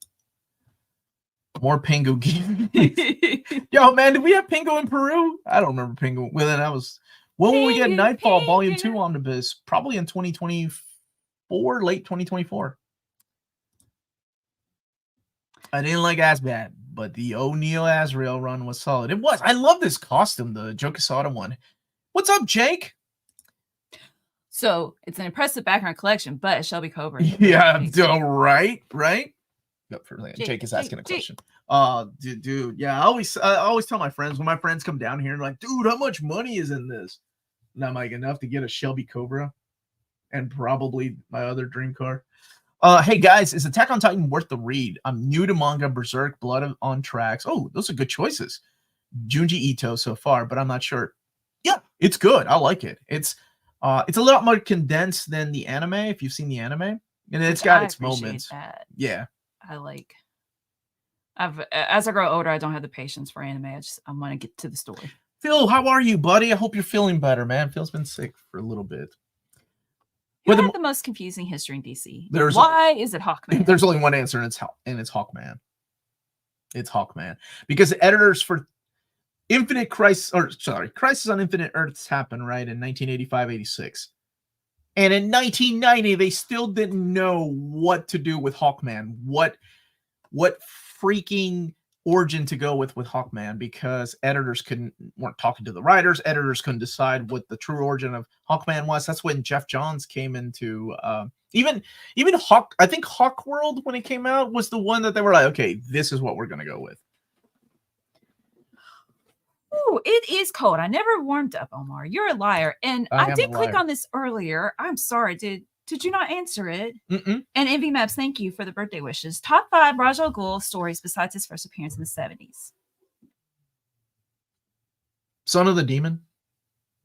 More Pingu games. Yo, man, did we have Pingu in Peru? I don't remember Pingu. Well, then when will we get Nightfall Volume 2 Omnibus? Probably in 2024, late 2024. I didn't like Asbad, but the O'Neill Azrael run was solid. It was. I love this costume, the Joe Quesada one. What's up, Jake? So it's an impressive background collection, but Shelby Cobra. Yeah, right. Jake is asking a question. Dude, yeah, I always tell my friends when my friends come down here and like, dude, how much money is in this? And I'm like, enough to get a Shelby Cobra and probably my other dream car. Hey guys, is Attack on Titan worth the read? I'm new to manga, Berserk, Blood on Tracks. Oh, those are good choices. Junji Ito so far, but I'm not sure. Yeah, it's good. I like it. It's a lot more condensed than the anime, if you've seen the anime. And it's got its moments. That. Yeah. I like As I grow older, I don't have the patience for anime. I want to get to the story. Phil, how are you, buddy? I hope you're feeling better, man. Phil's been sick for a little bit. Who had the most confusing history in DC? Why is it Hawkman? There's only one answer, and it's Hawkman. It's Hawkman. Because editors for Crisis on Infinite Earths happened, right, in 1985-86. And in 1990, they still didn't know what to do with Hawkman. What freaking origin to go with Hawkman, because editors weren't talking to the writers. Editors couldn't decide what the true origin of Hawkman was. That's when Jeff Johns came into even I think Hawk World, when it came out, was the one that they were like, okay, this is what we're gonna go with. Oh, it is cold. I never warmed up, Omar. You're a liar. And I did click on this earlier. I'm sorry. Did you not answer it? Mm-mm. And Envy Maps, thank you for the birthday wishes. Top 5 Ra's al Ghul stories besides his first appearance in the 70s. Son of the Demon?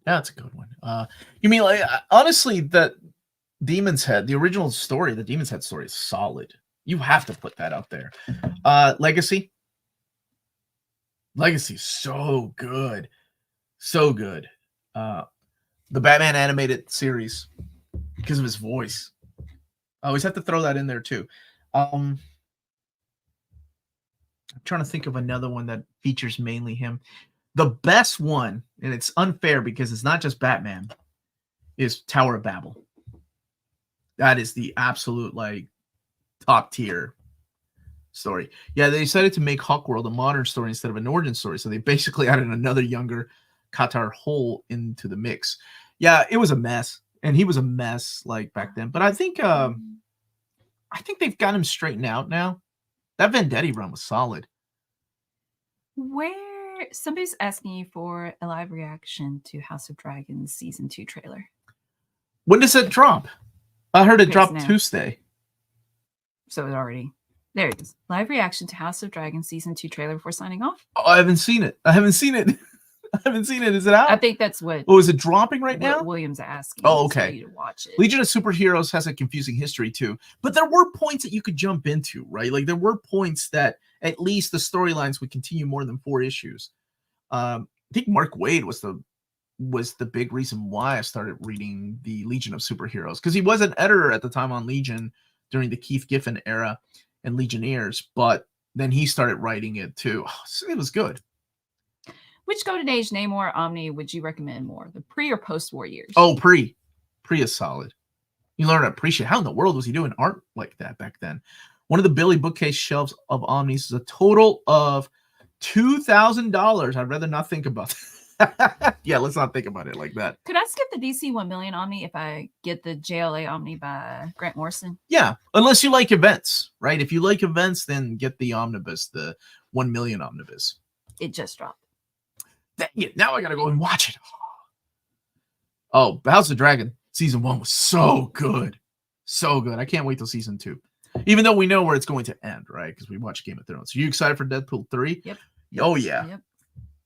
Yeah, that's a good one. You mean, like, honestly, that Demon's Head, the original story, the Demon's Head story is solid. You have to put that out there. Legacy? Legacy is so good. So good. The Batman animated series, because of his voice. I always have to throw that in there too. I'm trying to think of another one that features mainly him. The best one, and it's unfair because it's not just Batman, is Tower of Babel. That is the absolute, like, top tier story. Yeah, they decided to make Hawkworld a modern story instead of an origin story. So they basically added another younger Qatar Hole into the mix. Yeah, it was a mess. And he was a mess, like, back then. But I think they've got him straightened out now. That Vendetti run was solid. Somebody's asking you for a live reaction to House of Dragons season 2 trailer. When does it drop? I heard it dropped Tuesday. So it already. There it is. Live reaction to House of Dragons season 2 trailer before signing off. Oh, I haven't seen it. I haven't seen it. Is it out? I think that's what. Oh, is it dropping right now? William's asking. Oh, okay. For you to watch it. Legion of Superheroes has a confusing history too, but there were points that you could jump into, right? Like, there were points that at least the storylines would continue more than 4 issues. I think Mark Waid was the big reason why I started reading the Legion of Superheroes, because he was an editor at the time on Legion during the Keith Giffen era and Legionnaires, but then he started writing it too. It was good. Which Golden Age, Namor, or Omni would you recommend more? The pre or post-war years? Oh, pre. Pre is solid. You learn to appreciate how in the world was he doing art like that back then. One of the Billy bookcase shelves of Omnis is a total of $2,000. I'd rather not think about that. Yeah, let's not think about it like that. Could I skip the DC 1 million Omni if I get the JLA Omni by Grant Morrison? Yeah, unless you like events, right? If you like events, then get the Omnibus, the 1 million Omnibus. It just dropped. Dang it, now I gotta go and watch it. Oh, House of Dragon season 1 was so good. So good. I can't wait till season 2. Even though we know where it's going to end, right? Because we watched Game of Thrones. Are you excited for Deadpool 3? Yep. Oh, yeah. Yep.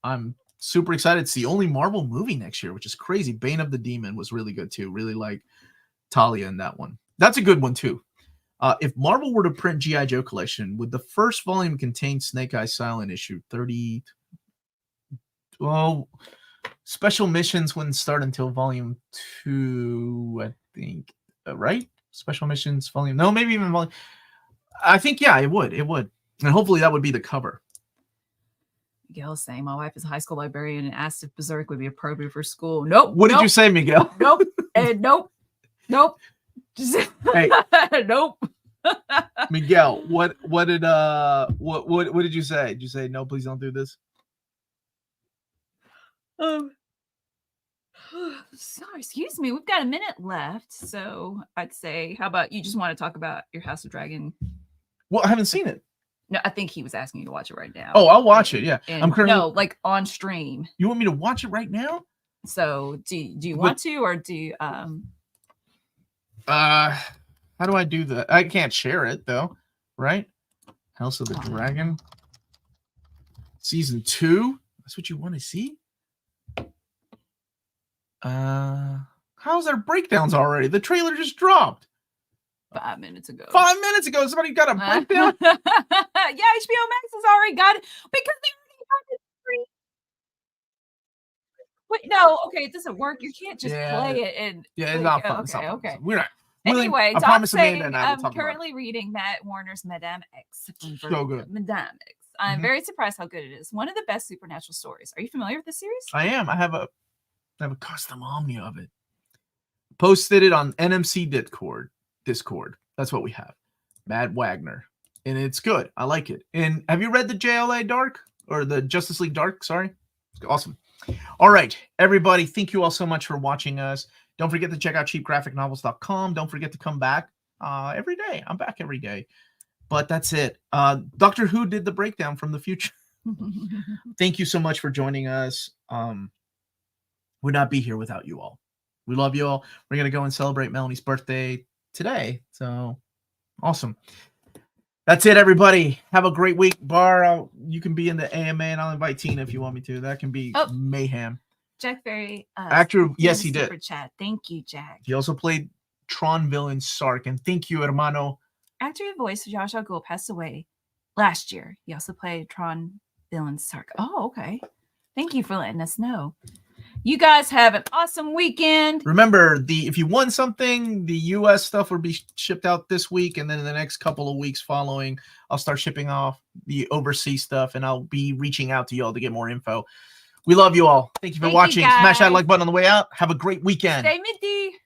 I'm super excited. It's the only Marvel movie next year, which is crazy. Bane of the Demon was really good, too. Really like Talia in that one. That's a good one, too. If Marvel were to print G.I. Joe collection, would the first volume contain Snake Eye Silent issue 30? Well, special missions wouldn't start until volume 2, I think. Right? Special missions volume. No, maybe even volume. I think, yeah, it would. It would. And hopefully that would be the cover. Miguel's saying, my wife is a high school librarian and asked if Berserk would be appropriate for school. Nope. What did you say, Miguel? Nope. And nope. Nope. Hey. Nope. Miguel, what did you say? Did you say no, please don't do this? Sorry, excuse me. We've got a minute left, so I'd say, how about you just want to talk about your House of Dragon? Well, I haven't seen it. No, I think he was asking you to watch it right now. Oh, I'll watch it. Yeah, I'm currently like on stream. You want me to watch it right now? So, do you want to, or do you, how do I do that? I can't share it though, right? House of the Dragon, season 2. That's what you want to see. How's there breakdowns already? The trailer just dropped. 5 minutes ago. 5 minutes ago, somebody got a breakdown. Yeah, HBO Max has already got it because they already got it free. Wait, no, okay, it doesn't work. You can't just play it and it's like, not fun. It's not fun. okay. We're not. Anyway, I promise Amanda saying and I will I'm talk currently reading Matt Warner's Madame X. So good. Madame X. I'm very surprised how good it is. One of the best supernatural stories. Are you familiar with this series? I am. I have a custom Omni of it. Posted it on NMC Discord. That's what we have. Matt Wagner. And it's good. I like it. And have you read the JLA Dark? Or the Justice League Dark? Sorry. It's awesome. All right, everybody. Thank you all so much for watching us. Don't forget to check out cheapgraphicnovels.com. Don't forget to come back every day. I'm back every day. But that's it. Doctor Who did the breakdown from the future. Thank you so much for joining us. Would not be here without you all. We love you all. We're going to go and celebrate Melanie's birthday today. So awesome. That's it, everybody. Have a great week. Bar, you can be in the AMA, and I'll invite Tina if you want me to. That can be mayhem. Jack Ferry. Actor, yes, he did. Chat. Thank you, Jack. He also played Tron villain Sark, and thank you, hermano. Actor who voiced Josh Al Ghul passed away last year. He also played Tron villain Sark. Oh, okay. Thank you for letting us know. You guys have an awesome weekend. Remember, if you won something, the U.S. stuff will be shipped out this week, and then in the next couple of weeks following, I'll start shipping off the overseas stuff, and I'll be reaching out to you all to get more info. We love you all. Thank you for watching. Smash that like button on the way out. Have a great weekend. Stay minty.